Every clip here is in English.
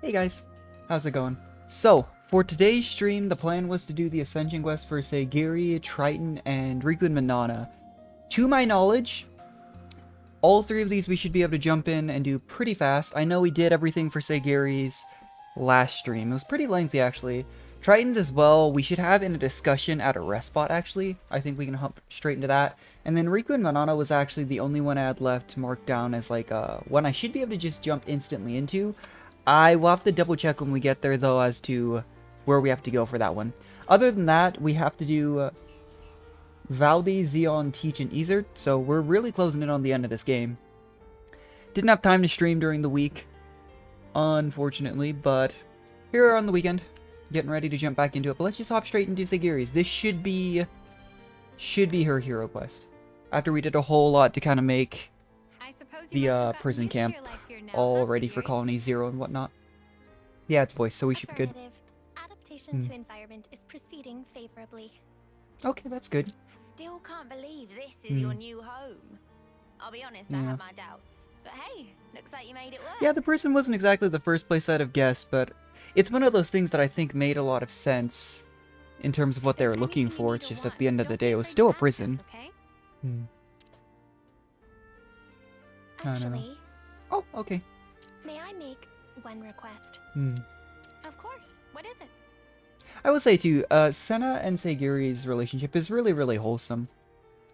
Hey guys, how's it going? So, for today's stream, the plan was to do the Ascension quest for Segiri, Triton, and Riku and Manana. To my knowledge, all three of these we should be able to jump in and do pretty fast. I know we did everything for Segiri's last stream. It was pretty lengthy, actually. Triton's as well, we should have in a discussion at a rest spot, actually. I think we can hop straight into that. And then Riku and Manana was actually the only one I had left marked down as like one I should be able to just jump instantly into. I will have to double check when we get there though as to where we have to go for that one. Other than that, we have to do Valdi, Zeon, Teach, and Izard, so we're really closing in on the end of this game. Didn't have time to stream during the week, unfortunately, but here on the weekend, getting ready to jump back into it. But let's just hop straight into Segiri's. This should be her hero quest. After we did a whole lot to kind of make the prison camp all ready for Colony Zero and whatnot. Yeah, it's voice, so we should be good. Adaptation to environment is proceeding favorably. Okay, that's good. Still can't believe this is your new home. I'll be honest, I have my doubts. But hey, looks like you made it work. Yeah, the prison wasn't exactly the first place I'd have guessed, but it's one of those things that I think made a lot of sense in terms of what they were looking for. It's just at the end of the day, it was still a prison. Actually, oh, okay. May I make one request? Of course. What is it? I will say too, Senna and Segiri's relationship is really, really wholesome.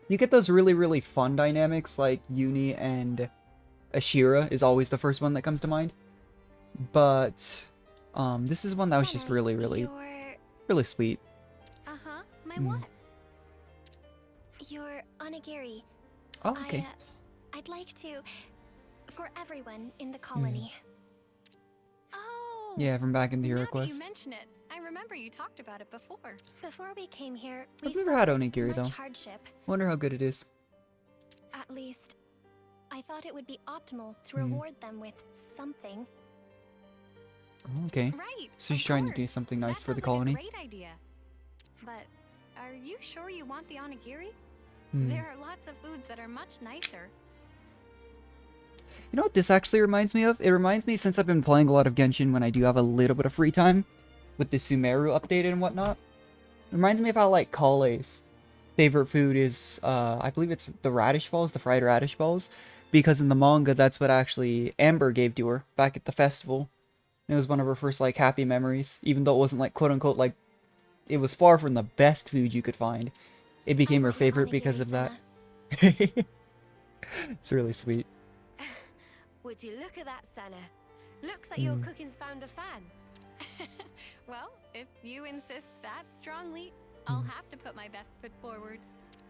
You get those really, really fun dynamics like Uni and Ashira is always the first one that comes to mind. But this is one that was just really, really sweet. Uh-huh. My what? Your onigiri. Oh, okay. I'd like to, for everyone in the colony. Oh. Yeah, from back in the hero Now that quest. you mention it, I remember you talked about it before. Before we came here, we I've never had suffered onigiri much though. hardship. Wonder how good it is. At least, I thought it would be optimal to reward them with something. Okay. Right. So she's trying to do something nice for the colony. Great idea. But are you sure you want the onigiri? There are lots of foods that are much nicer. You know what this actually reminds me of? It reminds me, since I've been playing a lot of Genshin when I do have a little bit of free time, with the Sumeru updated and whatnot. It reminds me of how, like, Kale's favorite food is, I believe it's the radish balls, the fried radish balls, because in the manga, that's what actually Amber gave to her back at the festival. It was one of her first, like, happy memories, even though it wasn't, like, quote-unquote, like, it was far from the best food you could find. It became her favorite because of that. It's really sweet. Would you look at that, Senna? Looks like your cooking's found a fan. Well, if you insist that strongly, I'll have to put my best foot forward.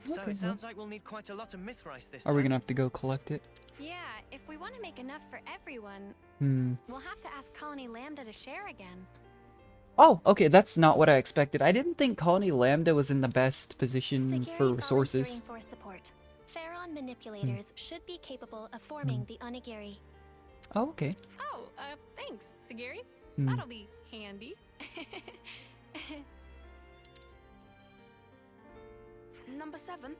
So it sounds like we'll need quite a lot of myth rice this Are time. we gonna have to go collect it? Yeah, if we want to make enough for everyone, we'll have to ask Colony Lambda to share again. Oh, okay, that's not what I expected. I didn't think Colony Lambda was in the best position for resources. For support. Pharaon manipulators should be capable of forming the onigiri. Oh, okay. Oh, thanks, Segiri. That'll be handy. Number 7,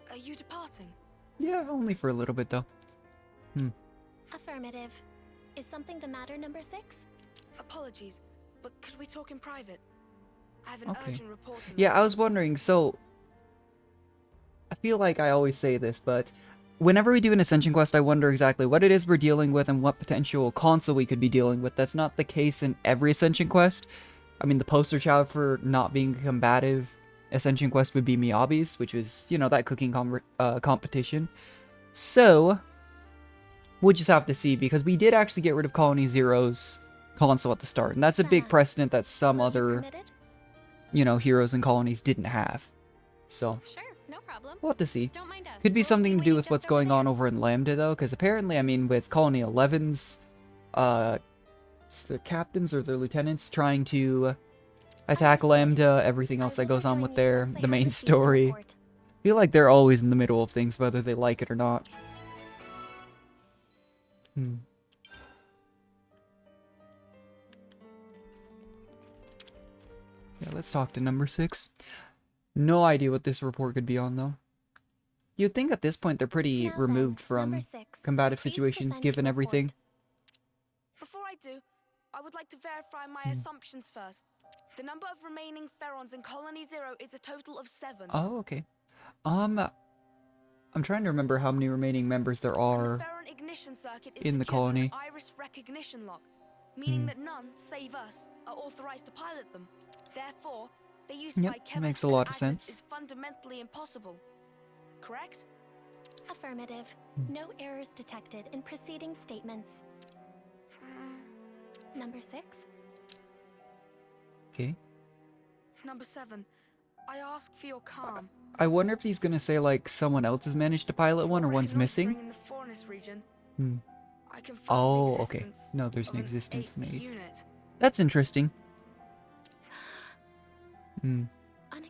are you departing? Yeah, only for a little bit though. Affirmative. Is something the matter, number 6? Apologies, but could we talk in private? I have an Okay. urgent report to Yeah, make. I was wondering, so I feel like I always say this, but whenever we do an Ascension quest, I wonder exactly what it is we're dealing with and what potential console we could be dealing with. That's not the case in every Ascension quest. I mean, the poster child for not being a combative Ascension quest would be Miyabi's, which was, you know, that cooking competition. So, we'll just have to see, because we did actually get rid of Colony Zero's console at the start, and that's a big precedent that some other, you know, heroes and colonies didn't have. So, Sure, no problem. we'll have to see. Don't mind us. Could be We'll something to do waiting with what's just over going on there. over in Lambda, though, because apparently, I mean, with Colony 11's, the captains or their lieutenants trying to attack Lambda, everything else that goes on with the main story. I feel like they're always in the middle of things, whether they like it or not. Yeah, let's talk to number 6. No idea what this report could be on, though. You'd think at this point they're pretty Now removed then, from number 6. combative Please situations, present given your everything. report. Before I do, I would like to verify my assumptions first. The number of remaining Ferons in Colony Zero is a total of 7. Oh, okay. I'm trying to remember how many remaining members there And are. the Feron ignition circuit is in the secured with colony. an iris recognition lock, meaning that none, save us, are authorized to pilot them. Therefore, their use Yep, by Kevis makes a and lot of Agnes sense. is fundamentally impossible. Correct? Affirmative. No errors detected in preceding statements. Number 6. Okay. Number 7. I ask for your calm. I wonder if he's gonna say like someone else has managed to pilot one or one's missing. Reconnoitering in the Forest region, Hmm. I confirmed Oh, the okay. existence No, there's of an existence in the 8th eighth. unit. That's interesting.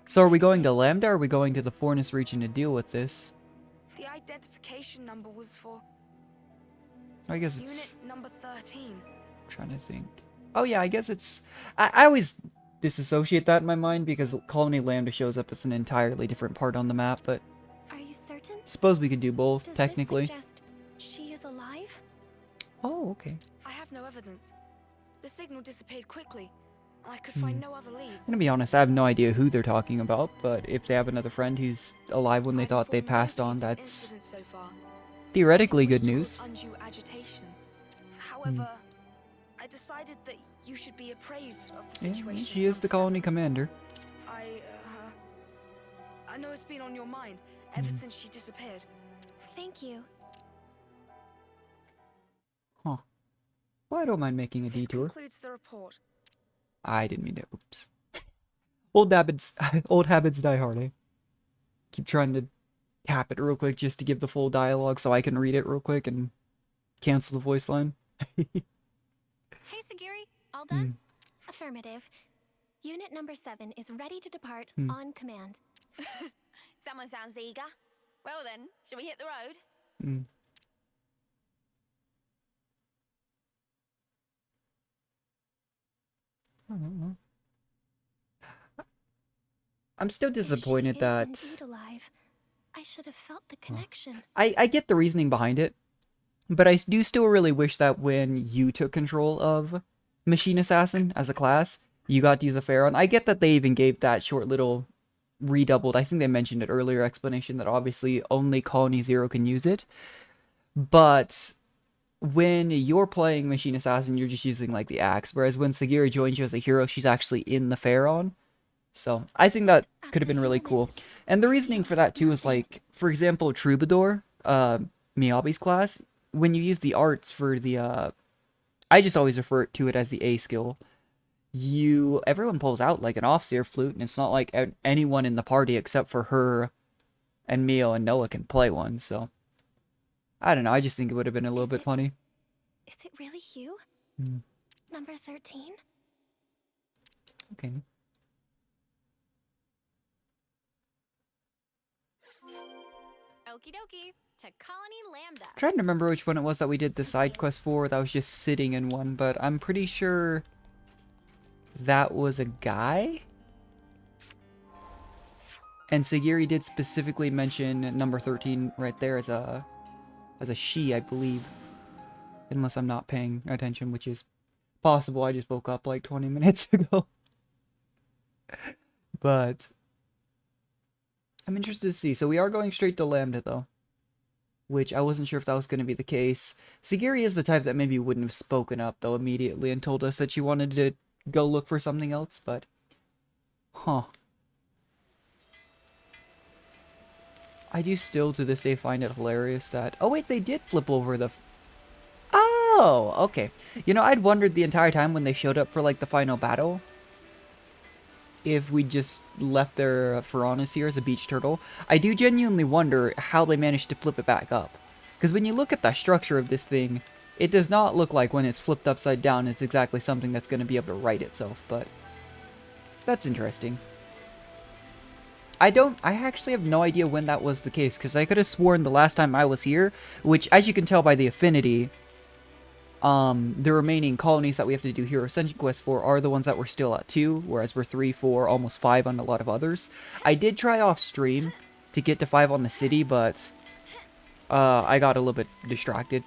So are we going to Lambda or are we going to the Fornus region to deal with this? The identification number was for I guess it's... unit number 13. trying to think. Oh yeah, I guess it's... I always disassociate that in my mind because Colony Lambda shows up as an entirely different part on the map, but Are you certain? suppose we could do both, Does technically. this suggest she is alive? Oh, okay. I have no evidence. The signal disappeared quickly, and I could find no other leads. I'm gonna be honest, I have no idea who they're talking about, but if they have another friend who's alive when they I've thought they informed passed nobody on, of this that's incident so far. theoretically I didn't good wish to news. cause undue agitation. However, I decided that you should be appraised of the Yeah, situation. she is the colony commander. I know it's been on your mind ever since she disappeared. Thank you. Huh. Well, I don't mind making a This detour. concludes the report. I didn't mean to. Oops. Old habits, old habits die hard, eh? Keep trying to tap it real quick just to give the full dialogue so I can read it real quick and cancel the voice line. Hey, Segiri. All done? Affirmative. Unit number 7 is ready to depart on command. Someone sounds eager. Well then, shall we hit the road? I don't know. I'm still If she disappointed is that... indeed alive, I should have felt the connection. I get the reasoning behind it, but I do still really wish that when you took control of Machine Assassin as a class, you got to use a Pharaon. I get that they even gave that short little redoubled, I think they mentioned it earlier, explanation that obviously only Colony Zero can use it, but when you're playing Machine Assassin, you're just using like the axe, whereas when Segiri joins you as a hero, she's actually in the Pharaon. So I think that could have been really cool. And the reasoning for that too is like, for example, Troubadour, Miyabi's class, when you use the arts for the, I just always refer to it as the A skill, everyone pulls out like an Offseer flute, and it's not like anyone in the party except for her and Mio and Noah can play one, so I don't know, I just think it would have been a little bit funny. Is it really you? Number 13? Okay. Okie dokie. To Colony Lambda. Trying to remember which one it was that we did the side quest for that was just sitting in one, but I'm pretty sure that was a guy? And Segiri did specifically mention number 13 right there as a she, I believe. Unless I'm not paying attention, which is possible. I just woke up like 20 minutes ago. But I'm interested to see. So we are going straight to Lambda though, which I wasn't sure if that was going to be the case. Segiri is the type that maybe wouldn't have spoken up though immediately and told us that she wanted to go look for something else, but huh. I do still to this day find it hilarious that... Oh wait, they did flip over the... Oh, okay. You know, I'd wondered the entire time when they showed up for like the final battle if we just left their Ferronis here as a beach turtle. I do genuinely wonder how they managed to flip it back up. Because when you look at the structure of this thing, it does not look like when it's flipped upside down it's exactly something that's going to be able to right itself, but that's interesting. I actually have no idea when that was the case, because I could have sworn the last time I was here, which as you can tell by the affinity, the remaining colonies that we have to do Hero Ascension quests for are the ones that we're still at 2, whereas we're 3, 4, almost 5 on a lot of others. I did try off stream to get to 5 on the city, but I got a little bit distracted.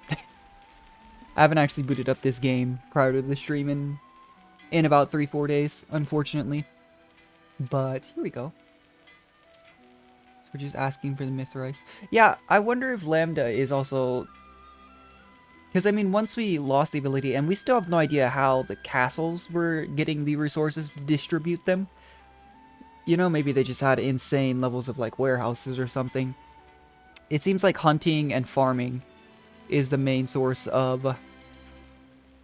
I haven't actually booted up this game prior to the stream in about 3-4 days, unfortunately. But here we go. So we're just asking for the Mithrice. Yeah, I wonder if Lambda is also... Because, I mean, once we lost the ability, and we still have no idea how the castles were getting the resources to distribute them. You know, maybe they just had insane levels of, like, warehouses or something. It seems like hunting and farming is the main source of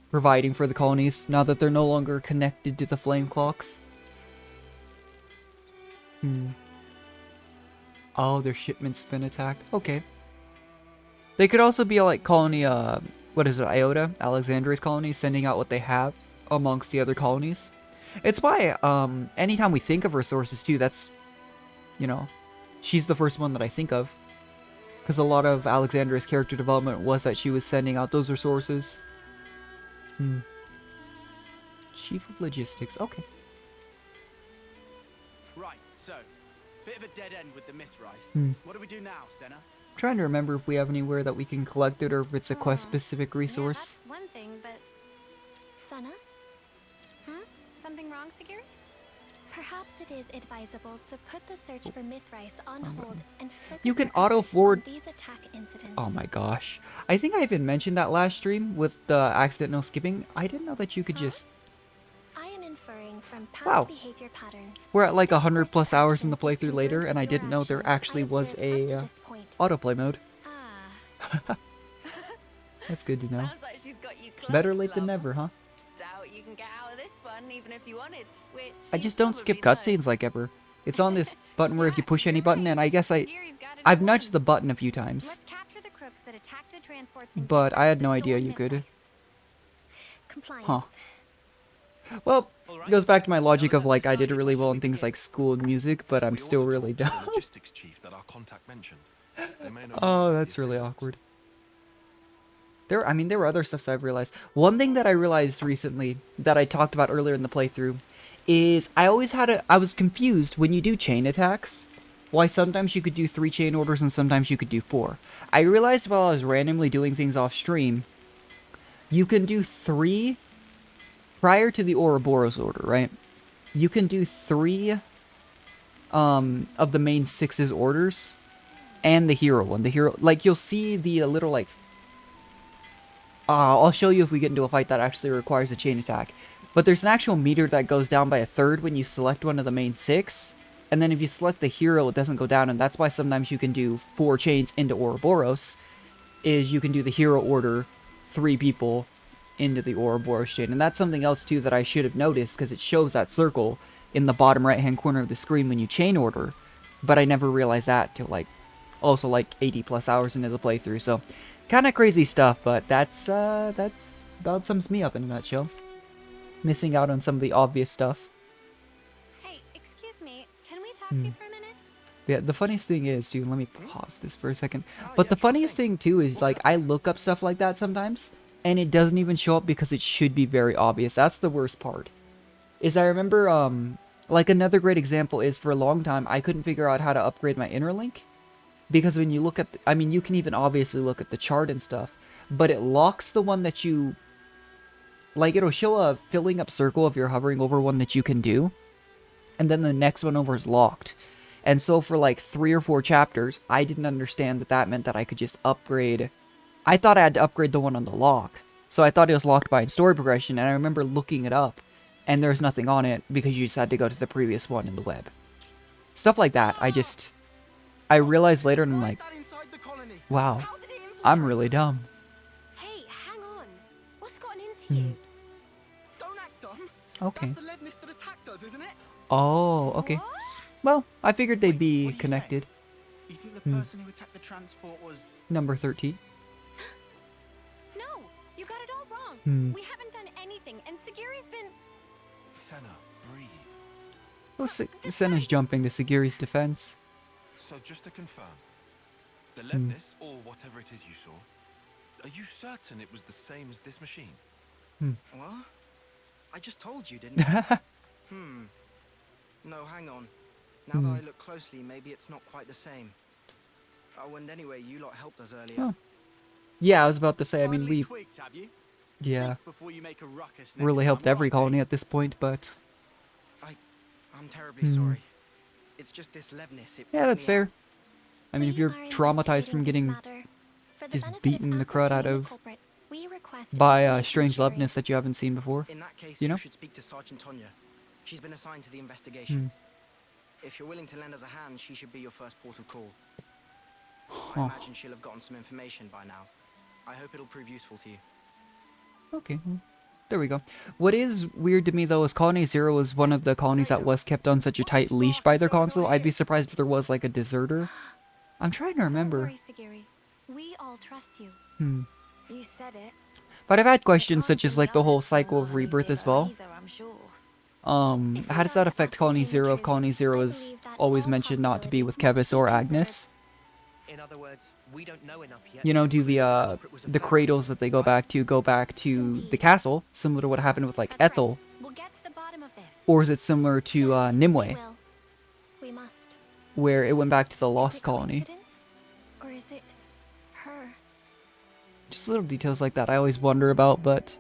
providing for the colonies, now that they're no longer connected to the flame clocks. Oh, their shipment's been attacked. Okay. They could also be like colony, what is it, Iota? Alexandria's colony, sending out what they have amongst the other colonies. It's why, anytime we think of resources too, that's, you know, she's the first one that I think of. Because a lot of Alexandria's character development was that she was sending out those resources. Chief of Logistics, okay. Right, so, bit of a dead end with the Mithrice. What do we do now, Senna? Trying to remember if we have anywhere that we can collect it or if it's a quest-specific resource. Yeah, that's one thing, but... Sana? Something wrong, Segiri? Perhaps it is advisable to put the search for Mithrice on hold and focus You can our efforts auto-forward... on these attack incidents. Oh my gosh. I think I even mentioned that last stream with the accidental skipping. I didn't know that you could just... I am inferring from past Wow. behavior patterns. We're at like This 100 course plus of hours in the action is playthrough later, and I congruent didn't with know your there actions actually I was observed up a to this point. autoplay mode. Ah. That's good to know. Sounds like she's got you close, Better late than love. never, huh? Doubt you can get out of this one, even if you wanted, which I you just don't skip probably cutscenes like ever. It's on this button where if you push any button, and I guess Segiri's got it I've all nudged in. the button a few times. Let's capture the crooks that attacked the transports and But get I had the no idea stolen you could. Mithrice. Compliance. Huh. Well, it goes back to my logic of like I did really well in things like school and music, but I'm still really dumb. Logistics chief that our contact mentioned. They may know Oh, more that's of the really assistance. awkward. There were other stuff that I've realized. One thing that I realized recently that I talked about earlier in the playthrough is I was confused when you do chain attacks, why sometimes you could do 3 chain orders and sometimes you could do 4. I realized while I was randomly doing things off stream, you can do 3 prior to the Ouroboros order, right? You can do 3 of the main 6's orders and the hero one. The hero, like, you'll see the little, like... I'll show you if we get into a fight that actually requires a chain attack. But there's an actual meter that goes down by 1/3 when you select one of the main 6. And then if you select the hero, it doesn't go down. And that's why sometimes you can do 4 chains into Ouroboros. Is you can do the hero order 3 people into the Ouroboros chain. And that's something else too that I should have noticed, because it shows that circle in the bottom right hand corner of the screen when you chain order. But I never realized that till like also like 80 plus hours into the playthrough. So kind of crazy stuff, but that's about sums me up in a nutshell. Missing out on some of the obvious stuff. Hey, excuse me, can we talk to you for a minute? Yeah, the funniest thing is, dude, let me pause this for a second. But the funniest thing too is like I look up stuff like that sometimes and it doesn't even show up because it should be very obvious. That's the worst part. Is I remember like another great example is for a long time I couldn't figure out how to upgrade my inner link. Because when you look at, I mean, you can even obviously look at the chart and stuff, but it locks the one that you, like, it'll show a filling up circle if you're hovering over one that you can do, and then the next one over is locked. And so for like 3 or 4 chapters, I didn't understand that that meant that I could just upgrade. I thought I had to upgrade the one on the lock. So I thought it was locked by story progression, and I remember looking it up, and there's nothing on it because you just had to go to the previous one in the web. Stuff like that, I realized later and I'm like, wow, I'm really dumb. Hey, hang on. What's gotten into you? Don't act dumb. Okay. That's the lead mist that attacked us, isn't it? Oh, okay. Well, I figured they'd be What'd you say? connected. You think the person who attacked the transport was... Number 13. No, you got it all wrong. We haven't done anything, and Segiri's been... Senna, breathe. Well, Senna's jumping to Segiri's defense. So just to confirm, the Levnis, or whatever it is you saw, are you certain it was the same as this machine? What? I just told you, didn't I? No, hang on. Now that I look closely, maybe it's not quite the same. Oh, and anyway, you lot helped us earlier. Oh. Yeah, I was about to say, I mean, Finally we, tweaked, have you? yeah, Think before you make a ruckus next really helped time, every alright, colony mate? at this point, but I'm terribly sorry. It's just this Levnis. It yeah, that's freaked me fair. out. I mean, if you're traumatized from getting just beaten the crud out of by strange loveness that you haven't seen before, In that case, you know? you should speak to Sergeant Tonya. She's been assigned to the investigation. If you're willing to lend us a hand, she should be your first port of call. I imagine she'll have gotten some information by now. I hope it'll prove useful to you. Okay, well, there we go. What is weird to me, though, is Colony Zero is one of the colonies that was kept on such a tight leash by their consul. I'd be surprised if there was, like, a deserter. I'm trying to remember. Don't worry, Segiri. We all trust you. You said it. But I've had questions such as, like, the whole cycle of rebirth as well. How does that affect Colony Zero if Colony Zero is always mentioned not to be with Kevis or Agnes? In other words, we don't know enough yet. You know, do the cradles that they go back to the castle, similar to what happened with, like, Ethel? We'll get to the bottom of this. Or is it similar to Nimue, We will. We must. where it went back to the Is Lost it Colony? coincidence? Or is it her? Just little details like that I always wonder about, but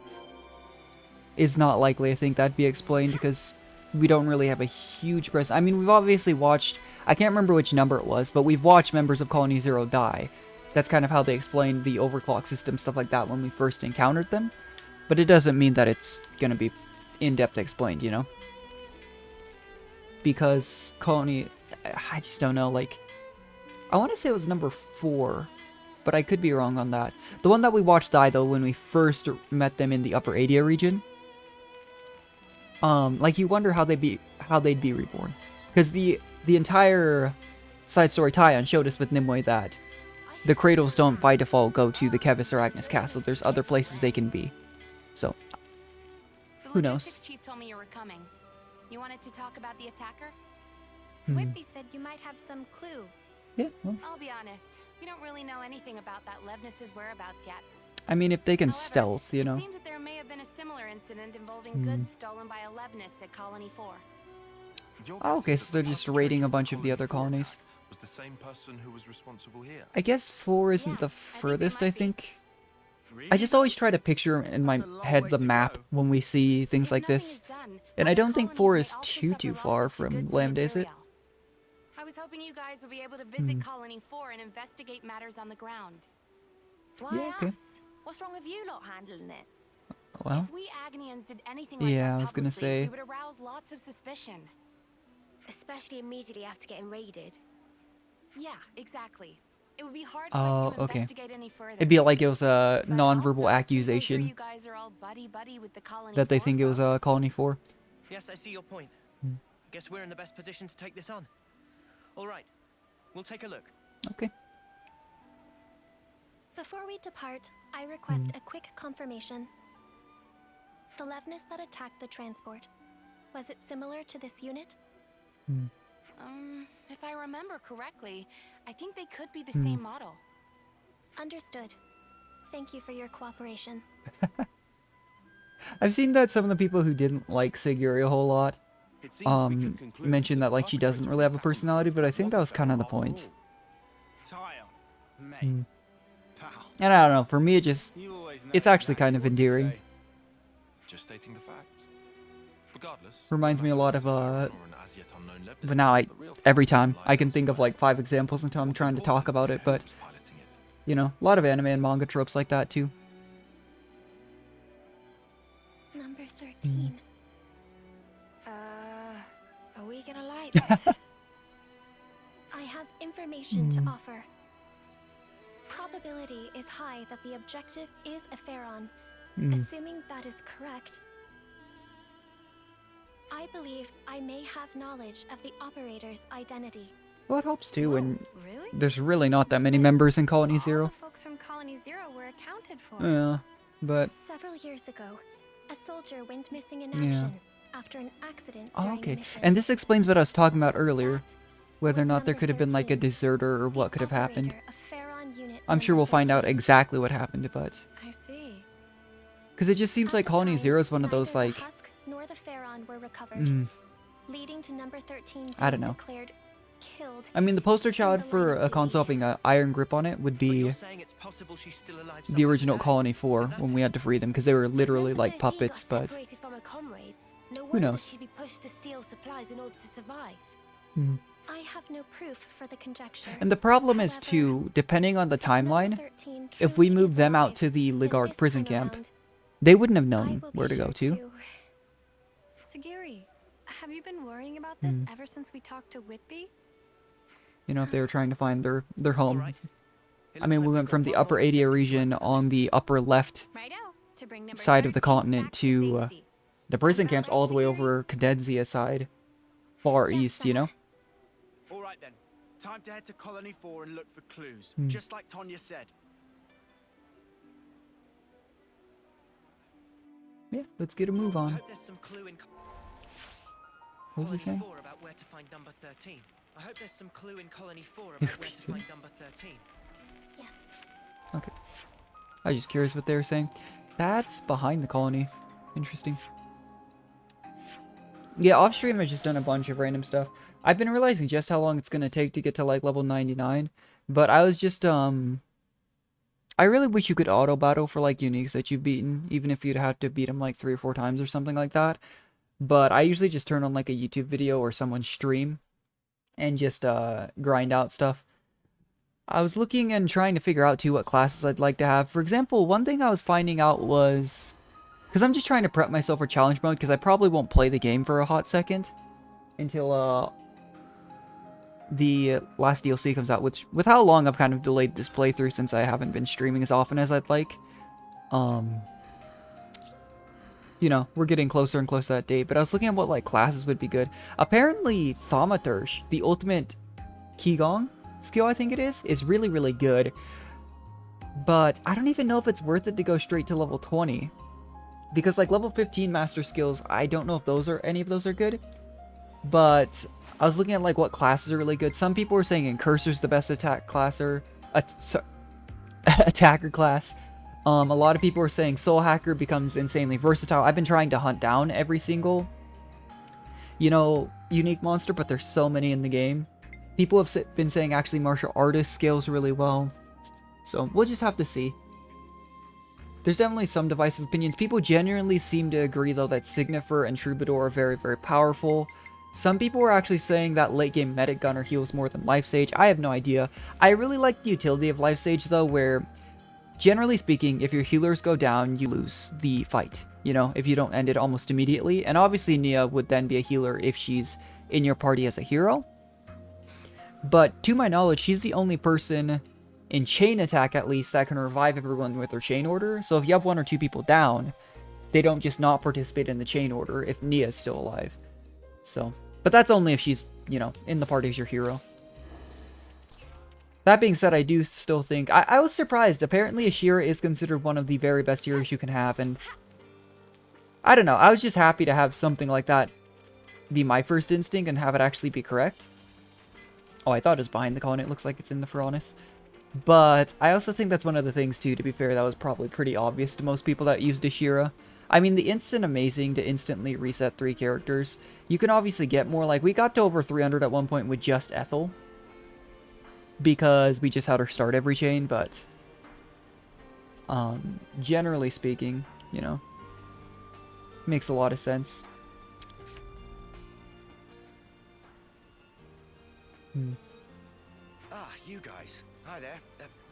it's not likely I think that'd be explained because we don't really have a huge presence. I mean, we've obviously watched, I can't remember which number it was, but we've watched members of Colony Zero die. That's kind of how they explained the overclock system, stuff like that, when we first encountered them. But it doesn't mean that it's gonna be in-depth explained, you know? Because Colony, I just don't know, like, I want to say it was number 4, but I could be wrong on that. The one that we watched die, though, when we first met them in the Upper Adia region. Like, you wonder how they'd be reborn. Because the entire side story tie-on showed us with Nimue that the cradles don't by default go to the Kevis or Agnes castle. There's other places they can be. So, who knows? The logistics chief told me you were coming. You wanted to talk about the attacker? Whitby said you might have some clue. Yeah, well, I'll be honest. We don't really know anything about that Levnis's whereabouts yet. I mean, if they can However, stealth, you know. It seems that there may have been a similar incident involving goods stolen by a Levnis at Colony 4. Oh, okay, so they're just raiding a bunch of the other colonies. Was the same person who was responsible here? I guess 4 isn't the furthest, I think. I just always try to picture in my head the map when we see things like this. And I don't think 4 is too far from Lambda, is it? I was hoping you guys would be able to visit Colony 4 and investigate matters on the ground. Why Yeah, okay. us? What's wrong with you lot handling it? Well, If we Agnians did anything like yeah, that I was gonna publicly, say. we would arouse lots of suspicion. Especially immediately after getting raided. Yeah, exactly. It would be hard for us Oh, to okay. investigate any further. It'd be like it was a But non-verbal also, since I'm sure accusation you guys are all buddy-buddy with the Colony that they 4 think it was a folks. Colony 4. Yes, I see your point. Guess we're in the best position to take this on. All right, we'll take a look. Okay. Before we depart, I request a quick confirmation. The Levnis that attacked the transport, was it similar to this unit? If I remember correctly, I think they could be the same model. Understood. Thank you for your cooperation. I've seen that some of the people who didn't like Segiri a whole lot It seems we can conclude mentioned that like she doesn't really have a perpetrator personality, but I think that was wasn't kind of the part point. Tile, mate, pal. And I don't know, for me it just, You always know it's actually exactly kind of what to endearing. say. Just stating the facts. Regardless, Reminds me a lot of, or an as yet unknown Levnis, but now the real every facts time, lie I can think of elsewhere. like 5 examples until I'm What's trying to talk important about is it, but, who's piloting it. you know, a lot of anime and manga tropes like that too. Number 13. Are we gonna like this? I have information to offer. Probability is high that the objective is a Pharaon. Assuming that is correct, I believe I may have knowledge of the operator's identity. Well, it helps too, and Really? there's really not that many members in Colony All Zero. the folks from Colony 0 were accounted for. Yeah, but, Several years ago, a soldier went missing in action after an accident oh, during a okay. mission. And this explains what I was talking about earlier, That whether or was not there number could have been like a 13, deserter or the what could have happened. operator of Pharaon Unit I'm sure number we'll find out 13. exactly what happened, but, I see. because it just seems At like the Colony time, Zero is one of those neither like, the husk nor the Pharaon were recovered. leading to number 13 being I don't know. declared killed. I mean, the poster child in the for line a of console duty. having an iron grip on it would But be you're saying it's possible she's still alive the somewhere original today? Colony 4 Is that when it? we had to free them because they were literally Number like 13 puppets, got but separated from her comrades. No who wonder knows? she'd be pushed to steal supplies in order to survive. Hmm. I have no proof for the conjecture. And the problem is However, too, depending on the if number timeline, 13 if we truly moved is them out alive, to the then Ligard this prison time camp, around, they wouldn't have I known will where be to go sure to. Segiri, have you been worrying about this Hmm. ever since we talked to Whitby? You know, if they were trying to find their home. Alright. It I mean, looks we like went we've from got the one upper more Adia objective to region add to the on list. the upper left Righto, to bring number side of the 13 continent back to safety. the prison Sound about camps right, all the way Segiri? over Cadenzia side, far Yes, east, you know? All right then. Time to head to Colony 4 and look for clues, Hmm. just like Tonya said. Yeah, let's get a move I on. hope there's some clue in What was he Colony saying? 4 about where to find number 13. I hope there's some clue in Colony 4 about where to find number 13. Yes. Okay. I was just curious what they were saying. That's behind the colony. Interesting. Yeah, off stream I've just done a bunch of random stuff. I've been realizing just how long it's gonna take to get to like level 99. But I was just I really wish you could auto battle for like uniques that you've beaten, even if you'd have to beat them like 3 or 4 times or something like that. But I usually just turn on like a YouTube video or someone's stream and just grind out stuff. I was looking and trying to figure out too what classes I'd like to have. For example, one thing I was finding out was, because I'm just trying to prep myself for challenge mode, because I probably won't play the game for a hot second until the last DLC comes out, which with how long I've kind of delayed this playthrough since I haven't been streaming as often as I'd like. You know, we're getting closer and closer to that date, but I was looking at what like classes would be good. Apparently Thaumaturge, the ultimate Qigong skill I think it is really, really good. But I don't even know if it's worth it to go straight to level 20. Because like level 15 master skills, I don't know if any of those are good. But I was looking at like what classes are really good. Some people were saying Incursor's the best attack class or attacker class. A lot of people are saying Soul Hacker becomes insanely versatile. I've been trying to hunt down every single, you know, unique monster, but there's so many in the game. People have been saying actually Martial Artist scales really well. So we'll just have to see. There's definitely some divisive opinions. People genuinely seem to agree though that Signifer and Troubadour are very, very powerful. Some people are actually saying that late game Medic Gunner heals more than Life Sage. I have no idea. I really like the utility of Life Sage though, where generally speaking, if your healers go down, you lose the fight, you know, if you don't end it almost immediately. And obviously Nia would then be a healer if she's in your party as a hero. But to my knowledge, she's the only person in chain attack at least that can revive everyone with their chain order. So if you have 1 or 2 people down, they don't just not participate in the chain order if Nia's still alive. So, but that's only if she's, you know, in the party as your hero. That being said, I do still think... I was surprised. Apparently, Ashira is considered one of the very best heroes you can have, and... I don't know. I was just happy to have something like that be my first instinct and have it actually be correct. Oh, I thought it was behind the colony. It looks like it's in the Furanis. But I also think that's one of the things, too, to be fair, that was probably pretty obvious to most people that used Ashira. I mean, the instant amazing to instantly reset 3 characters. You can obviously get more. Like, we got to over 300 at one point with just Ethel, because we just had her start every chain, but generally speaking, you know, makes a lot of sense. Ah, you guys. Hi there.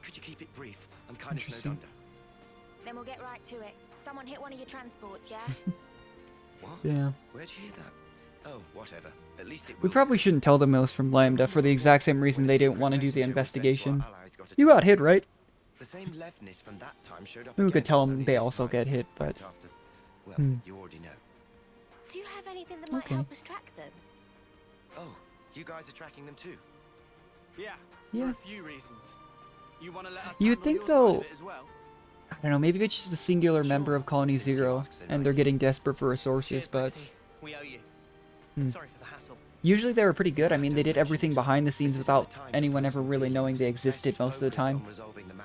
Could you keep it brief? I'm kind of snowed Interesting. under. Then we'll get right to it. Someone hit one of your transports, yeah? What? Yeah. Where'd you hear that? Oh, whatever. At least it We will probably be. shouldn't tell them it was from Lambda for the exact same reason they didn't want to do the investigation. Our allies got You got hit, right? The same Levnis from that time showed up Maybe we could again, tell them only they this also time get hit, right but... after- Well, you already know. Do you have anything that might Okay. help us track them? Oh, you guys are tracking them too? Yeah, Yeah. for a few reasons. You want to let us You'd handle think, your side though- of it as well? I don't know, maybe it's just a singular member of Colony Since you Zero, ask so and they're nicely. getting desperate for resources, Cheers, but... Betty. We owe you. Hmm. Sorry for the hassle. Usually they were pretty good. I mean, they did everything behind the scenes without anyone ever really knowing they existed most of the time.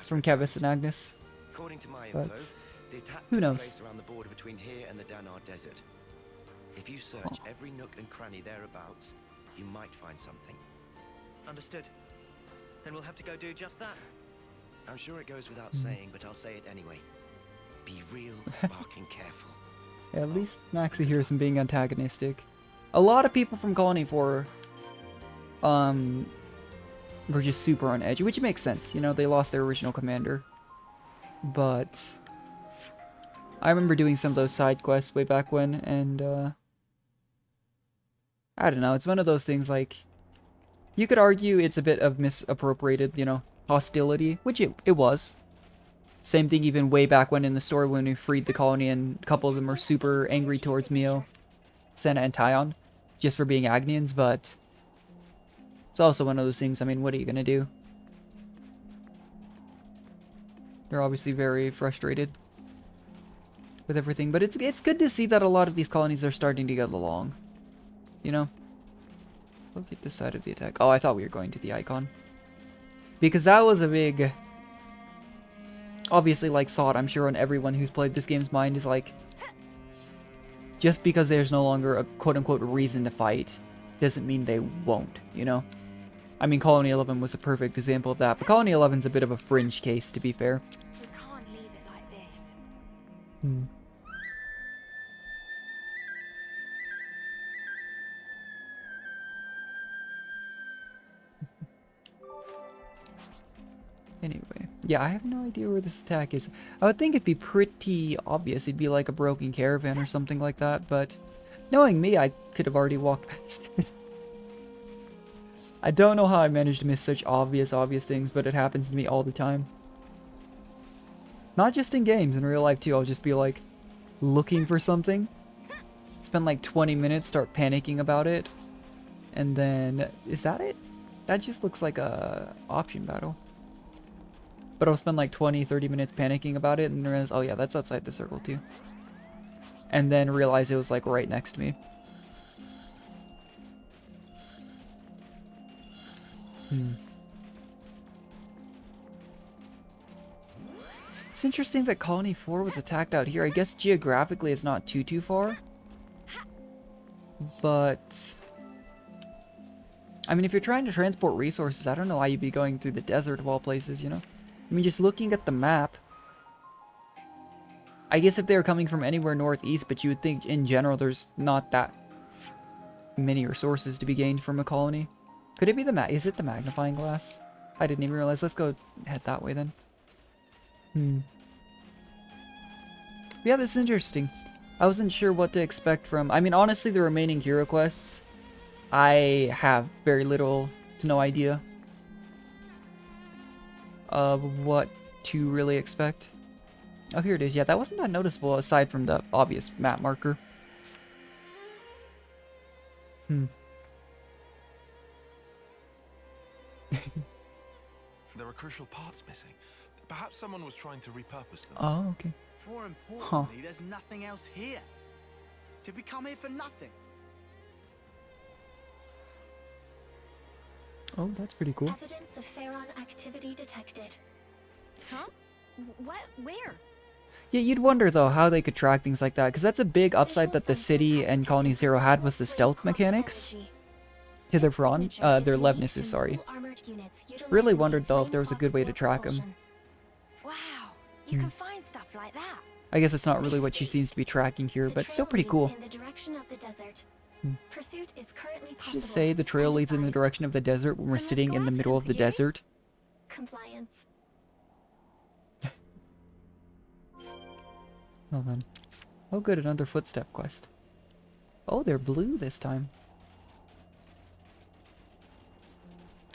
From Kevis and Agnes. According to my But info, the attack who took knows? place around the border between here and the Danar Desert. If you search every nook and cranny thereabouts, you might find something. Understood. Then we'll have to go do just that. I'm sure it goes without saying, but I'll say it anyway. Be real sparking careful. At least Maxie here isn't being antagonistic. A lot of people from Colony 4 were just super on edge, which makes sense. You know, they lost their original commander. But I remember doing some of those side quests way back when, and I don't know, it's one of those things like, you could argue it's a bit of misappropriated, you know, hostility, which it was. Same thing even way back when in the story when we freed the colony and a couple of them were super angry towards Mio, Senna, and Tyon, just for being Agnians, but it's also one of those things, I mean, what are you gonna do? They're obviously very frustrated with everything, but it's good to see that a lot of these colonies are starting to get along, you know? Look at this side of the attack. Oh, I thought we were going to the icon. Because that was a big, obviously, like, thought, I'm sure, on everyone who's played this game's mind is like, just because there's no longer a quote-unquote reason to fight, doesn't mean they won't, you know? I mean, Colony 11 was a perfect example of that, but Colony 11's a bit of a fringe case, to be fair. We can't leave it like this. Anyway, yeah, I have no idea where this attack is. I would think it'd be pretty obvious. It'd be like a broken caravan or something like that, but knowing me, I could have already walked past it. I don't know how I managed to miss such obvious things, but it happens to me all the time. Not just in games, in real life too. I'll just be like, looking for something, spend like 20 minutes, start panicking about it, and then, is that it? That just looks like a option battle. But I'll spend like 20-30 minutes panicking about it and realize, oh yeah, that's outside the circle too. And then realize it was like right next to me. It's interesting that Colony 4 was attacked out here. I guess geographically it's not too far. But I mean, if you're trying to transport resources, I don't know why you'd be going through the desert of all places, you know? I mean, just looking at the map, I guess if they were coming from anywhere northeast, but you would think in general there's not that many resources to be gained from a colony. Could it be the is it the magnifying glass? I didn't even realize. Let's go head that way then. Yeah, this is interesting. I wasn't sure what to expect from... I mean, honestly, the remaining hero quests, I have very little to no idea of what to really expect. Oh, here it is. Yeah, that wasn't that noticeable aside from the obvious map marker. There are crucial parts missing. Perhaps someone was trying to repurpose them. Oh, okay. More importantly, there's nothing else here. Did we come here for nothing? Oh, that's pretty cool. Evidence of Pharaon activity detected. Huh? What? Where? Yeah, you'd wonder though how they could track things like that, because that's a big upside that the city and Colony Zero had was the stealth mechanics. To their Levnesses, sorry. Really wondered though if there was a good way to track them. Wow, you can find stuff like that. I guess it's not really what she seems to be tracking here, but still pretty cool. Just say the trail leads in the direction of the desert when we're sitting in the middle of the desert. Compliance. Well then. Oh good, another footstep quest. Oh, they're blue this time.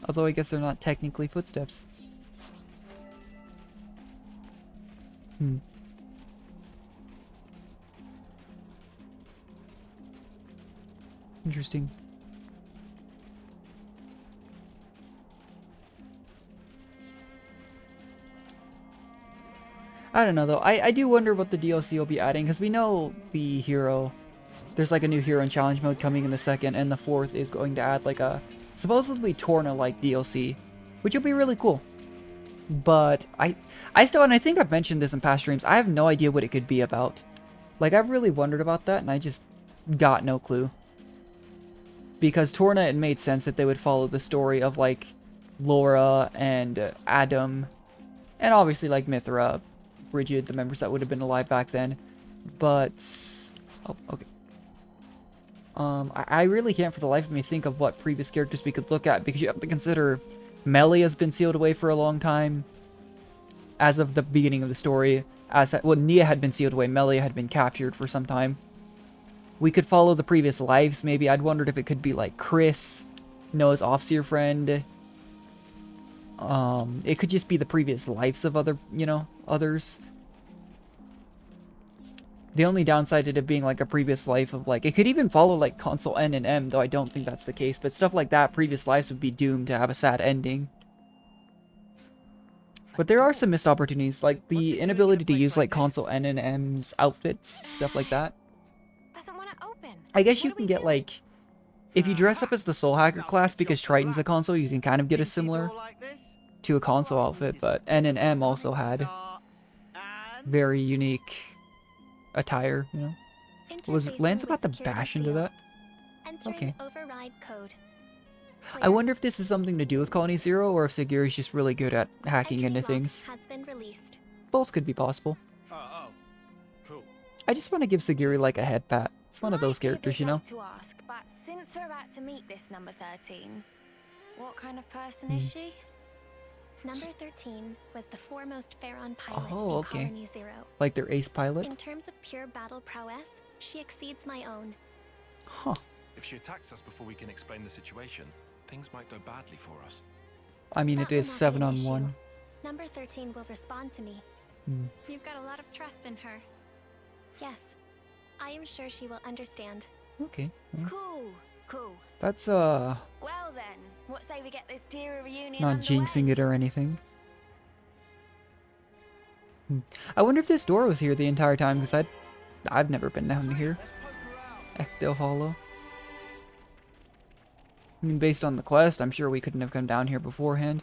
Although I guess they're not technically footsteps. Interesting. I don't know though. I do wonder what the DLC will be adding, because we know the hero. There's like a new hero in challenge mode coming in the 2nd, and the 4th is going to add like a supposedly Torna-like DLC, which will be really cool. But I still, and I think I've mentioned this in past streams, I have no idea what it could be about. Like, I've really wondered about that, and I just got no clue. Because Torna, it made sense that they would follow the story of, like, Laura and Adam, and obviously, like, Mithra, Bridget, the members that would have been alive back then. But... oh, okay. I really can't for the life of me think of what previous characters we could look at, because you have to consider Melly has been sealed away for a long time. As of the beginning of the story, well, Nia had been sealed away, Melly had been captured for some time. We could follow the previous lives, maybe. I'd wondered if it could be like Chris, Noah's Offseer friend. It could just be the previous lives of other, you know, others. The only downside to it being like a previous life of like, it could even follow like Console N and M, though I don't think that's the case. But stuff like that, previous lives would be doomed to have a sad ending. But there are some missed opportunities, like the inability to use like Console N and M's outfits, stuff like that. Doesn't want to open. I guess you can get like, if you dress up as the Soul Hacker class, because Triton's a console, you can kind of get a similar to a console outfit, but N and M also had very unique attire, you know. Was Lance about to bash into that? Okay. Override code. I wonder if this is something to do with Colony Zero, or if Segiri's just really good at hacking into things. Has been released. Both could be possible. Oh, cool. I just want to give Segiri like a head pat. It's one of those characters, you know. To ask, but since we're about to meet this number 13, what kind of person is she? Number 13 was the foremost Pharaon pilot Oh, in okay. Colony Zero. Like their ace pilot? In terms of pure battle prowess, she exceeds my own. Huh. If she attacks us before we can explain the situation, things might go badly for us. I mean, That it is will not be an 7-on-1. issue. Number 13 will respond to me. You've got a lot of trust in her. Yes. I am sure she will understand. Okay. Well, Cool. that's, Well then, what say we get this tier reunion not underway? jinxing it or anything. I wonder if this door was here the entire time, because I've never been down here. Ecto Hollow. I mean, based on the quest, I'm sure we couldn't have come down here beforehand.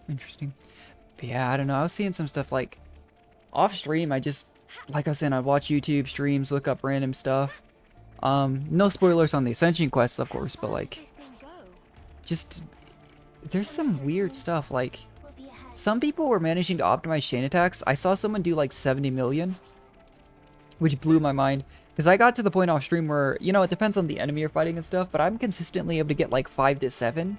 Interesting. But yeah, I don't know. I was seeing some stuff like off stream. I just, like I was saying, I watch YouTube streams, look up random stuff. No spoilers on the Ascension quests, of course, but like, just there's some weird stuff. Like, some people were managing to optimize chain attacks. I saw someone do like 70 million, which blew my mind. Because I got to the point off stream where, you know, it depends on the enemy you're fighting and stuff, but I'm consistently able to get like 5 to 7.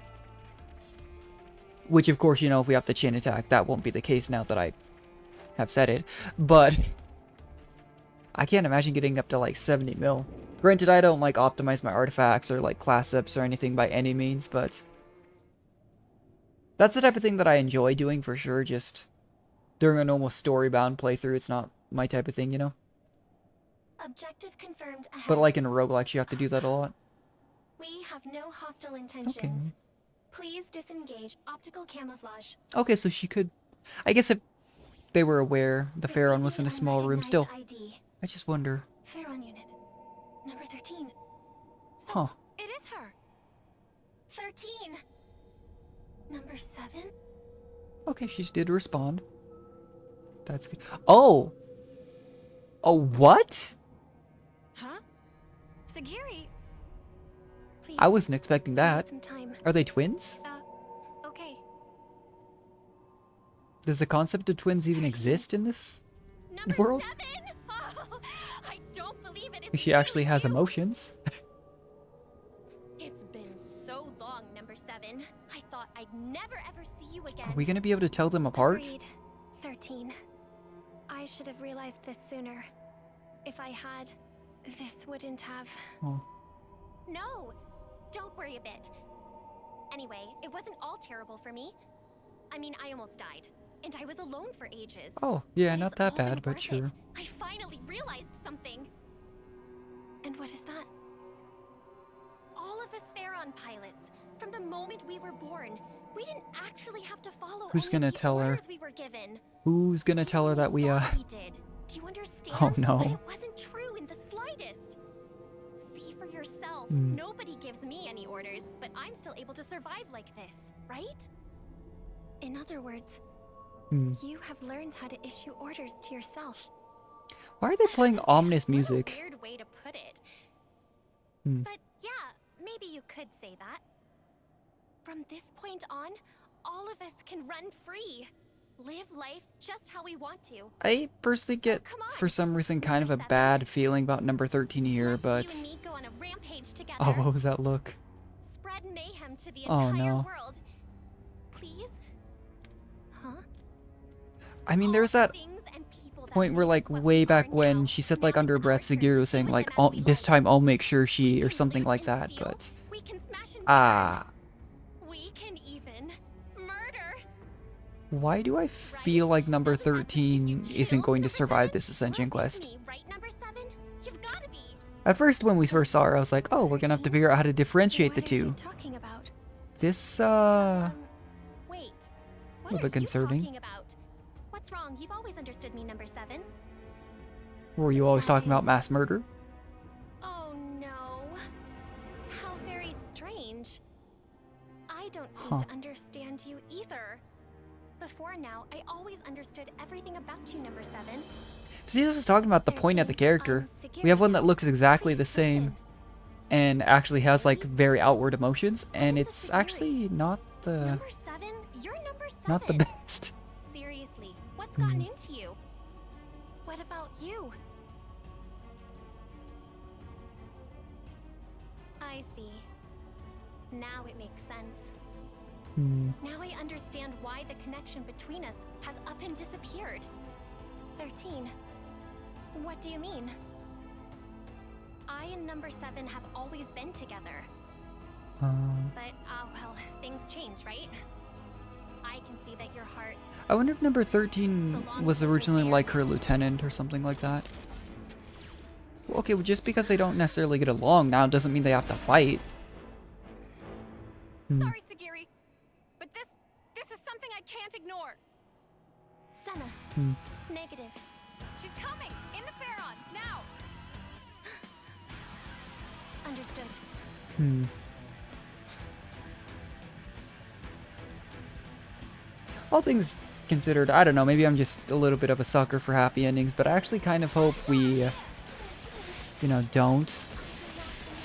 Which, of course, you know, if we have the chain attack, that won't be the case now that I have said it. But I can't imagine getting up to like 70 mil. Granted, I don't like optimize my artifacts or like class ups or anything by any means, but that's the type of thing that I enjoy doing for sure. Just during a normal story-bound playthrough, it's not my type of thing, you know? Objective confirmed ahead. But like in roguelikes, you have to do that a lot. We have no hostile intentions. Okay. Please disengage optical camouflage. Okay, so she could... I guess if they were aware the Pharaon was in a small room still. ID. I just wonder. Pharaon unit. Number 13. Huh. It is her. 13. Number 7. Okay, she did respond. That's good. Oh! Oh, what? Huh? Segiri. Please. I wasn't expecting that. Some time. Are they twins? Okay. Does the concept of twins even exist in this Number world? 7. Oh, I don't believe it. She actually has emotions. It's been so long, number 7. I thought I'd never ever see you again. Are we gonna be able to tell them apart? Agreed. 13. I should have realized this sooner. If I had, this wouldn't have... Oh. No! Don't worry a bit. Anyway, it wasn't all terrible for me. I mean, I almost died. And I was alone for ages. Oh, yeah, But not it's that all been bad, but worth sure. it. I finally realized something. And what is that? All of us Pharaon pilots, from the moment we were born, we didn't actually have to follow Who's any gonna of the tell her? orders we were given. Who's gonna tell her that we, We did. Do you understand? Oh, no. But it wasn't true in the slightest. See for yourself. Nobody gives me any orders, but I'm still able to survive like this, right? In other words, Hmm. you have learned how to issue orders to yourself. Why are they playing ominous music? What a weird way to put it. Hmm. But yeah, maybe you could say that. From this point on, all of us can run free. Live life just how we want to. I personally get, for some reason, kind of a bad feeling about number 13 here, but... You and me go on a rampage together. Oh, what was that look? Spread mayhem to the Oh, entire no. world. Please? Huh? I mean, there's that point where, like, way back when, she said, like, under her breath, Segiri was saying, like, this time I'll make sure she, or something like that, but... We can even murder. Why do I feel like number 13 isn't going to survive this ascension quest? At first, when we first saw her, I was like, oh, we're gonna have to figure out how to differentiate the two. This, Wait. a What little are bit concerning. you talking about? What's wrong? You've always understood me, number 7. Were you always talking about mass murder? Oh no. How very strange. I don't seem Huh. to understand you either. Before now, I always understood everything about you, number 7. See, this is talking about the point of the character. We have one that looks exactly the same and actually has like very outward emotions, and it's actually not the Number 7? You're number 7. not the best. Seriously, what's gotten into you? What about you? I see. Now it makes sense. Now I understand why the connection between us has up and disappeared. 13. What do you mean? I and number 7 have always been together. But, well, things change, right? I can see that your heart... I wonder if number 13 was originally like her lieutenant or something like that. Well, okay, well, just because they don't necessarily get along now doesn't mean they have to fight. Sorry, Segiri, but this is something I can't ignore. Senna. Negative. She's coming! In the Pharaon! Now! Understood. All things considered, I don't know, maybe I'm just a little bit of a sucker for happy endings, but I actually kind of hope we, you know, don't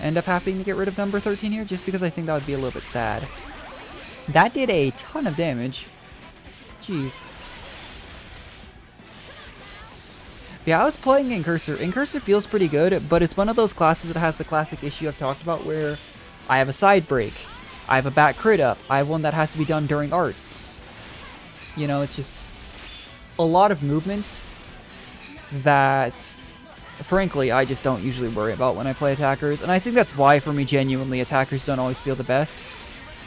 end up having to get rid of number 13 here, just because I think that would be a little bit sad. That did a ton of damage. Jeez. Yeah, I was playing Incursor. Incursor feels pretty good, but it's one of those classes that has the classic issue I've talked about where I have a side break, I have a back crit up, I have one that has to be done during arts. You know, it's just a lot of movement that, frankly, I just don't usually worry about when I play attackers. And I think that's why, for me, genuinely, attackers don't always feel the best,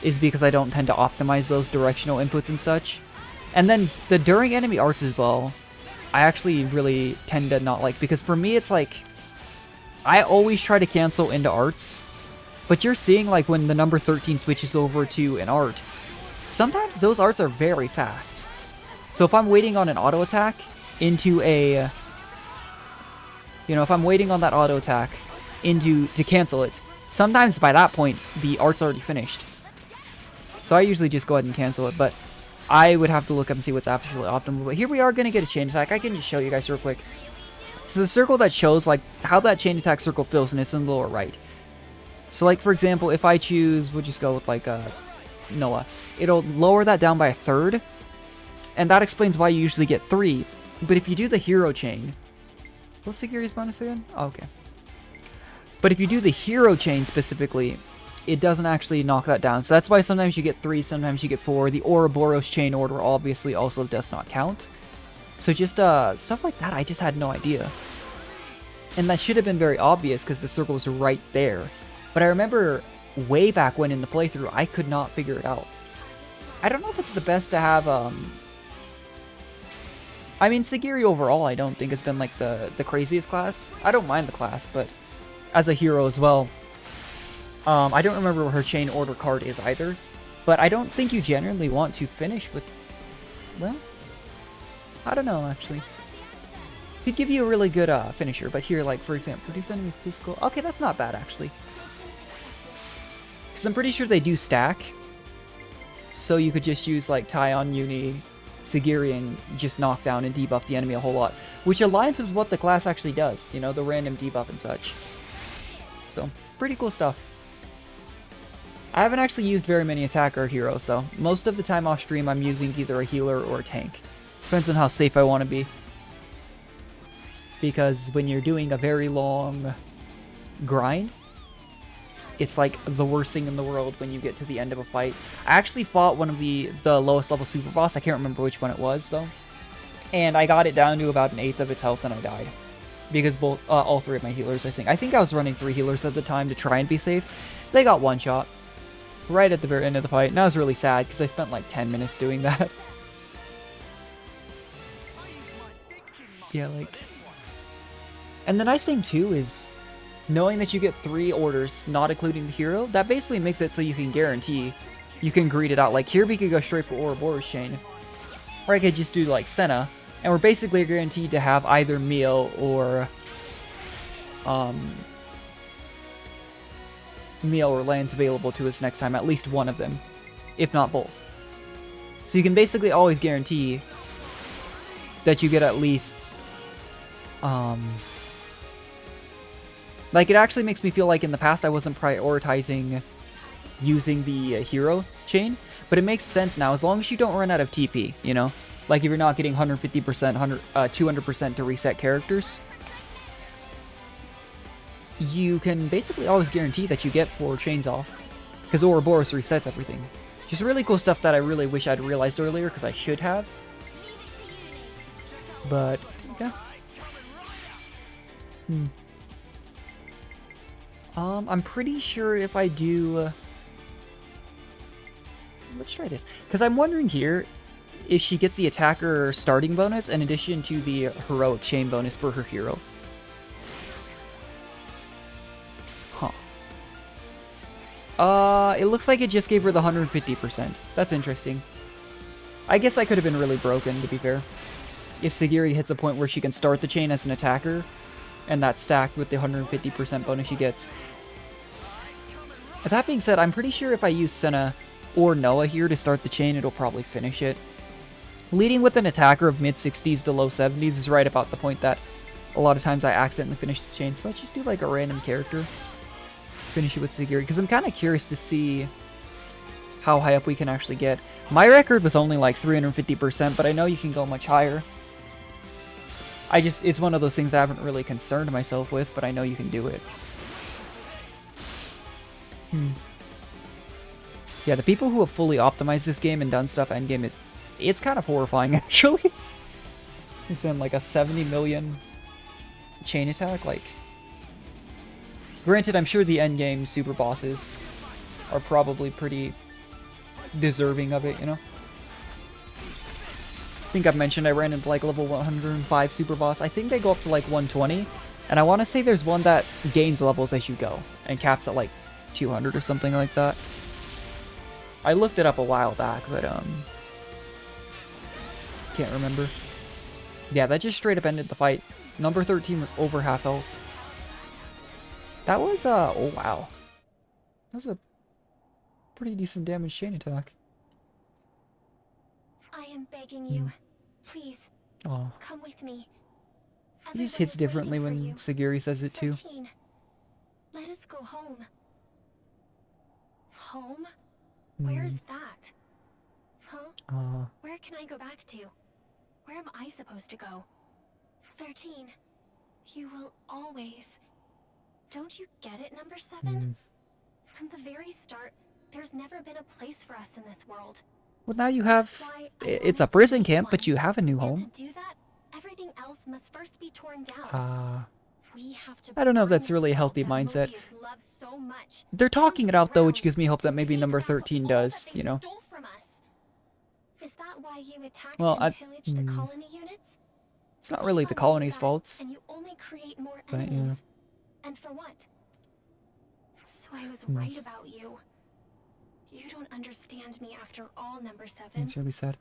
is because I don't tend to optimize those directional inputs and such. And then the during enemy arts as well, I actually really tend to not like, because for me, it's like, I always try to cancel into arts, but you're seeing, like, when the number 13 switches over to an art, sometimes those arts are very fast. So if I'm waiting on an auto attack into a, you know, if I'm waiting on that auto attack to cancel it, sometimes by that point, the art's already finished. So I usually just go ahead and cancel it, but I would have to look up and see what's absolutely optimal. But here we are going to get a chain attack. I can just show you guys real quick. So the circle that shows, like, how that chain attack circle feels, and it's in the lower right. So, like, for example, if I choose, we'll just go with, like, Noah. It'll lower that down by a third, and that explains why you usually get 3. But if you do the hero chain... What's Segiri's bonus again? Oh, okay. But if you do the hero chain specifically, it doesn't actually knock that down. So that's why sometimes you get 3, sometimes you get 4. The Ouroboros chain order obviously also does not count. So just stuff like that, I just had no idea. And that should have been very obvious because the circle was right there. But I remember way back when in the playthrough, I could not figure it out. I don't know if it's the best to have, I mean, Segiri overall I don't think has been like the craziest class. I don't mind the class, but as a hero as well. I don't remember what her chain order card is either, but I don't think you generally want to finish with, well, I don't know actually. Could give you a really good finisher, but here, like, for example, reduce enemy physical. Okay, that's not bad actually. Because I'm pretty sure they do stack. So you could just use like Taion, Uni, Segiri, and just knock down and debuff the enemy a whole lot. Which aligns with what the class actually does, you know, the random debuff and such. So, pretty cool stuff. I haven't actually used very many attacker heroes, so most of the time off stream I'm using either a healer or a tank. Depends on how safe I want to be. Because when you're doing a very long grind, it's like the worst thing in the world when you get to the end of a fight. I actually fought one of the lowest level super boss. I can't remember which one it was though. And I got it down to about 1/8 of its health and I died. Because all 3 of my healers, I think I was running 3 healers at the time to try and be safe. They got one shot right at the very end of the fight. And I was really sad because I spent like 10 minutes doing that. Yeah, like... And the nice thing too is knowing that you get 3 orders, not including the hero, that basically makes it so you can guarantee you can greed it out. Like here we could go straight for Ouroboros Chain. Or I could just do like Senna, and we're basically guaranteed to have either meal or lands available to us next time, at least one of them, if not both. So you can basically always guarantee that you get at least like, it actually makes me feel like in the past I wasn't prioritizing using the hero chain, but it makes sense now as long as you don't run out of TP, you know? Like if you're not getting 150%, 200% to reset characters, you can basically always guarantee that you get 4 chains off, because Ouroboros resets everything. Just really cool stuff that I really wish I'd realized earlier, because I should have. But, yeah. I'm pretty sure if I do... let's try this. Because I'm wondering here if she gets the attacker starting bonus in addition to the heroic chain bonus for her hero. Huh. It looks like it just gave her the 150%. That's interesting. I guess I could have been really broken, to be fair. If Segiri hits a point where she can start the chain as an attacker, and that's stacked with the 150% bonus she gets. That being said, I'm pretty sure if I use Senna or Noah here to start the chain, it'll probably finish it. Leading with an attacker of mid-60s to low 70s is right about the point that a lot of times I accidentally finish the chain, so let's just do like a random character. Finish it with Segiri, because I'm kind of curious to see how high up we can actually get. My record was only like 350%, but I know you can go much higher. It's one of those things I haven't really concerned myself with, but I know you can do it. Yeah, the people who have fully optimized this game and done stuff endgame it's kind of horrifying, actually. It's in like a 70 million chain attack, like... Granted, I'm sure the endgame super bosses are probably pretty deserving of it, you know? I think I've mentioned I ran into like level 105 super boss. I think they go up to like 120, and I want to say there's one that gains levels as you go and caps at like 200 or something like that. I looked it up a while back, but can't remember. Yeah, that just straight up ended the fight. Number 13 was over half health. That was oh wow, that was a pretty decent damage chain attack. I am begging you, please, come with me. It just hits differently when Segiri says it too. 13. Let us go home. Home? Where's that? Huh? Where can I go back to? Where am I supposed to go? 13. You will always... Don't you get it, number 7? From the very start, there's never been a place for us in this world. Well, now you have... It's a prison camp, but you have a new home. To do that, everything else must first be torn down. I don't know if that's really a healthy mindset. They're talking it out, though, which gives me hope that maybe number 13 does, you know? Is that why you attacked and pillaged the colony units? It's not really the colony's faults. And you only create more But, enemies. yeah. And for what? So I was right about you. You don't understand me after all, number 7. It's really sad.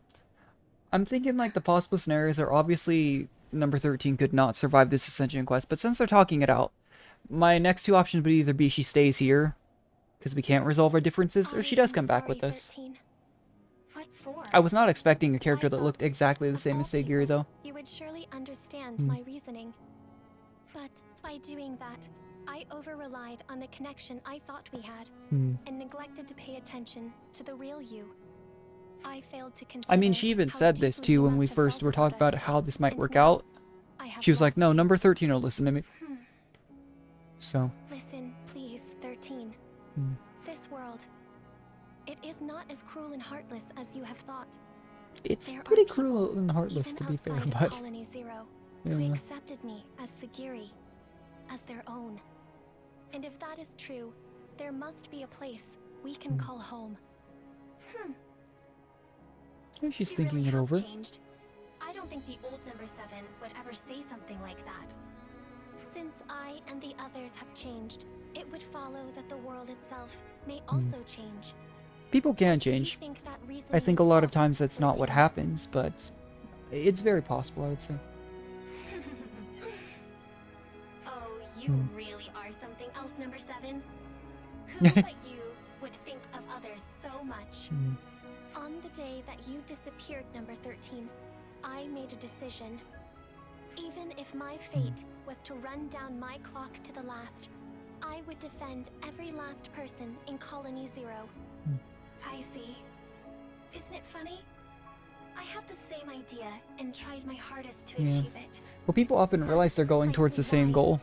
I'm thinking like the possible scenarios are obviously number 13 could not survive this ascension quest, but since they're talking it out, my next 2 options would either be she stays here because we can't resolve our differences, or she does come back with us. 13. I was not expecting a character that looked exactly the same as Segiri, though. You would surely understand my reasoning. But by doing that, I over-relied on the connection I thought we had, and neglected to pay attention to the real you. I failed to consider. I mean, she even said this too when we first were talking about how this might work out. She was like, no, number 13 will listen to me. So. Listen, please, 13. This world, it is not as cruel and heartless as you have thought. It's pretty cruel and heartless, to be fair, but... Colony Zero, yeah. who accepted me as Segiri, as their own. And if that is true, there must be a place we can call home. She's thinking it over. Changed. I don't think the old number 7 would ever say something like that. Since I and the others have changed, it would follow that the world itself may also change. People can change. I think a lot of times that's not what happens, but it's very possible, I would say. Oh, you really are something else, number 7. Who but you would think of others so much? On the day that you disappeared, number 13, I made a decision. Even if my fate was to run down my clock to the last, I would defend every last person in Colony Zero. I see. Isn't it funny? I had the same idea and tried my hardest to achieve it. Well, people often realize they're going towards the same goal,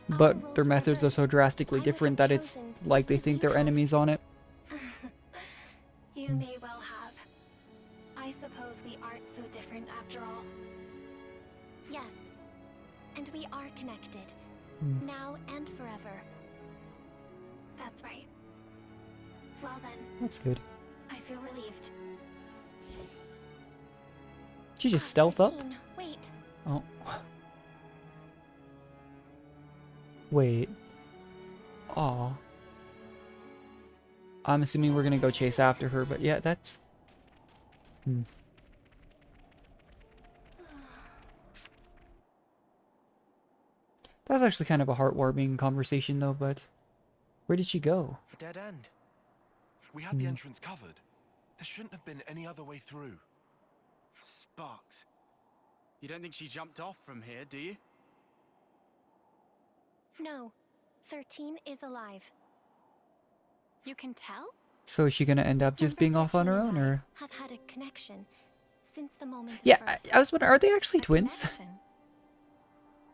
but their methods are so drastically different that it's like they think they're enemies on it. You may well have. I suppose we aren't so different after all. Yes, and we are connected, now and forever. That's right. Well then. That's good. I feel relieved. Did she just stealth up? Wait. Oh. Wait. Aw. I'm assuming we're gonna go chase after her, but yeah, that's... That was actually kind of a heartwarming conversation, though, but... Where did she go? A dead end. We had the entrance covered. There shouldn't have been any other way through. Sparks. You don't think she jumped off from here, do you? No. 13 is alive. You can tell? So is she gonna end up just being off on her own, or...? Have had a connection since the moment. Yeah, I was wondering, are they actually twins?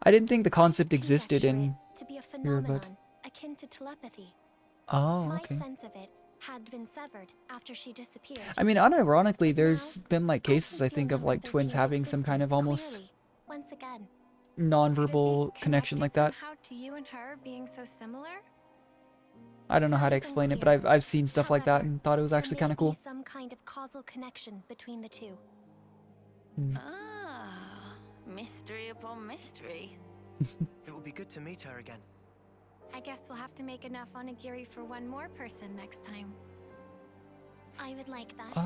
I didn't think the concept existed in here, but... Akin to telepathy. Oh, okay. My sense of it had been severed after she disappeared. I mean, unironically, there's been like cases, I think, of like twins having some kind of almost non-verbal connection like that. How to you and her being so similar? I don't know how to explain it, but I've seen stuff like that and thought it was actually kind of cool. Some kind of causal connection between the two. Ah, mystery upon mystery. It will be good to meet her again. I guess we'll have to make enough onigiri for one more person next time. I would like that.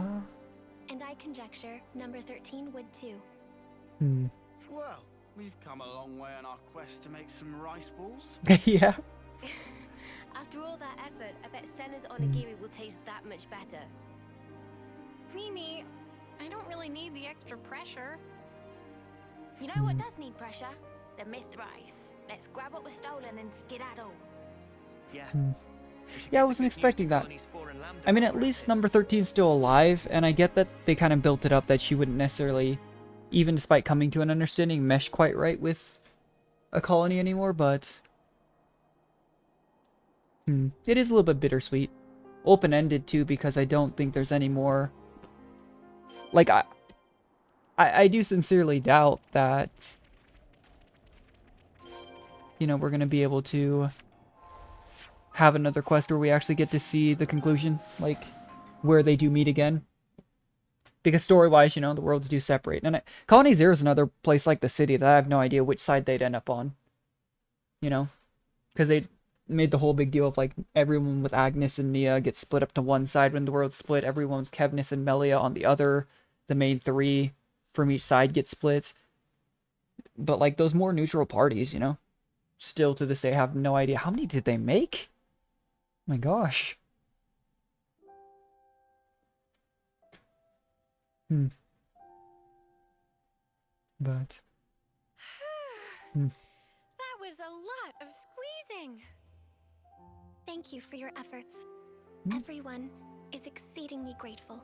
And I conjecture number 13 would too. Well, we've come a long way on our quest to make some rice balls. Yeah. After all that effort, I bet Senna's onigiri will taste that much better. Mimi, I don't really need the extra pressure. You know what does need pressure? The myth rice. Let's grab what was stolen and skedaddle. Yeah. Yeah, I wasn't expecting that. I mean, at least number 13 is still alive, and I get that they kind of built it up that she wouldn't necessarily, even despite coming to an understanding, mesh quite right with a colony anymore, but... It is a little bit bittersweet. Open-ended, too, because I don't think there's any more... Like, I do sincerely doubt that... You know, we're going to be able to have another quest where we actually get to see the conclusion, like, where they do meet again. Because story-wise, you know, the worlds do separate. And Colony Zero is another place like the city that I have no idea which side they'd end up on. You know? Because they made the whole big deal of, like, everyone with Agnes and Nia gets split up to one side when the world's split. Everyone with Kevnis and Melia on the other. The main three from each side get split. But, like, those more neutral parties, you know? Still to this day, I have no idea. How many did they make? Oh my gosh. But... That was a lot of squeezing. Thank you for your efforts. Everyone is exceedingly grateful.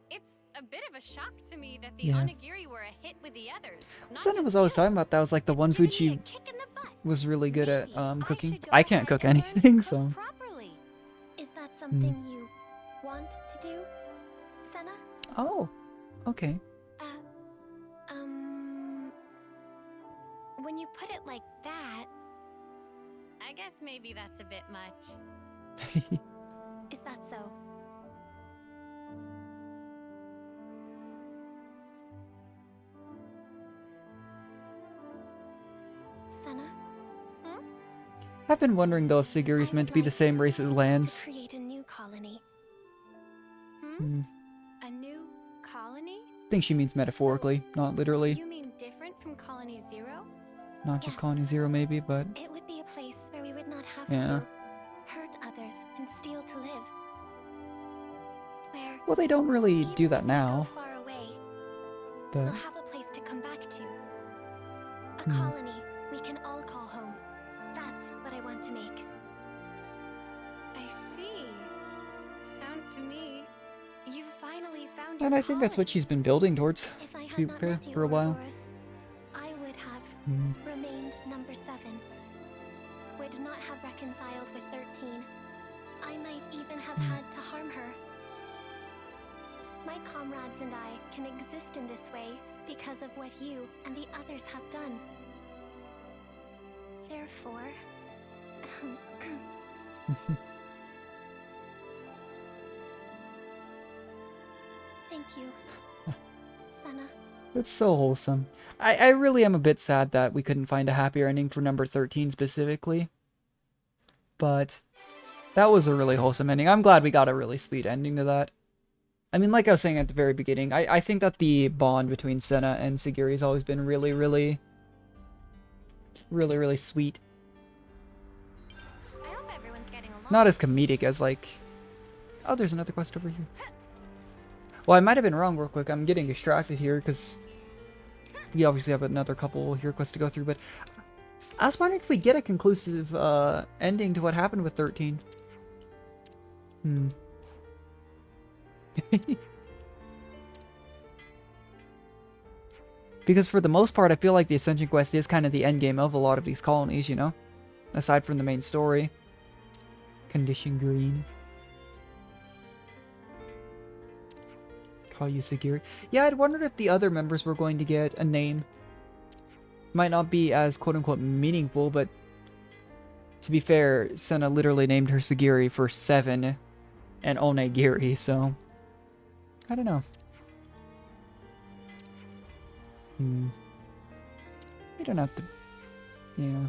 It's a bit of a shock to me that the Yeah. onigiri were a hit with the others. not Senna just was always you. talking about that was like the one food Giving me she a kick in the butt. was really good at Maybe cooking. should go I can't ahead cook and learn to anything, cook so... properly. Is that something you want to do, Senna? Oh, okay. When you put it like that, I guess maybe that's a bit much. Is that so? Senna? I've been wondering though if Segiri's meant to be the same race as To Lance. create a new colony. A new colony? I think she means metaphorically, not literally. You mean different from Colony Zero? Not just Colony Zero maybe, but... It would be a place where we would not have Yeah. to hurt others and steal to live. Where Well, they don't really even do if that we now, go far away, but... we'll have a place to come back to. A colony we can all call home. That's what I want to make. I see. Sounds to me you finally found And your I think that's what calling. she's been building towards, If I to had be not fair, met you, for a while. Ouroboros, I would have remained number 7. Would not have reconciled with 13. I might even have had to harm her. My comrades and I can exist in this way because of what you and the others have done. Therefore, thank you, Senna. It's so wholesome. I really am a bit sad that we couldn't find a happier ending for number 13 specifically. But that was a really wholesome ending. I'm glad we got a really sweet ending to that. I mean, like I was saying at the very beginning, I think that the bond between Senna and Segiri has always been really, really sweet. I hope everyone's getting along. Not as comedic as like... Oh, there's another quest over here. Well, I might have been wrong real quick. I'm getting distracted here because we obviously have another couple here quests to go through, but I was wondering if we get a conclusive ending to what happened with 13. Because for the most part, I feel like the Ascension quest is kind of the end game of a lot of these colonies, you know? Aside from the main story. Condition green. Call you Segiri. Yeah, I'd wondered if the other members were going to get a name. Might not be as quote-unquote meaningful, but to be fair, Senna literally named her Segiri for 7 and Onigiri, so I don't know. You don't have to... Yeah.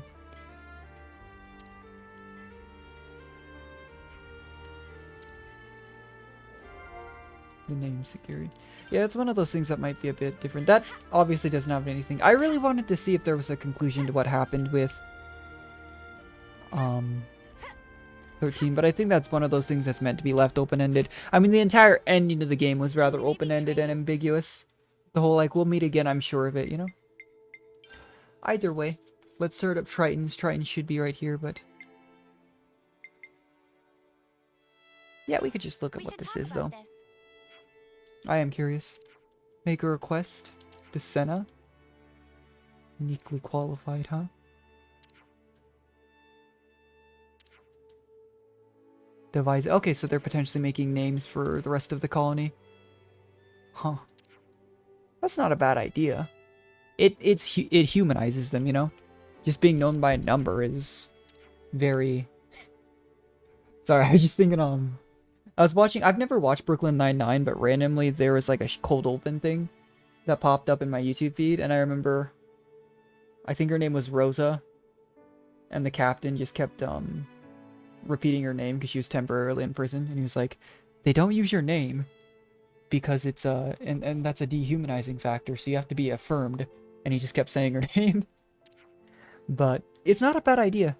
The name Segiri. Yeah, it's one of those things that might be a bit different. That obviously doesn't have anything. I really wanted to see if there was a conclusion to what happened with 13, but I think that's one of those things that's meant to be left open-ended. I mean, the entire ending of the game was rather open-ended and ambiguous. The whole, like, we'll meet again, I'm sure of it, you know? Either way, let's start up Tritons. Triton should be right here, but... Yeah, we could just look at what this is, though. I am curious. Make a request to Senna. Uniquely qualified, huh? Devise. Okay, so they're potentially making names for the rest of the colony. Huh. That's not a bad idea. It humanizes them, you know? Just being known by a number is very... Sorry, I was just thinking, I was watching... I've never watched Brooklyn Nine-Nine, but randomly there was like a cold open thing that popped up in my YouTube feed, and I remember... I think her name was Rosa, and the captain just kept, repeating her name because she was temporarily in prison, and he was like, they don't use your name because it's and that's a dehumanizing factor, so you have to be affirmed, and he just kept saying her name. But it's not a bad idea.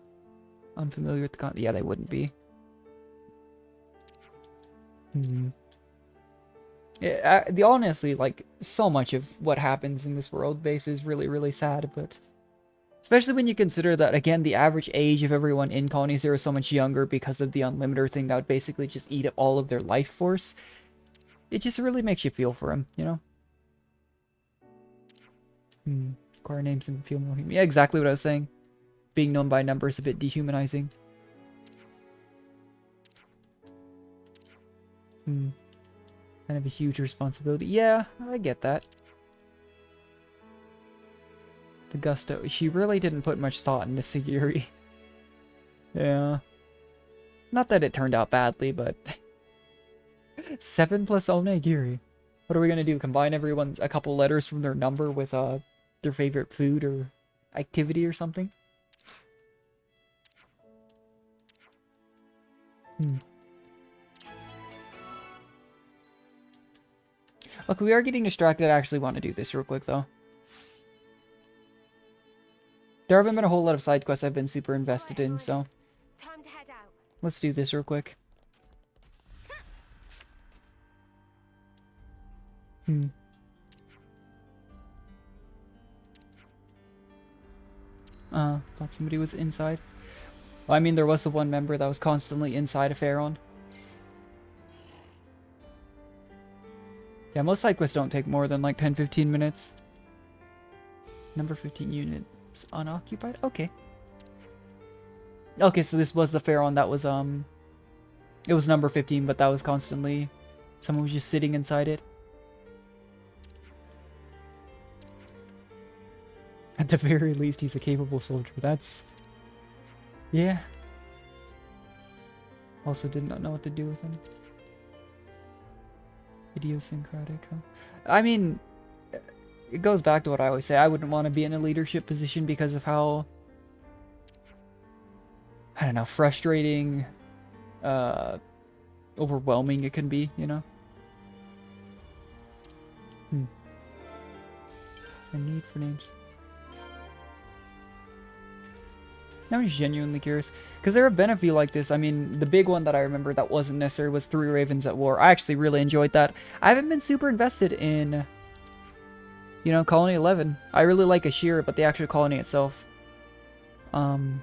Unfamiliar with the yeah, they wouldn't be. Honestly, like, so much of what happens in this world base is really, really sad, but... Especially when you consider that, again, the average age of everyone in Colony Zero is so much younger because of the Unlimiter thing that would basically just eat up all of their life force. It just really makes you feel for him, you know? Acquire names and feel more human. Yeah, exactly what I was saying. Being known by number is a bit dehumanizing. Kind of a huge responsibility. Yeah, I get that. The gusto. She really didn't put much thought into Segiri. Yeah. Not that it turned out badly, but... 7 plus Onigiri. What are we gonna do? Combine everyone's a couple letters from their number with their favorite food or activity or something? Okay, we are getting distracted. I actually want to do this real quick, though. There haven't been a whole lot of side quests I've been super invested in, so... Time to head out. Let's do this real quick. Thought somebody was inside. Well, I mean, there was the one member that was constantly inside of Pharaon. Yeah, most side quests don't take more than like 10-15 minutes. Number 15 units unoccupied? Okay. Okay, so this was the Pharaon that was, it was number 15, but that was constantly... Someone was just sitting inside it. At the very least, he's a capable soldier. That's... Yeah. Also did not know what to do with him. Idiosyncratic, huh? I mean, it goes back to what I always say. I wouldn't want to be in a leadership position because of how... I don't know, frustrating, overwhelming it can be, you know? A need for names. I'm just genuinely curious. Because there have been a few like this. I mean, the big one that I remember that wasn't necessary was 3 Ravens at War. I actually really enjoyed that. I haven't been super invested in, you know, Colony 11. I really like Ashira, but the actual colony itself. To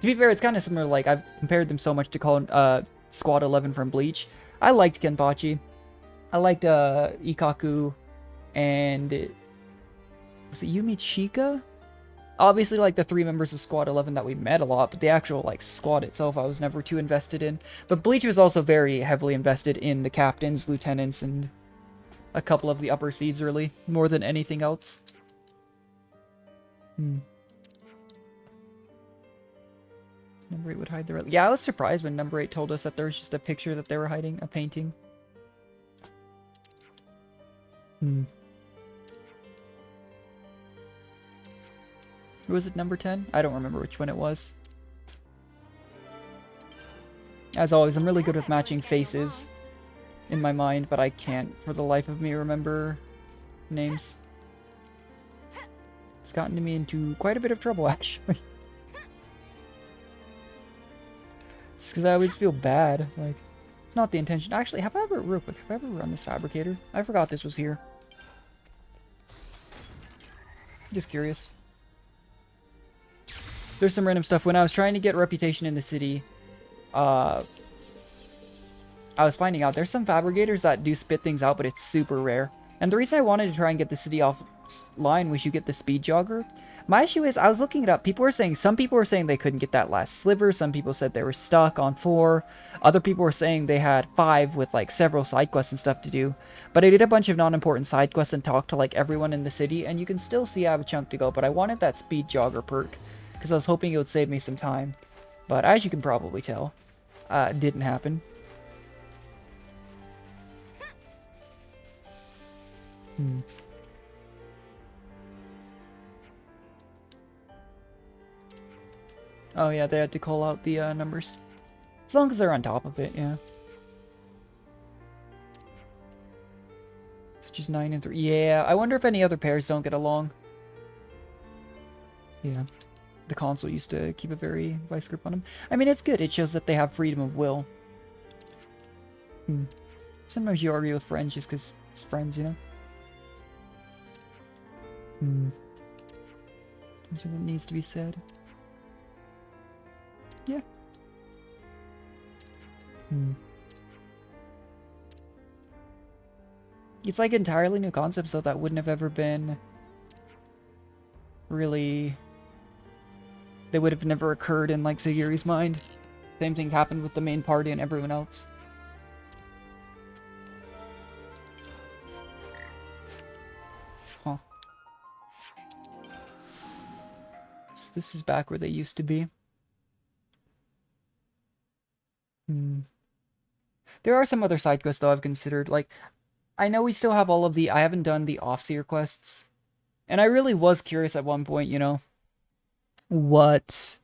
be fair, it's kind of similar. Like, I've compared them so much to Squad 11 from Bleach. I liked Kenpachi. I liked Ikaku. And... was it Yumi Chika? Obviously, like, the 3 members of Squad 11 that we met a lot, but the actual, like, squad itself I was never too invested in. But Bleach was also very heavily invested in the captains, lieutenants, and a couple of the upper seeds, really, more than anything else. Number 8 would hide the... Yeah, I was surprised when Number 8 told us that there was just a picture that they were hiding, a painting. Was it number 10? I don't remember which one it was. As always, I'm really good with matching faces in my mind, but I can't for the life of me remember names. It's gotten me into quite a bit of trouble, actually. Just because I always feel bad. Like, it's not the intention. Actually, real quick, have I ever run this fabricator? I forgot this was here. Just curious. There's some random stuff. When I was trying to get reputation in the city, I was finding out there's some fabricators that do spit things out, but it's super rare. And the reason I wanted to try and get the city offline was you get the speed jogger. My issue is, I was looking it up. Some people were saying they couldn't get that last sliver. Some people said they were stuck on 4. Other people were saying they had 5 with like several side quests and stuff to do. But I did a bunch of non-important side quests and talked to like everyone in the city, and you can still see I have a chunk to go. But I wanted that speed jogger perk, because I was hoping it would save me some time. But as you can probably tell, it didn't happen. Oh yeah, they had to call out the numbers. As long as they're on top of it, yeah. It's just 9 and 3. Yeah, I wonder if any other pairs don't get along. Yeah. The console used to keep a very vice grip on them. I mean, it's good. It shows that they have freedom of will. Sometimes you argue with friends just because It's friends, you know? Hmm. Something that needs to be said. Yeah. Hmm. It's like entirely new concepts though that wouldn't have ever been really... They would have never occurred in like Segiri's mind. Same thing happened with the main party and everyone else. Huh. So this is back where they used to be. Hmm. There are some other side quests though I've considered. Like, I know we still have all of the... I haven't done the Offseer quests. And I really was curious at one point, you know, what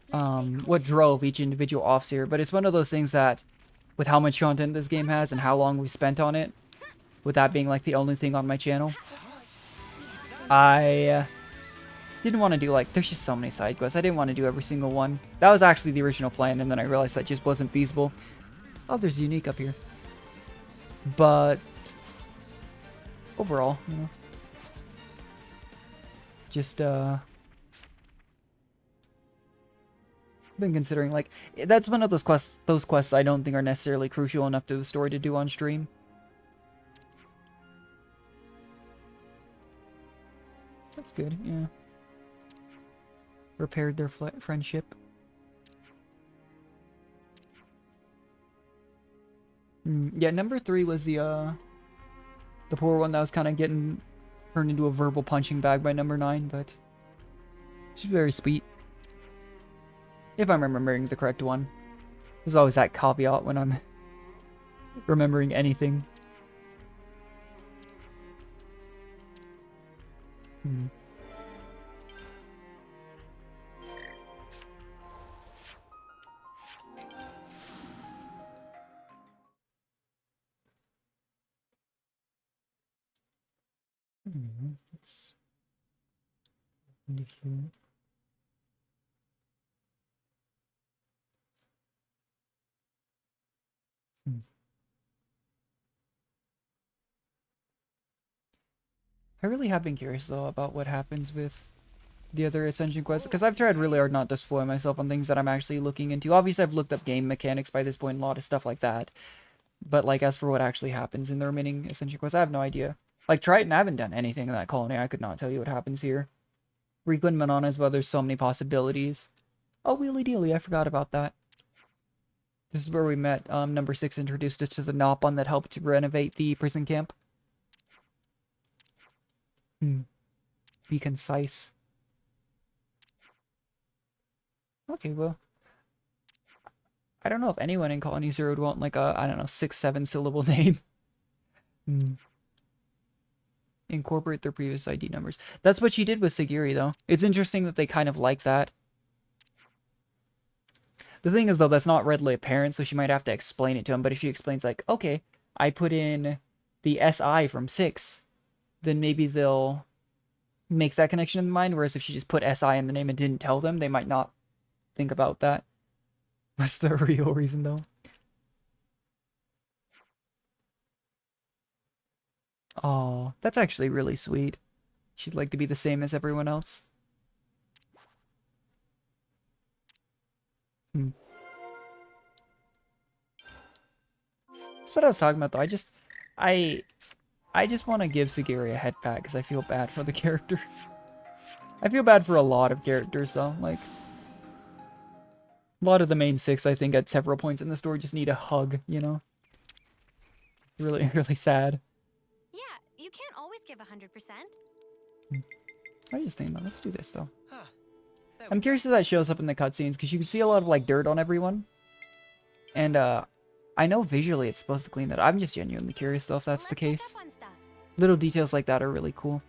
drove each individual Offseer. But it's one of those things that, with how much content this game has and how long we spent on it, with that being like the only thing on my channel, I didn't want to do like... There's just so many side quests. I didn't want to do every single one. That was actually the original plan, and then I realized that just wasn't feasible. Oh, there's Unique up here. But overall, you know, just been considering like that's one of those quests I don't think are necessarily crucial enough to the story to do on stream. That's good, yeah. Repaired their friendship. Yeah, number 3 was the poor one that was kind of getting turned into a verbal punching bag by number 9, but she's very sweet. If I'm remembering the correct one. There's always that caveat when I'm remembering anything. Let's into here. I really have been curious though about what happens with the other Ascension quests, because I've tried really hard not to spoil myself on things that I'm actually looking into. Obviously, I've looked up game mechanics by this point, a lot of stuff like that. But like, as for what actually happens in the remaining Ascension quests, I have no idea. Like Triton, I haven't done anything in that colony. I could not tell you what happens here. Riku and Manana as well, there's so many possibilities. Oh, wheelie dealy, I forgot about that. This is where we met. Number 6 introduced us to the Nopon that helped to renovate the prison camp. Be concise. Okay, well. I don't know if anyone in Colony Zero would want like a, I don't know, 6-7 syllable name. Incorporate their previous ID numbers. That's what she did with Segiri, though. It's interesting that they kind of like that. The thing is, though, that's not readily apparent, so she might have to explain it to him. But if she explains, like, okay, I put in the SI from 6, then maybe they'll make that connection in mind. Whereas if she just put SI in the name and didn't tell them, they might not think about that. What's the real reason, though? Oh, that's actually really sweet. She'd like to be the same as everyone else. That's what I was talking about, though. I just want to give Segiri a head pat because I feel bad for the character. I feel bad for a lot of characters, though. Like, a lot of the main 6, I think, at several points in the story just need a hug, you know? It's really, really sad. Yeah, you can't always give 100%. I just think, let's do this, though. I'm curious if that shows up in the cutscenes, because you can see a lot of, like, dirt on everyone. And, I know visually it's supposed to clean that. I'm just genuinely curious, though, if that's the case. Little details like that are really cool.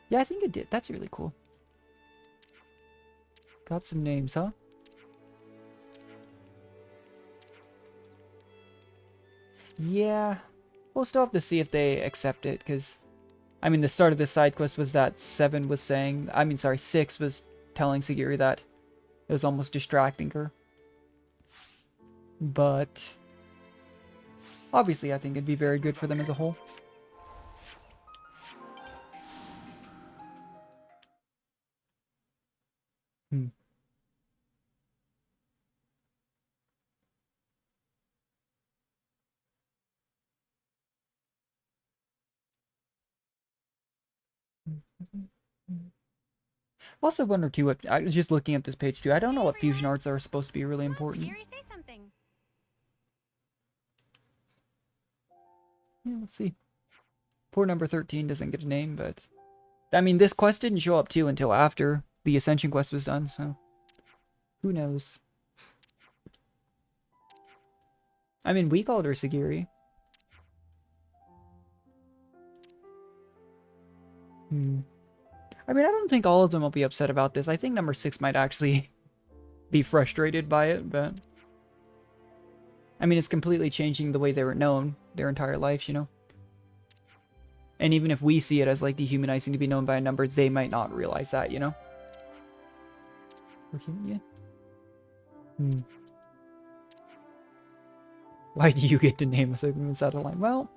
Yeah, I think it did. That's really cool. Got some names, huh? Yeah. We'll still have to see if they accept it, because... I mean, the start of this side quest was that 6 was telling Segiri that it was almost distracting her. But Obviously, I think it'd be very good for them as a whole. Hmm. Also wonder too what I was just looking at this page too. I don't know what fusion arts are supposed to be really important. Segiri, say something. Yeah, let's see. Poor number 13 doesn't get a name, but I mean this quest didn't show up too until after the ascension quest was done, so who knows? I mean we called her Segiri. I mean, I don't think all of them will be upset about this. I think number 6 might actually be frustrated by it, but I mean, it's completely changing the way they were known their entire lives, you know? And even if we see it as, like, dehumanizing to be known by a number, they might not realize that, you know? Yeah. Why do you get to name a segment out of line? Well,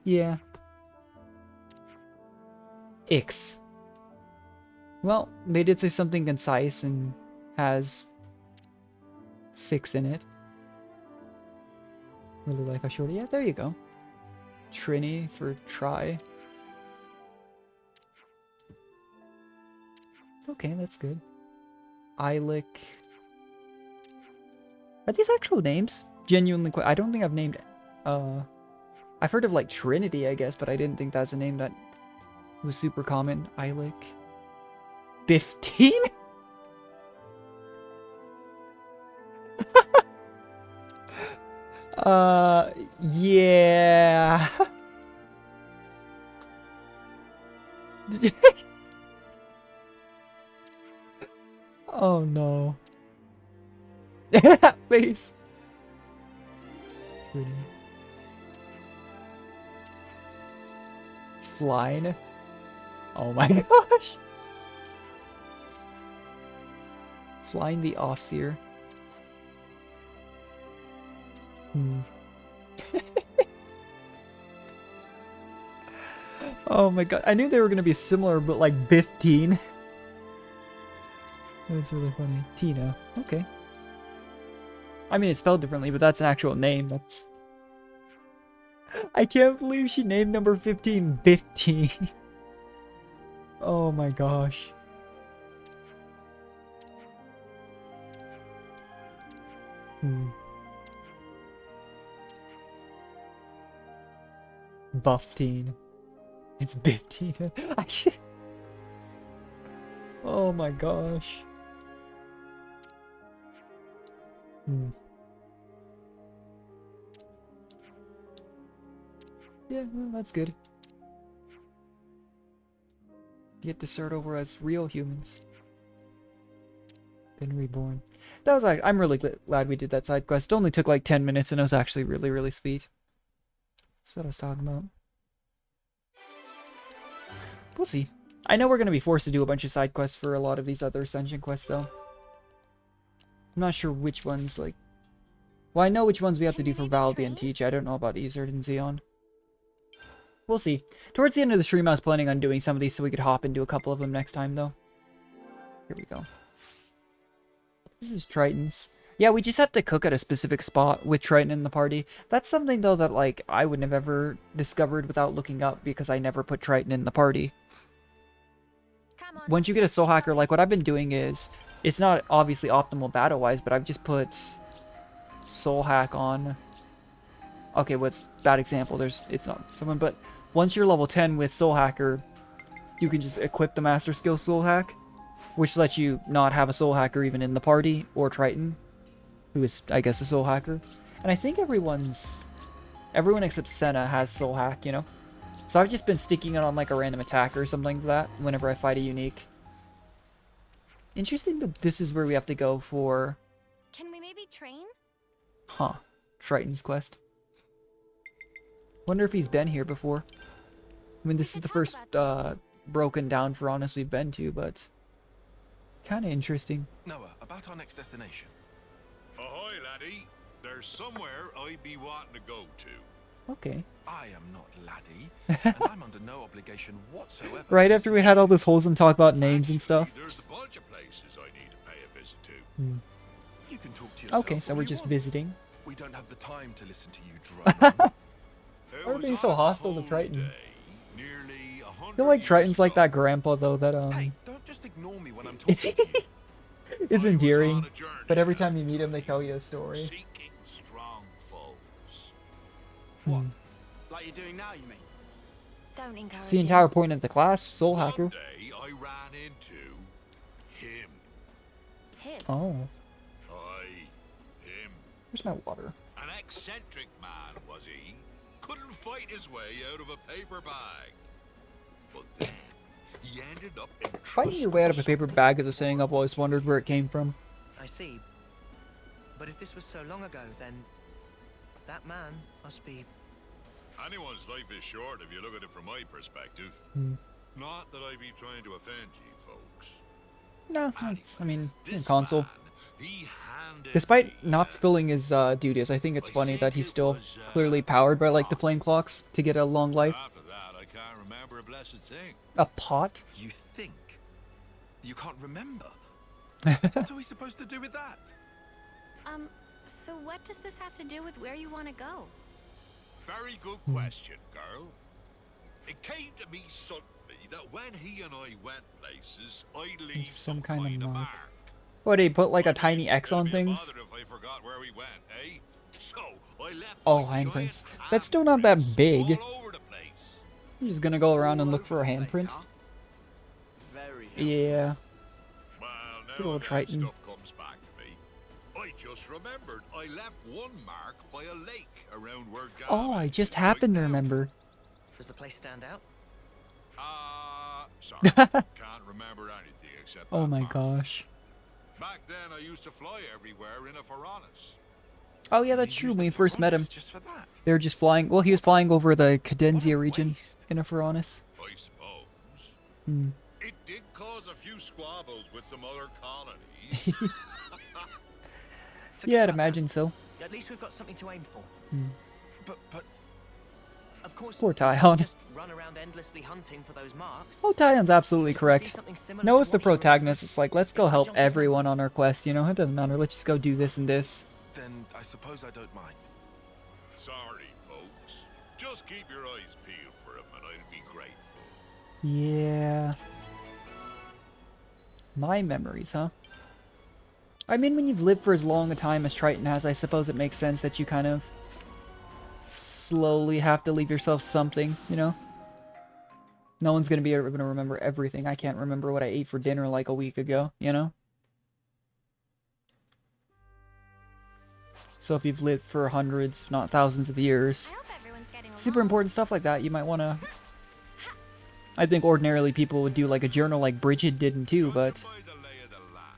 yeah. Ix. Well, they did say something concise and has 6 in it. Really like how short. Yeah, there you go. Trini for try. Okay, that's good. Eilic. Are these actual names? Genuinely, I don't think I've named. I've heard of like Trinity, I guess, but I didn't think that's a name that was super common. Eilic. 15? Yeah. Oh no. Face. Flying. Oh my gosh. Flying the Offseer. Oh my god. I knew they were going to be similar, but like 15. That's really funny. Tina. Okay. I mean, it's spelled differently, but that's an actual name. That's... I can't believe she named number 15 15. Oh my gosh. Buff teen. It's 15. Oh my gosh. Yeah, well, that's good. Get to start over as real humans. Been reborn. That was like, I'm really glad we did that side quest. It only took like 10 minutes and it was actually really, really sweet. That's what I was talking about. We'll see. I know we're going to be forced to do a bunch of side quests for a lot of these other Ascension quests, though. I'm not sure which ones, like... Well, I know which ones we have to do for Valdi and Teach. I don't know about Izard and Zeon. We'll see. Towards the end of the stream, I was planning on doing some of these so we could hop into a couple of them next time, though. Here we go. This is Triton's. Yeah, we just have to cook at a specific spot with Triton in the party. That's something, though, that, like, I would have ever discovered without looking up because I never put Triton in the party. Once you get a Soul Hacker, like, what I've been doing is... It's not obviously optimal battle-wise, but I've just put Soul Hack on... Okay, what's bad example? It's not someone, but once you're level 10 with Soul Hacker, you can just equip the Master Skill Soul Hack, which lets you not have a Soul Hacker even in the party, or Triton, who is, I guess, a Soul Hacker. And I think everyone except Senna has Soul Hack, you know? So I've just been sticking it on like a random attacker or something like that whenever I fight a unique. Interesting that this is where we have to go for... Can we maybe train? Huh. Triton's quest. Wonder if he's been here before. I mean, this is the first broken down for Honest we've been to, but kind of interesting. Noah, about our next destination. Ahoy, laddie. There's somewhere I'd be wanting to go to. Okay. I am not laddie, and I'm under no obligation whatsoever. Right after we had all this wholesome talk about names and stuff. There's a bunch of places I need to pay a visit to. You can talk to yourself. Okay, so all we're you just want. visiting. We don't have the time to listen to you drone on. Why are being so hostile to Triton? Nearly I feel like Triton's like that grandpa though that Hey, don't just ignore me when I'm talking to you. is endearing, but every time you meet him they tell you a story. Seeking strong foes. What? Like you're doing now, you mean? Don't encourage It's the him. entire point of the class, Soul One Hacker. day I ran into him. Him. Oh, Him. where's my water? An eccentric man, was he? Couldn't fight his way out of a paper bag. But then, he ended up in Fighting your way out of a paper bag is a saying I've always wondered where it came from. I see. But if this was so long ago, then that man must be... Anyone's life is short if you look at it from my perspective. Not that I be trying to offend you folks. No, it's, I mean, This console. man, he handed Despite me, not fulfilling his duties, I think it's funny think that he's it still was, clearly powered by like the flame clocks to get a long life. After that, I can't remember a blessed thing. A pot? You think? You can't remember? What are we supposed to do with that? So what does this have to do with where you want to go? Very good question, girl. It came to me suddenly that when he and I went places, I'd leave Some some kind kind of of mark. mark. What, he put like a I'd tiny be X on a bit things? bothered if I forgot where we went, eh? So I left Oh, my handprints. giant That's still not that handprints big. all over the place. I'm just gonna go around and look for a handprint. Very helpful. Yeah. Well, Good now old that Triton. stuff comes back to me. I just remembered I left one mark by a lake around where Oh, I Gavin just is right happened to now. remember. Does the place stand out? Sorry. Can't remember anything except Oh that my mark. gosh. Back then, I used to fly everywhere in a Pharaonis. Oh yeah, that's You true. used When we the first met him, Pharaonis just for that? they were just flying. Well, he was flying over the What Cadenzia a region waste. in a Pharaonis. I suppose. Hmm. It did cause a few squabbles with some other colonies. Yeah, I'd about imagine so. that. At least we've got something to aim for. But Of course, Poor we can't Tyon. just run around endlessly hunting for those marks. Oh, Tyon's absolutely If we see correct. something similar Noah's to the what he remembers, protagonist. It's like, let's go it might help jog his memory. everyone on our quest, you know? It doesn't matter. Let's just go do this and this. then I suppose I don't mind. Sorry, folks. Just keep your eyes peeled for him, and I'd be grateful. Yeah. My memories, huh? I mean, when you've lived for as long a time as Triton has, I suppose it makes sense that you kind of slowly have to leave yourself something, you know? No one's gonna be able to remember everything. I can't remember what I ate for dinner like a week ago, you know? So if you've lived for hundreds, if not thousands of years, I hope everyone's getting along. super important stuff like that, you might want to... I think ordinarily people would do like a journal like Bridget didn't too, but... By the lay of the land.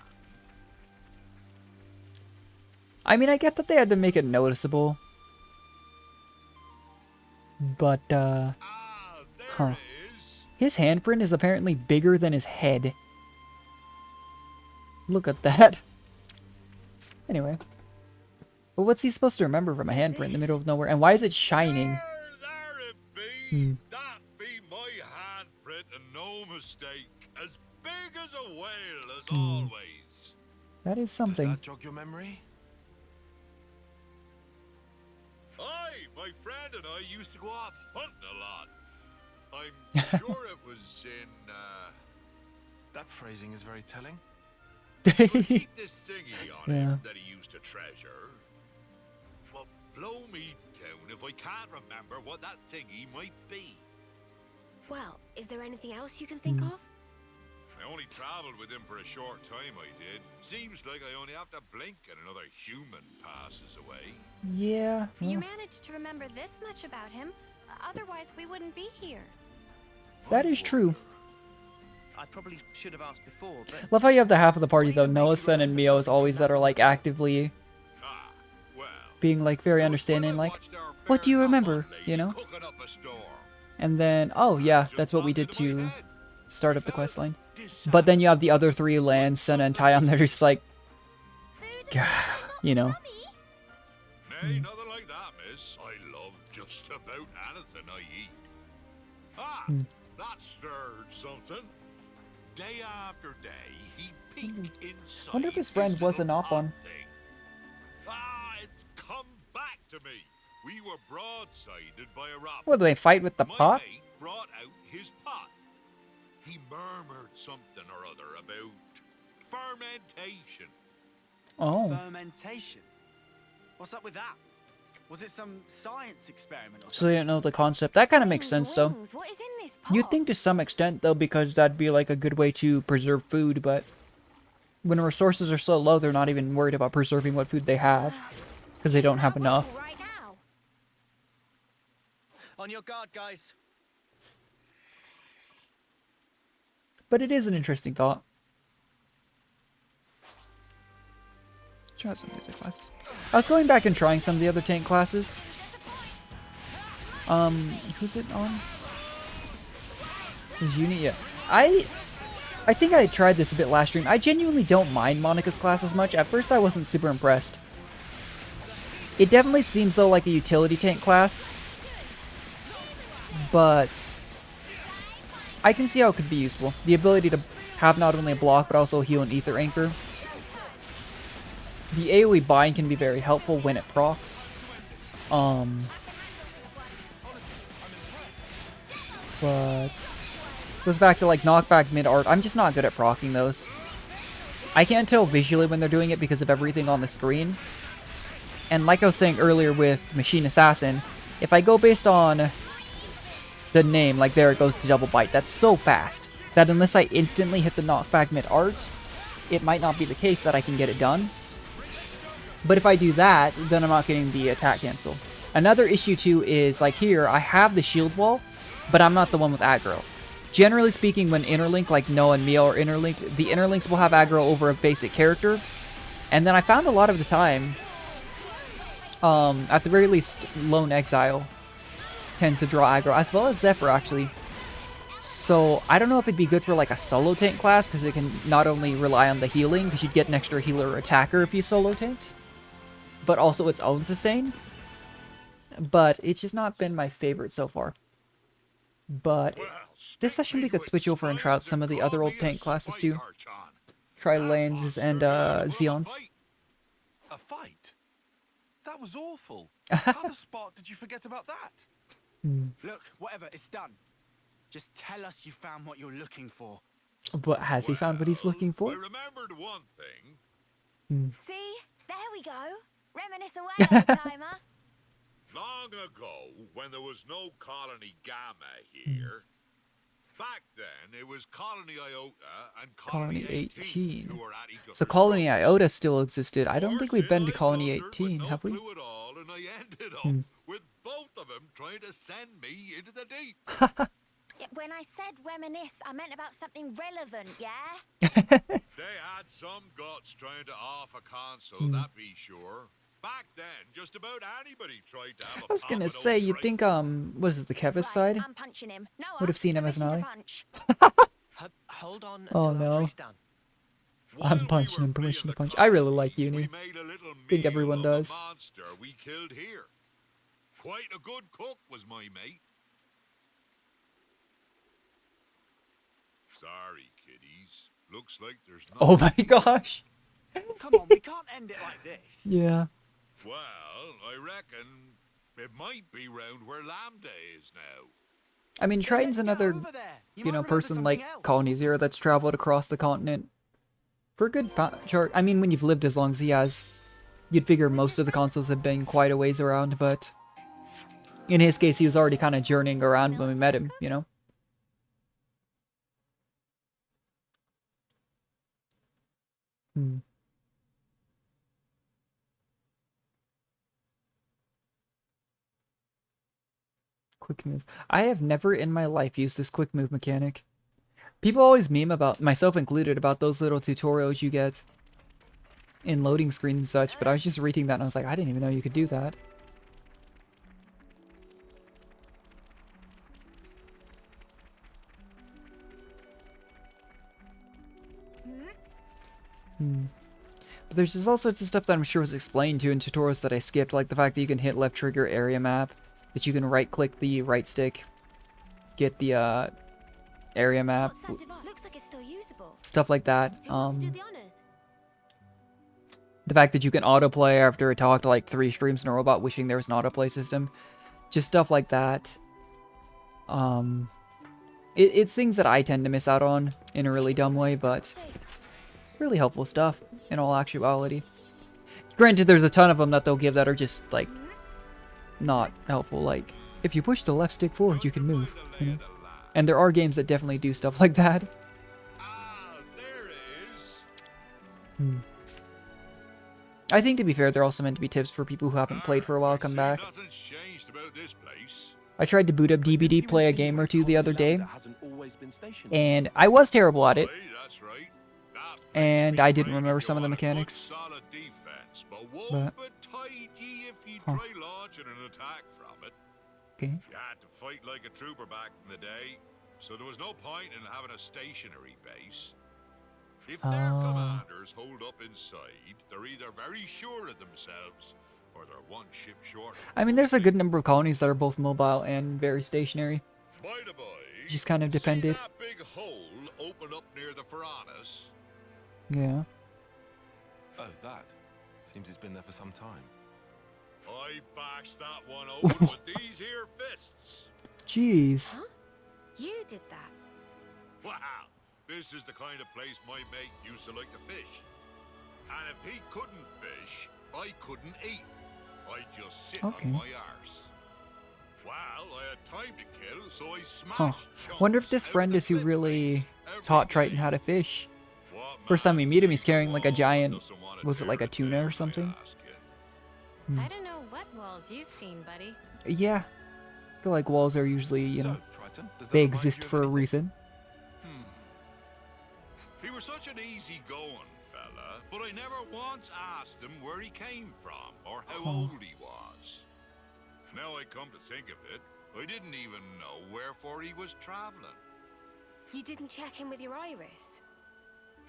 I mean, I get that they had to make it noticeable. But, There Huh. it is. his handprint is apparently bigger than his head. Look at that. Anyway. But what's he supposed to remember from a handprint in the middle of nowhere? And why is it shining? There it be. Hmm. That be my handprint, and no mistake. As big as a whale, as always. That is Does something. that jog your memory? Aye, my friend and I used to go off hunting a lot. I'm sure it was in, That phrasing is very telling. keep this thingy on Yeah. him that he used to treasure. Well, blow me down if I can't remember what that thingy might be. Well, is there anything else you can think of? I only traveled with him for a short time, I did. Seems like I only have to blink and another human passes away. Yeah. You well, managed to remember this much about him. Otherwise, we wouldn't be here. that is true. I probably should have asked before, but Love how you have the half of the party though, Noah-san and Mio always that are like actively Ah, well. being like very understanding, like, what do you remember, you know? Cooking up a storm. And then, oh yeah, that's what we did to start up the quest line. But then you have the other three lands, Senna and Tyon, they're just like, Food? "Gah," you know. Mummy? Hey, nothing like that, miss. I love just about anything I eat. Ah, that stirred something. Day after day, he'd peek inside. Wonder if his friend was an op on. Ah, it's come back to me. We were broadsided by a robber. What, do they fight with the My pot? mate brought out his pot. He murmured something or other about fermentation. Oh. Fermentation? What's up with that? Was it some science experiment or So something? you don't know the concept. That kind of makes sense, though. What is in this pot? You'd think to some extent, though, because that'd be like a good way to preserve food, but when resources are so low, they're not even worried about preserving what food they have, because they don't have enough. Right now. On your guard, guys. But it is an interesting thought. Try some of the other classes. I was going back and trying some of the other tank classes. Who's it on? Is Uni? Yeah. I think I tried this a bit last stream. I genuinely don't mind Monica's class as much. At first I wasn't super impressed. It definitely seems though like a utility tank class. But I can see how it could be useful. The ability to have not only a block, but also a heal and ether anchor. The AoE bind can be very helpful when it procs. But goes back to like knockback mid art. I'm just not good at proccing those. I can't tell visually when they're doing it because of everything on the screen. And like I was saying earlier with Machine Assassin, if I go based on the name, like there it goes to double bite, that's so fast that unless I instantly hit the knockback mid art, it might not be the case that I can get it done. But if I do that, then I'm not getting the attack cancel. Another issue too is, like here, I have the shield wall, but I'm not the one with aggro. Generally speaking, when interlinked, like Noah and Mia are interlinked, the interlinks will have aggro over a basic character. And then I found a lot of the time, at the very least, Lone Exile tends to draw aggro, as well as Zephyr actually. So I don't know if it'd be good for like a solo tank class, because it can not only rely on the healing, because you'd get an extra healer or attacker if you solo tanked, but also its own sustain. But it's just not been my favorite so far. But this session we could switch over and try out some of the other old tank classes too. Try Lances and Zeons. A fight? That was awful. How the spark did you forget about that? Look, whatever, it's done. Just tell us you found what you're looking for. But has he found what he's looking for? I remembered one thing. See? There we go. Reminisce away, old timer. Long ago, when there was no Colony Gamma here, back then it was Colony Iota and Colony 18 who were at each So other's Colony throats. Iota still existed. I don't think we've been to Fortunately, Colony I blundered 18, with have we? no clue at all, and I ended up with both of them trying to send me into the deep. Yeah, when I said reminisce, I meant about something relevant, yeah? They had some guts trying to off a console, that be sure. Back then, just about anybody tried to have a I was pop gonna at say, old you'd think, Triton. what is it, the Kevis Right, side? I'm punching him. No, Would have seen him as an ally. Hold on Oh, until after no. he's done. While I'm we punching were him, permission fleeing to punch. the I really like colonies, Uni. we made a little Think meal everyone of does. the monster we killed here. Quite a good cook was my mate. Sorry, kiddies. Looks like there's nothing. Oh my gosh. Come on, we can't end it like this. Yeah. Well, I reckon it might be round where Lambda is now. I mean, Triton's another, Over there. you might know, remember person like something else. Colony Zero that's traveled across the continent for a good chart. I mean, when you've lived as long as he has, you'd figure most of the consoles have been quite a ways around, but in his case, he was already kind of journeying around when we met him, you know? Quick move. I have never in my life used this quick move mechanic. People always meme about, myself included, about those little tutorials you get in loading screens and such, but I was just reading that and I was like, I didn't even know you could do that. But there's just all sorts of stuff that I'm sure was explained to in tutorials that I skipped, like the fact that you can hit left trigger area map, that you can right click the right stick, get the area map, Looks like it's still usable. stuff like that. Who wants to do the honors? The fact that you can autoplay after a talk to like 3 streams in a row about wishing there was an autoplay system. Just stuff like that. It's things that I tend to miss out on in a really dumb way, but really helpful stuff in all actuality. Granted, there's a ton of them that they'll give that are just like not helpful. Like, if you push the left stick forward, you can move. You know? And there are games that definitely do stuff like that. I think, to be fair, they're also meant to be tips for people who haven't played for a while come back. I tried to boot up DBD, play a game or two the other day, and I was terrible at it. And I didn't remember some of the mechanics. But... Huh. Okay. You had to fight like a trooper back in the day, so there was no point in having a stationary base. If their commanders hold up inside, they're either very sure of themselves, or they're one ship short. I mean, there's a good number of colonies that are both mobile and very stationary. By the by, Just kind of depended. see that big hole open up near the Piranhas? Yeah. Oh, that. Seems it's been there for some time. I bashed that one open with these here fists. Jeez. Huh? You did that. Wow, this is the kind of place my mate used to like to fish. And if he couldn't fish, I couldn't eat. I'd just sit on my arse. Well, I had time to kill, so I smashed Wonder if this friend is who really taught Triton how to fish. First time we meet him, he's carrying like a giant, was it like a tuna or something? I don't know what walls you've seen, buddy. Yeah. I feel like walls are usually, you know, they exist for a reason. He was such an easygoing fella, but I never once asked him where he came from or how old he was. Now I come to think of it, I didn't even know wherefore he was traveling. You didn't check in with your iris?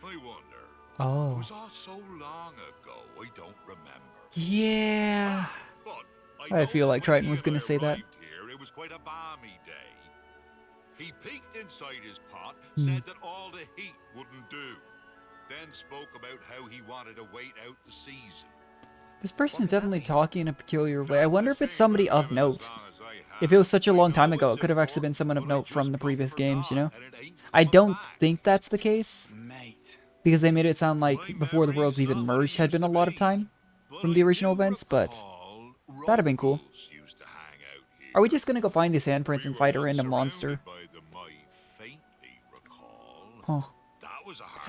I wonder. Oh. It was all so long ago, I don't remember. Yeah. But I feel like Triton was gonna say that. Here, it was quite a balmy day. He peeked inside his pot, said that all the heat wouldn't do. Then spoke about how he wanted to wait out the season. This person's definitely talking in a peculiar way. I wonder if it's somebody of note. If it was such a long time ago, it could have actually been someone of note from the previous games, you know? I don't think that's the case. Because they made it sound like before the worlds even merged had been a lot of time from the original events, but that'd have been cool. Are we just gonna go find these handprints and fight a random monster? Huh.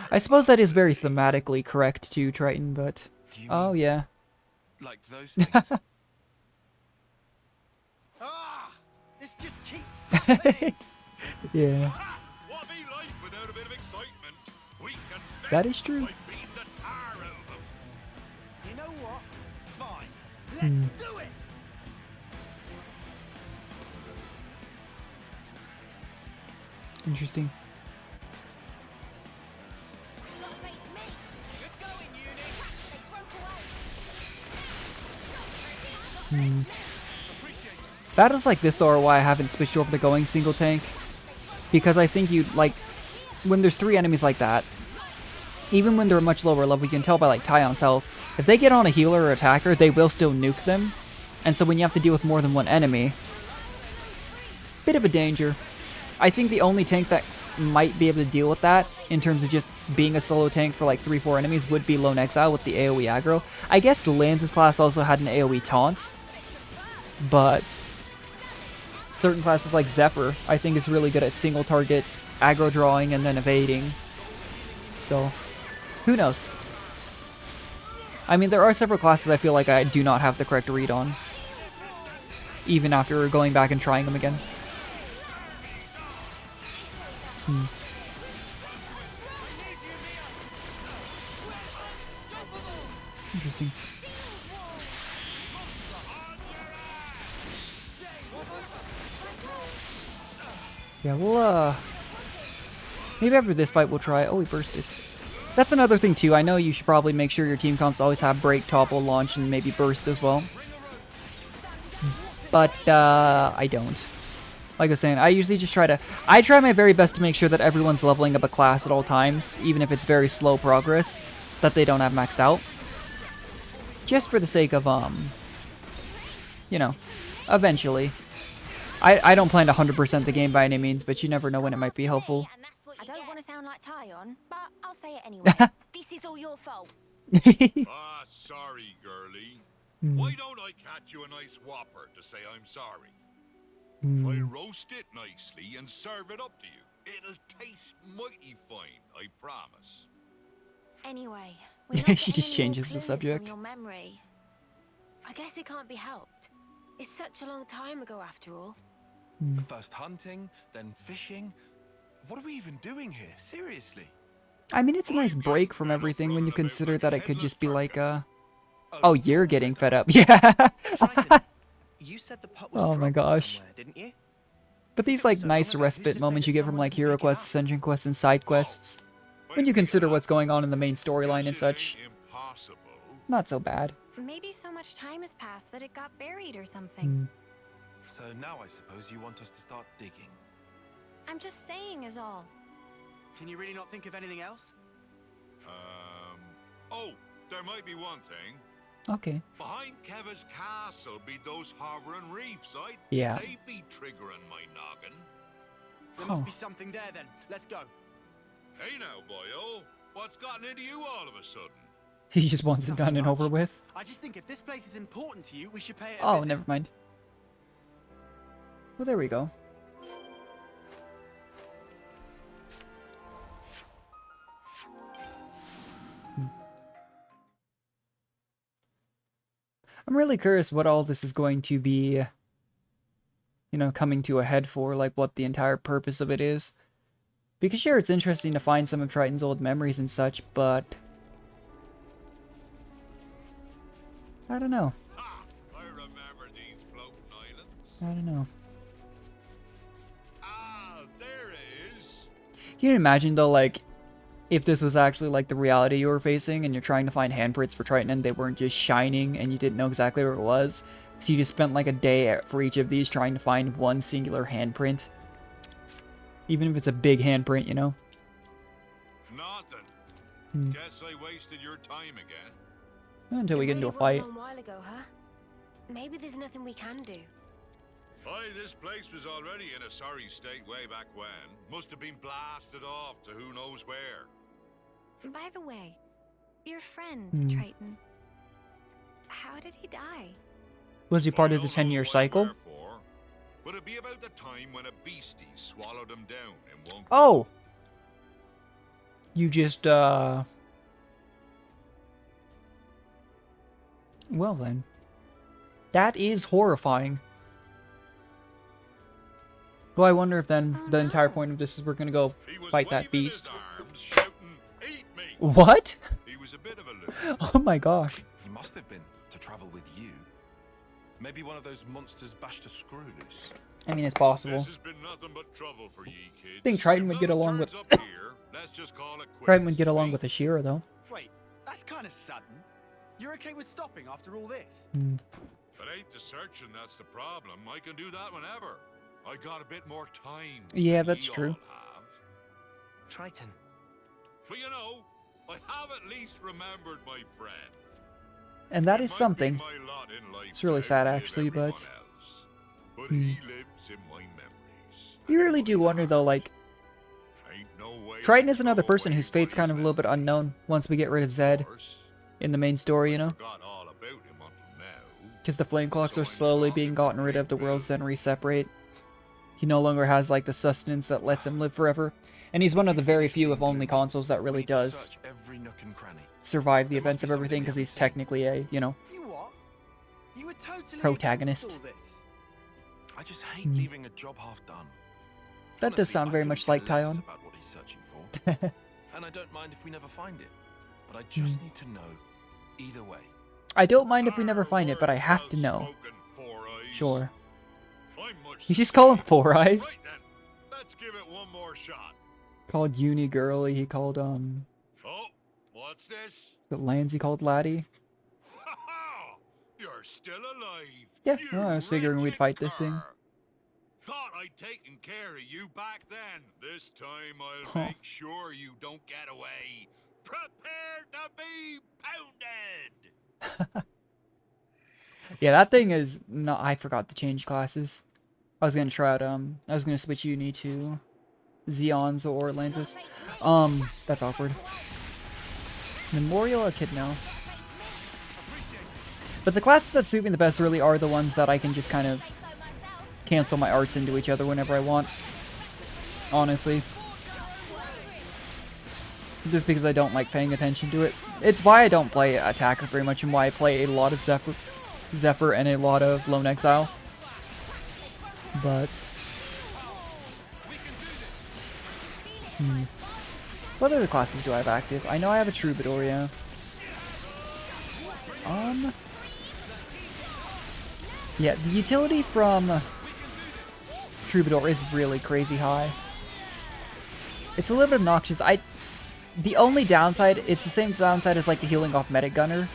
I suppose that is very thematically correct too, Triton, but... Oh, yeah. Like those things? This just keeps Yeah. What be life without a bit of excitement? We can That is true. by beating the tar out of them. You know what? Fine. Let's do it! Interesting. Battles like this, though, are why I haven't switched over to going single tank. Because I think you'd, like, when there's 3 enemies like that, even when they're much lower level, you can tell by, like, Tyon's health, if they get on a healer or attacker, they will still nuke them. And so when you have to deal with more than one enemy, bit of a danger. I think the only tank that might be able to deal with that, in terms of just being a solo tank for, like, 3-4 enemies, would be Lone Exile with the AoE aggro. I guess Lance's class also had an AoE taunt, but certain classes like Zephyr, I think, is really good at single target aggro drawing and then evading. So, who knows? I mean, there are several classes I feel like I do not have the correct read on, even after going back and trying them again. Interesting. Yeah, we'll, maybe after this fight we'll try... Oh, he bursted. That's another thing too. I know you should probably make sure your team comps always have break, topple, launch, and maybe burst as well. But I don't. Like I was saying, I usually just I try my very best to make sure that everyone's leveling up a class at all times, even if it's very slow progress, that they don't have maxed out. Just for the sake of, you know, eventually. I don't plan to 100% the game by any means, but you never know when it might be helpful. I don't want to sound like Tyon, but I'll say it anyway. This is all your fault. Ah, sorry, girlie. Why don't I catch you a nice whopper to say I'm sorry? I'll roast it nicely and serve it up to you. It'll taste mighty fine, I promise. Anyway, we're not she just getting any more changes the clues subject. from your memory. I guess it can't be helped. It's such a long time ago after all. First hunting, then fishing. What are we even doing here? Seriously? I mean, it's a nice break from everything when you consider that it could just be like, oh, you're getting fed up. Yeah. You said the pot was Oh my gosh. somewhere, didn't you? But these, like, nice respite moments you get from, like, hero quests, ascension quests, and side quests, when you consider what's going on in the main storyline and such, not so bad. Maybe so much time has passed that it got buried or something. So now I suppose you want us to start digging. I'm just saying is all. Can you really not think of anything else? Oh, there might be one thing. Okay. Behind Keva's castle be those hovering reefs, Yeah. They be triggering my noggin. There must be something there then. Let's go. Hey now, boyo. What's gotten into you all of a sudden? He just wants it done and over with. I just think if this place is important to you, we should pay it a Oh, visit. never mind. Well, there we go. I'm really curious what all this is going to be, you know, coming to a head for, like what the entire purpose of it is. Because sure, it's interesting to find some of Triton's old memories and such, but I don't know. Ha! I remember these floating islands. I don't know. Ah, there it is. Can you imagine though, like, if this was actually like the reality you were facing and you're trying to find handprints for Triton and they weren't just shining and you didn't know exactly where it was, so you just spent like a day for each of these trying to find one singular handprint, even if it's a big handprint, you know? Nothing. Guess I wasted your time again. Until we get into a It fight. was a long while ago, huh? Maybe there's nothing we can do. Aye, this place was already in a sorry state way back when. Must have been blasted off to who knows where. By the way, your friend, Triton, how did he die? Was he part I of the don't know 10-year why cycle? wherefore, but it'd be about the time when a beastie swallowed him down in one Oh! You just, well then. That is horrifying. Well, I wonder if then the entire point of this is we're gonna go fight that beast. arms, shouting, "Eat me!" What? He was a bit of a loser. Oh my gosh. He must have been to travel with you. Maybe one of those monsters bashed a screw loose. I mean, it's possible. This has been nothing but trouble for ye kids. I think Triton If would get nothing along with turns up here, let's just call it quits. Triton would get along with Ashira though. Wait, that's kind of sudden. You're okay with stopping after all this? It ain't the searching that's the problem. I can do that whenever. I got a bit more time. Yeah, than that's ye true. all have. Triton. But you know, I have at least remembered my friend. And that It is might be something. my lot in life It's really to sad outlive actually, everyone but else. But he lives in my memories. you really do wonder though, like, Ain't no way Triton to is another go person away whose fate's kind of a little bit unknown once we get rid of Zed in the main story, you know? Forgot all about him until now. Because the flame clocks are slowly being gotten rid of, the worlds then re-separate. He no longer has like the sustenance that lets him live forever. And he's one of the very few, if only, consoles that really does Search every nook and cranny. survive the events of everything because he's technically a, you know, You what? You were totally Protagonist. against all this. I just hate leaving a job half done. that does Honestly, sound I very couldn't much care like less Tyon. about what he's searching for. And I don't mind if we never find it. But I just need to know either way. I don't mind if we never find it, but I have to know. Sure. You just call him Four Eyes? Right then, let's give it one more shot. Called Uni Girly, he called, Oh, What's this? The Landsy called Laddie. You're still alive. Yeah, you well, I was figuring we'd fight this thing. Thought I'd taken care of you back then. This time I'll Huh. make sure you don't get away. Prepare to be pounded. Yeah, that thing is not. I forgot to change classes. I was gonna try out. I was gonna switch uni to Zeon's or Lansis. That's awkward. Memorial Echidna. But the classes that suit me the best really are the ones that I can just kind of cancel my arts into each other whenever I want. Honestly. Just because I don't like paying attention to it. It's why I don't play Attacker very much and why I play a lot of Zephyr and a lot of Lone Exile. But... What other classes do I have active? I know I have a Troubadour, yeah. Yeah, the utility from Troubadour is really crazy high. It's a little bit obnoxious. The only downside, it's the same downside as like the healing off Medic Gunner,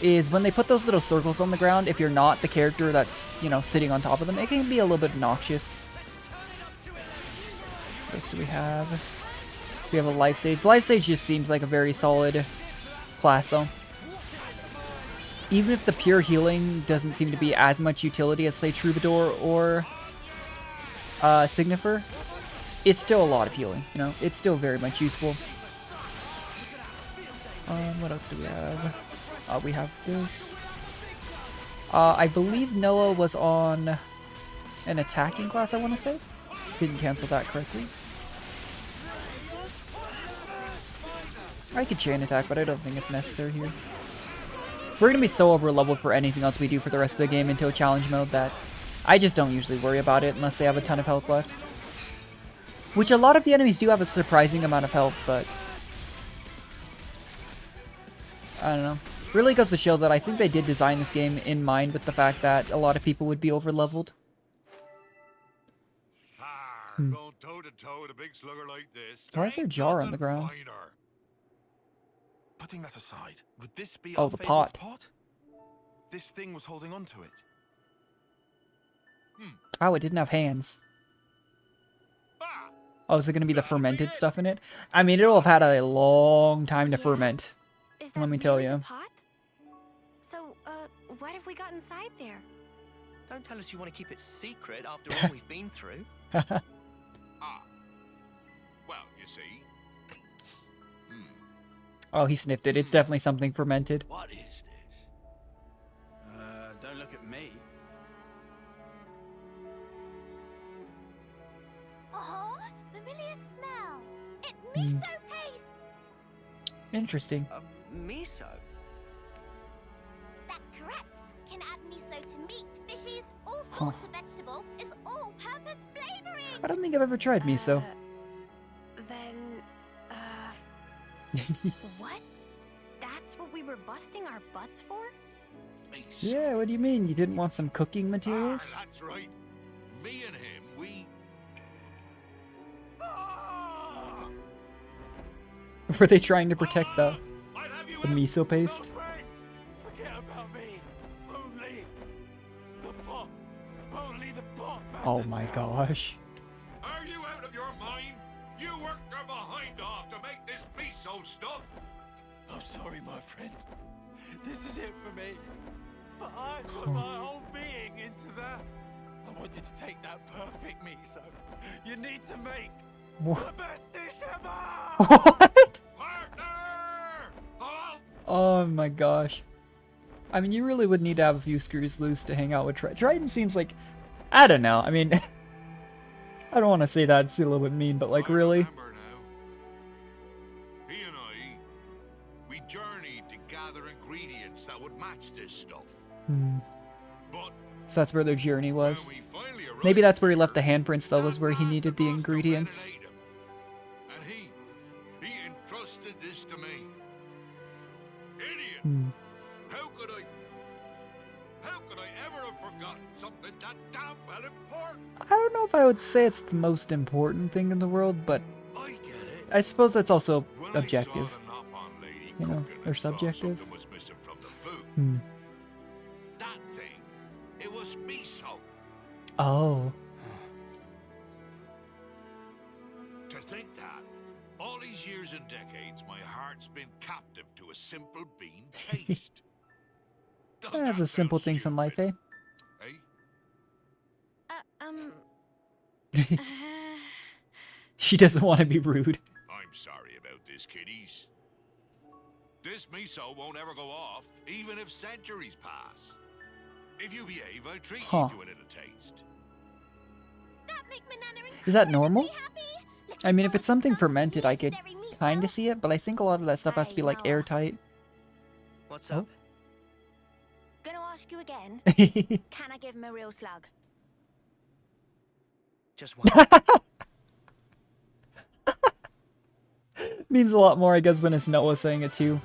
is when they put those little circles on the ground, if you're not the character that's, you know, sitting on top of them, it can be a little bit obnoxious. What else do we have? We have a Life Sage. Life Sage just seems like a very solid class, though. Even if the pure healing doesn't seem to be as much utility as, say, Troubadour or Signifer, it's still a lot of healing, you know? It's still very much useful. What else do we have? We have this. I believe Noah was on an attacking class, I want to say. Didn't cancel that correctly. I could chain attack, but I don't think it's necessary here. We're going to be so over-leveled for anything else we do for the rest of the game into a challenge mode that I just don't usually worry about it unless they have a ton of health left. Which a lot of the enemies do have a surprising amount of health, but... I don't know. Really goes to show that I think they did design this game in mind with the fact that a lot of people would be over-leveled. Going toe-to-toe with a big slugger like this. Why is there a jar on the ground? Putting that aside, would this be Oh, our the favorite pot. This thing was holding on to it. Oh, it didn't have hands. Oh, is it going to be the fermented stuff in it? I mean, it'll have had a long time to ferment. Let me tell you. Pot? So, what have we got inside there? Don't tell us you want to keep it secret after all we've been through. Well, you see. Oh, he sniffed it. It's definitely something fermented. What is this? Don't look at me. Oh, familiar smell. It's miso paste. Interesting. Miso? That's correct. Can add miso to meat, fishes, all sorts of vegetable. It's all-purpose flavoring. I don't think I've ever tried miso. What? That's what we were busting our butts for? Yeah, what do you mean? You didn't want some cooking materials? That's right. Me and him, we... Were they trying to protect the miso paste? Forget about me. Only the pot. Only the pot. Oh my gosh. Are you out of your mind? You worked your behind off to make this miso stuff. I'm sorry, my friend. This is it for me. But I put my whole being into that. I want you to take that perfect miso. You need to make the best dish ever. What? Partner! Hello? Oh my gosh. I mean, you really would need to have a few screws loose to hang out with Triton. Triton seems like... I don't know. I mean... I don't want to say that. It's a little bit mean, but like, really? Remember now. He and I, we journeyed to gather ingredients that would match this stuff. But So that's where their journey was. when we finally arrived, Maybe that's where he left the handprints, though, was where he needed the ingredients. and he entrusted this to me. Idiot! How could I ever have forgotten something that damn well important? I don't know if I would say it's the most important thing in the world, but I get it. I suppose that's also When I saw objective. the knob on you know, cooking they're and saw subjective. something was missing from the food. Hmm. That thing, it was miso. Oh. To think that, all these years and decades, my heart's been captive to a simple bean taste. Doesn't There's that a simple sound things in life, eh? stupid, eh? She doesn't want to be rude. I'm sorry about this, kiddies. This miso won't ever go off, even if centuries pass. If you behave, I'll treat you to a little taste. Is that normal? I mean, if it's something fermented, I could kind of see it, but I think a lot of that stuff has to be like airtight. What's Oh. up? Gonna ask you again. Can I give him a real slug? Just one. Means a lot more, I guess, when it's Noah saying it too.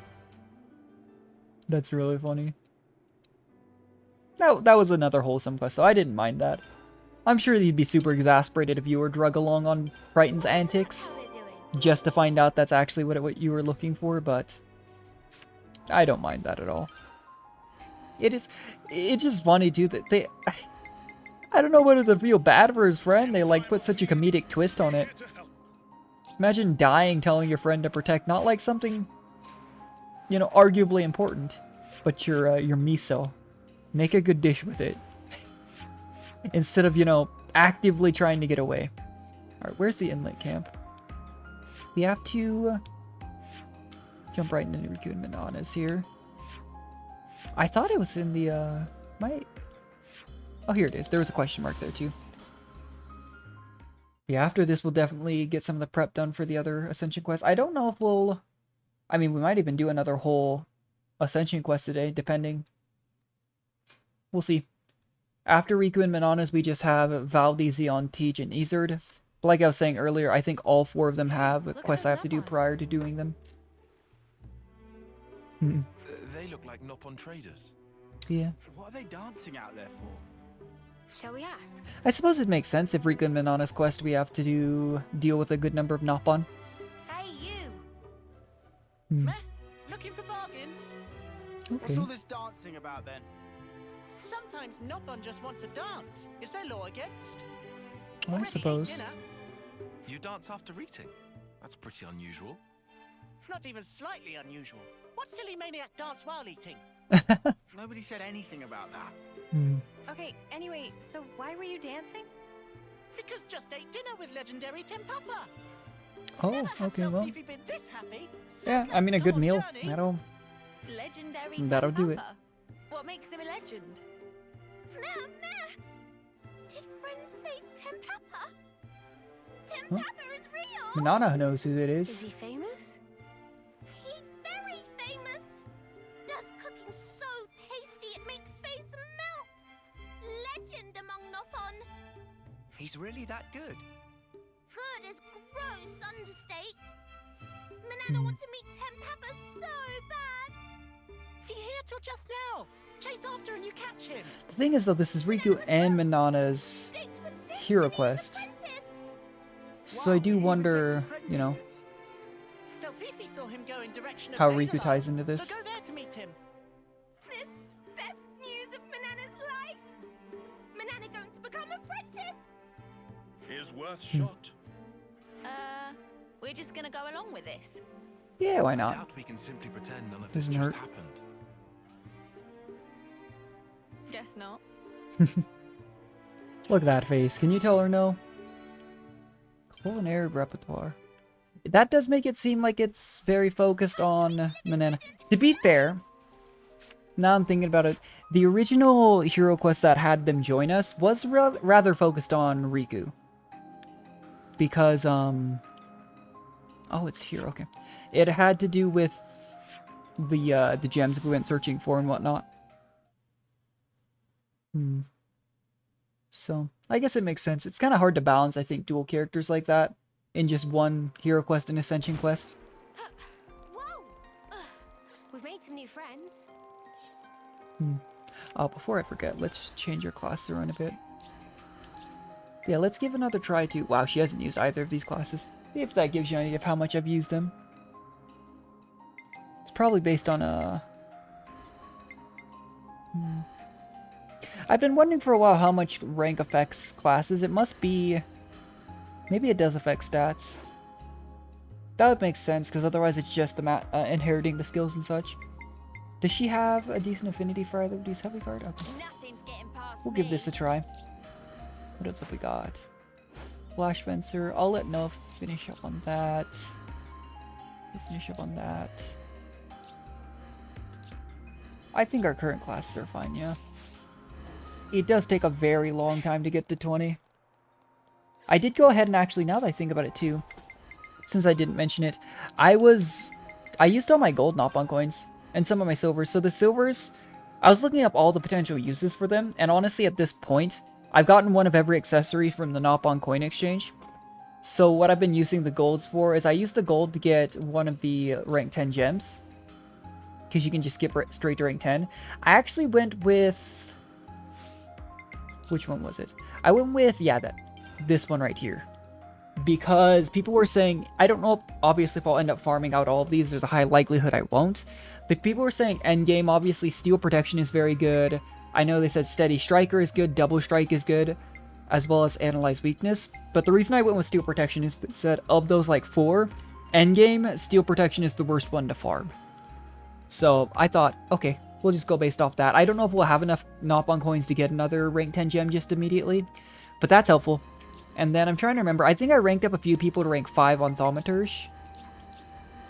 That's really funny. That was another wholesome quest, though. I didn't mind that. I'm sure you'd be super exasperated if you were drug along on Triton's antics, just to find out that's actually what you were looking for, but I don't mind that at all. It's just funny, too, that they... I don't know whether to feel bad for his friend. They, like, put such a comedic twist on it. Imagine dying telling your friend to protect, not like something, you know, arguably important, but your miso. Make a good dish with it. Instead of, you know, actively trying to get away. Alright, where's the inlet camp? We have to jump right into Riku and Manana's here. I thought it was in the, Oh, here it is. There was a question mark there, too. Yeah, after this, we'll definitely get some of the prep done for the other Ascension quest. I don't know if we'll... I mean, we might even do another whole Ascension quest today, depending. We'll see. After Riku and Manana's, we just have Valdi, Zeon, Teach, and Izard. But like I was saying earlier, I think all four of them have quests I have to do prior to doing them. They look like Nopon traders. Yeah. What are they dancing out there for? Shall we ask? I suppose it makes sense if Riku and Manana's quest we have to deal with a good number of Nopon. Hey, you! Meh? Looking for bargains? Okay. What's all this dancing about then? Sometimes Nopon just want to dance. Is there law against? I Already ate suppose. dinner? You dance after eating? That's pretty unusual. Not even slightly unusual. What silly maniac dance while eating? Nobody said anything about that. Okay, anyway, so why were you dancing? Because just ate dinner with legendary Tempapa. Oh, okay, well. Fifi been this happy. Yeah, I mean, a good meal. That'll Legendary do it. Tempapa. What makes him a legend? Did friend say Tempapa? Huh? Tempapa is real! Manana knows who it Is is. he famous? He very famous! Does cooking so tasty it make face melt! Legend among Nopon! He's really that good. Good is gross understate! Manana want to meet Tempapa so bad! He here till just now. Chase after and you catch him. The thing is, though, this is Riku and Manana's Date with Destiny hero as quest. apprentice. So I do wonder, you know, So Fifi saw him go in direction of how Daylight. Riku ties into this. So go there to meet him. This best news of Manana's life! Manana going to become apprentice! Is worth shot. We're just gonna go along with this. Yeah, why I not? doubt we can simply pretend none of this Doesn't just hurt. happened. Guess not. Look at that face. Can you tell her no? Culinary repertoire. That does make it seem like it's very focused on Manana. To be fair, now I'm thinking about it, the original hero quest that had them join us was rather focused on Riku. Because, oh, it's here, okay. It had to do with the gems we went searching for and whatnot. So, I guess it makes sense. It's kind of hard to balance, I think, dual characters like that in just one hero quest and ascension quest. Whoa! We've made some new friends. Oh, before I forget, let's change your class around a bit. Yeah, let's give another try to... Wow, she hasn't used either of these classes. If that gives you an idea of how much I've used them. It's probably based on I've been wondering for a while how much rank affects classes. It must be... Maybe it does affect stats. That would make sense, because otherwise it's just the inheriting the skills and such. Does she have a decent affinity for either of these heavy card? Okay. We'll give this a try. What else have we got? Flash Fencer. I'll let Noah finish up on that. We'll finish up on that. I think our current classes are fine, yeah. It does take a very long time to get to 20. I did go ahead and actually, now that I think about it too, since I didn't mention it, I used all my gold Nopon coins and some of my silvers. So the silvers, I was looking up all the potential uses for them, and honestly at this point, I've gotten one of every accessory from the Nopon coin exchange. So what I've been using the golds for is I use the gold to get one of the rank 10 gems, because you can just skip straight to rank 10. I actually went with... Which one was it? I went with, yeah, this one right here. Because people were saying, I don't know if, obviously if I'll end up farming out all of these, there's a high likelihood I won't. But people were saying endgame, obviously Steel Protection is very good. I know they said Steady Striker is good, Double Strike is good, as well as Analyze Weakness. But the reason I went with Steel Protection is they said of those like 4, endgame, Steel Protection is the worst one to farm. So I thought, okay, we'll just go based off that. I don't know if we'll have enough Nopon coins to get another rank 10 gem just immediately, but that's helpful. And then I'm trying to remember, I think I ranked up a few people to rank 5 on Thaumaturge.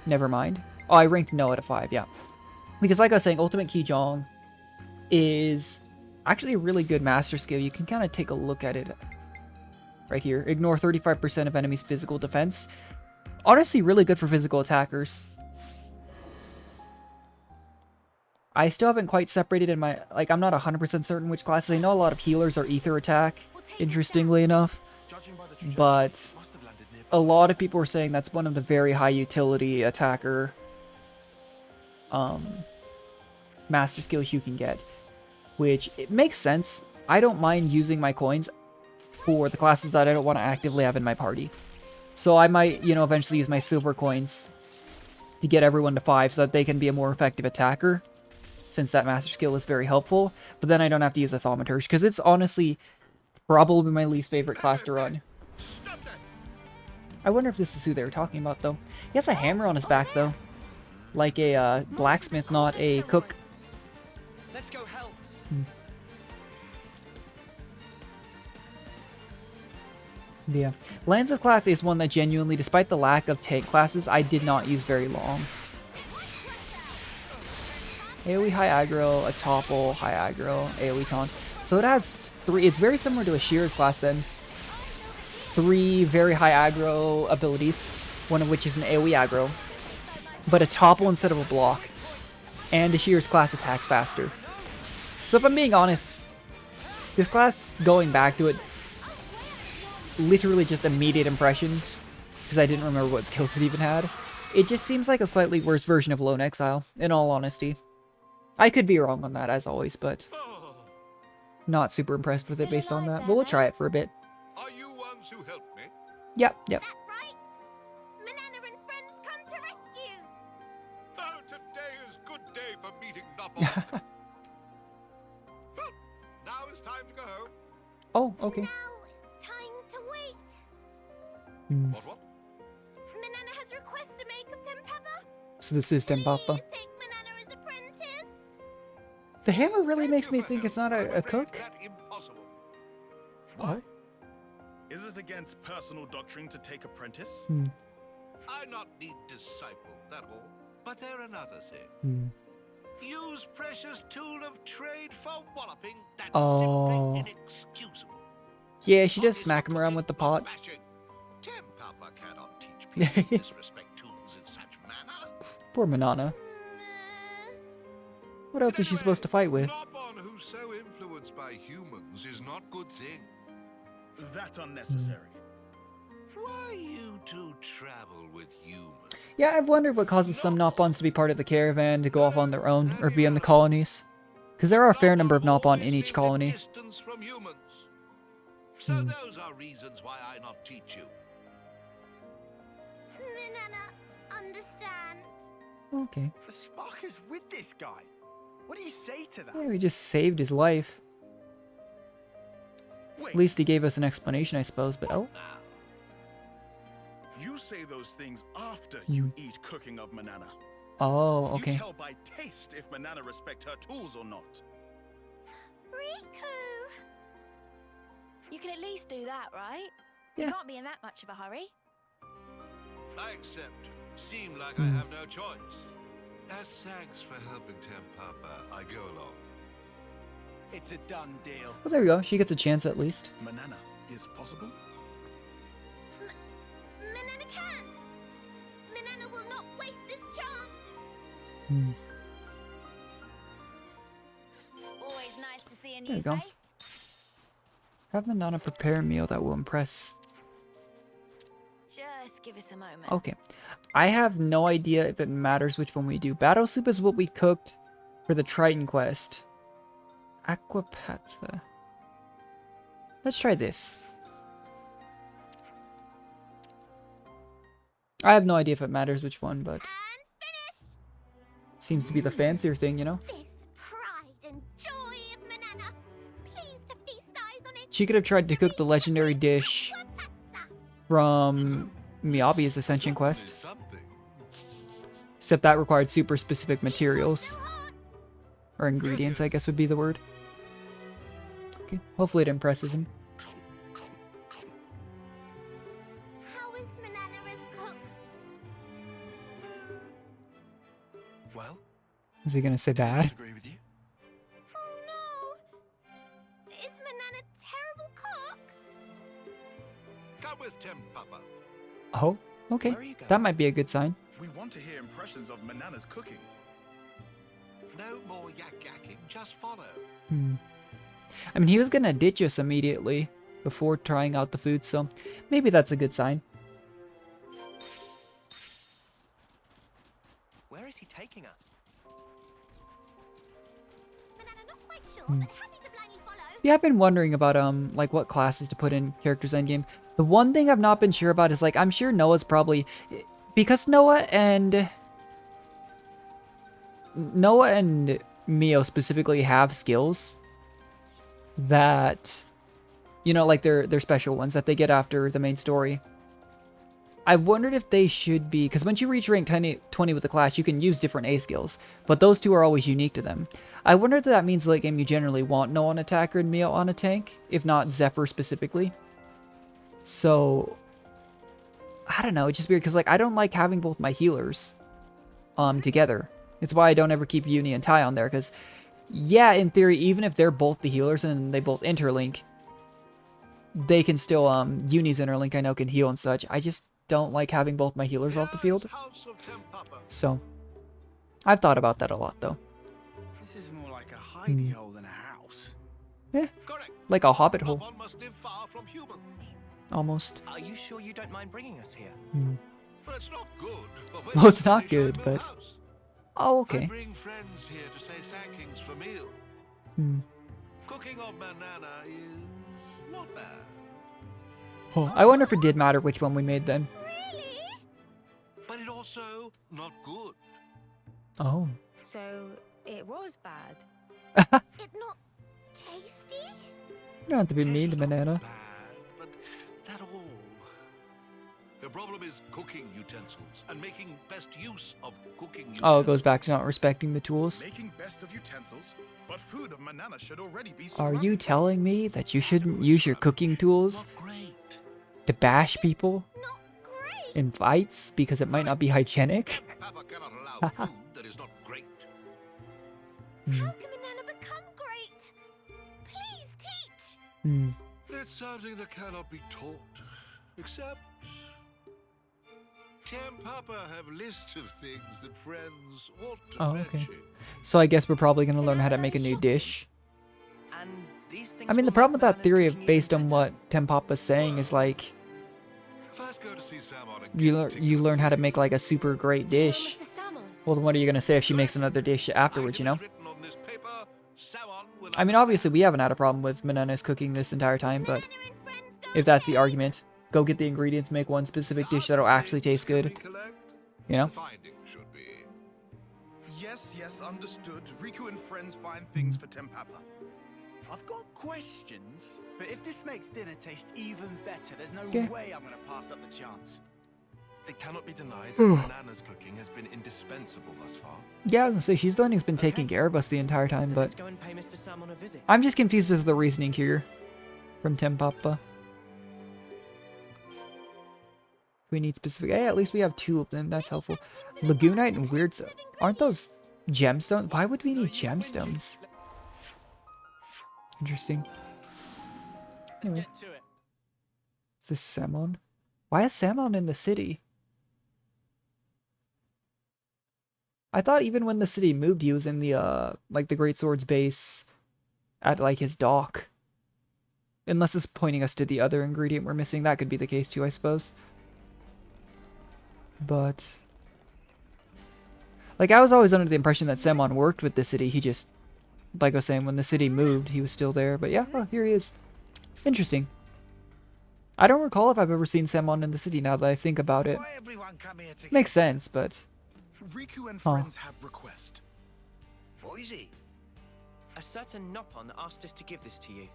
Never mind. Oh, I ranked Noah to 5, yeah. Because like I was saying, Ultimate Kijong is actually a really good master skill. You can kind of take a look at it right here. Ignore 35% of enemies' physical defense. Honestly, really good for physical attackers. I still haven't quite separated in my... Like, I'm not 100% certain which classes. I know a lot of healers are Ether Attack, interestingly enough. But a lot of people are saying that's one of the very high utility attacker master skills you can get. Which, it makes sense. I don't mind using my coins for the classes that I don't want to actively have in my party. So I might, you know, eventually use my silver coins to get everyone to 5 so that they can be a more effective attacker, since that master skill is very helpful. But then I don't have to use a Thaumaturge, because it's honestly probably my least favorite class to run. I wonder if this is who they were talking about, though. He has a hammer on his back, though. Like a blacksmith, not a cook. Let's go help. Yeah. Lanza's class is one that genuinely, despite the lack of tank classes, I did not use very long. AoE high aggro, a topple, high aggro, AoE taunt. So it has 3, it's very similar to a Shearer's class then. 3 very high aggro abilities, one of which is an AoE aggro, but a topple instead of a block. And a Shearer's class attacks faster. So if I'm being honest, this class, going back to it, literally just immediate impressions, because I didn't remember what skills it even had. It just seems like a slightly worse version of Lone Exile, in all honesty. I could be wrong on that, as always, but not super impressed with it based on that. But we'll try it for a bit. Are you ones who helped me? Yep. That right? Manana and friends come to rescue. Oh, today is good day for meeting Nopon. Now it's time to go home. Oh, okay. Now it's time to wait. What? Manana has requests to make of Tempapa. So this is Tempapa. Please take Manana as apprentice. The hammer really makes me think it's not a cook. Impossible. What? Is it against personal doctrine to take apprentice? I not need disciple, that all. But there another thing. Use precious tool of trade for walloping. That's simply inexcusable. Yeah, she does smack him around with the pot. Tempapa cannot teach people to disrespect tools in such manner. Poor Manana. What else is she supposed to fight with? Nopon who's so influenced by humans is not good thing. That's unnecessary. Why you two travel with humans? Yeah, I've wondered what causes some Nopons to be part of the caravan to go off on their own or be in the colonies. Because there are a fair number of Nopon in each colony. From humans. So those are reasons why I not teach you. Manana, understand. Okay. The spark is with this guy. What do you say to that? Yeah, we just saved his life. Wait, At least he gave us an explanation, I suppose, but oh. you say those things after you eat cooking of Manana. Oh, okay. You tell by taste if Manana respect her tools or not. Riku! You can at least do that, right? Yeah. You can't be in that much of a hurry. I accept. Seem like I have no choice. As thanks for helping Papa, I go along. It's a done deal. Well, there we go. She gets a chance at least. Manana is possible? Manana can! Manana will not waste this chance! Always nice to see a There new you go. face. Have Manana prepare a meal that will impress. Just give us a moment. Okay. I have no idea if it matters which one we do. Battle soup is what we cooked for the Triton quest. Aquapata. Let's try this. I have no idea if it matters which one, but seems to be the fancier thing, you know? This pride and joy of Manana. Please to feast eyes on it. She could have tried to cook the legendary dish from Miyabi's Ascension quest. Except that required super specific materials. Or ingredients, I guess would be the word. Okay, hopefully it impresses him. How is Manana as cook? Well, Is he gonna say bad? agree with you. Oh no! Is Manana terrible cook? Come with Papa. Oh, okay. Where are you going? That might be a good sign. We want to hear impressions of Manana's cooking. No more yak-yakking, just follow. I mean, he was gonna ditch us immediately before trying out the food, so maybe that's a good sign. Where is he taking us? Manana not quite sure, but happy to blindly follow. Yeah, I've been wondering about like what classes to put in characters endgame. The one thing I've not been sure about is like I'm sure Noah's probably because Noah and Mio specifically have skills that you know like they're special ones that they get after the main story. I wondered if they should be because once you reach rank 20 with a class, you can use different A skills, but those two are always unique to them. I wonder if that means late game you generally want Noah on attacker and Mio on a tank, if not Zephyr specifically. So I don't know, it's just weird because like I don't like having both my healers together. It's why I don't ever keep Uni and Tai on there because yeah, in theory, even if they're both the healers and they both interlink, they can still Uni's interlink I know can heal and such. I just don't like having both my healers off the field. So I've thought about that a lot though. This is more like a hidey hole than a house. Yeah. Correct. Like a hobbit hole. One must live far from humans. Almost. Are you sure you don't mind bringing us here? But it's not good. Well, it's not good, but... Oh, I okay. bring friends here to say thankings for meal. Cooking of Manana is not bad. Oh, I wonder if it did matter which one we made then. Really? But it also not good. Oh. So it was bad. It not tasty? You don't have to be mean to Manana. Bad, but that all. The problem is cooking utensils and making best use of cooking utensils. Oh, it goes back to not respecting the tools. Making best of utensils, but food of Manana should already be Are you surrounded. telling me that you shouldn't use your cooking tools Not great. to bash people Not great. in fights because it might not be hygienic? Papa cannot allow food that is not great. How can Manana become great? Please teach. It's something that cannot be taught, except can Papa have lists of things that friends ought to Oh, okay. mention? So I guess we're probably going to learn how to make a new dish. And these things I mean, the will problem make with that Manana's theory cooking of even based on better. what Tempapa's saying is like First go to see Samon and you get you learn how to make like a super great dish. Mr. Salmon. Well, then what are you going to say if she makes another dish afterwards, you know? Items written on this paper, Samon will I mean, obviously we haven't had a problem with Manana's cooking this entire time, but Manana and friends go if that's the together. argument, go get the ingredients, make one specific dish that'll actually taste good, Recollect? you know? Finding should be. Yes, understood. Riku and friends find things for Tempapa. I've got questions, but if this makes dinner taste even better, there's no Okay. way I'm gonna pass up the chance. It cannot be denied that Manana's cooking has been indispensable thus far. Yeah, I was gonna say, she's the one who's been taking care of us the entire time, but Let's go and pay Mr. Sam on a visit. I'm just confused as the reasoning here from Tempapa. We need specific... Hey, at least we have 2 of them. That's helpful. Lagoonite and Weird... Aren't those gemstones? Why would we need gemstones? Interesting. Anyway. Get to it. Is this Samon? Why is Samon in the city? I thought even when the city moved, he was in the, like, the Great Sword's base at, like, his dock. Unless it's pointing us to the other ingredient we're missing. That could be the case, too, I suppose. But... like, I was always under the impression that Samon worked with the city. He just... like I was saying, when the city moved, he was still there. But yeah, oh, here he is. Interesting. I don't recall if I've ever seen Samon in the city now that I think about it. Makes sense, but... Riku and friends have request. What is it? A certain Nopon asked us to give this to you.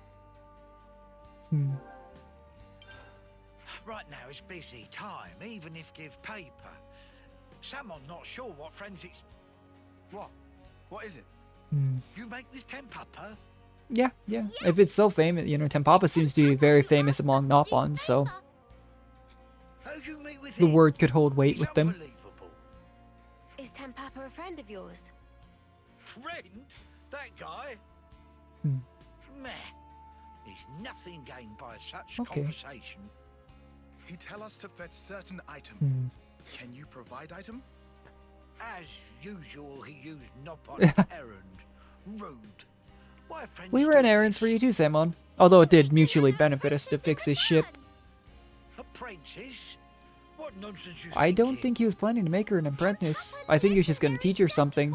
Right now it's busy time, even if give paper. Someone not sure what friends it's... What? What is it? You make this Tempapa? Yeah. If it's so famous, you know, Tempapa seems to be very famous among Nopons, so... How'd you meet with the him? word could hold weight with them. Is Tempapa a friend of yours? Friend? That guy? Meh. There's nothing gained by such conversation. He tell us to fetch certain item. Can you provide item? As usual, he used Nopon errand. Rude. Why friends We ran errands for you too, Samon. Although it did mutually benefit us to fix his ship. Apprentice? What nonsense you I don't think he was planning to make her an apprentice. I think he was just going to teach her something.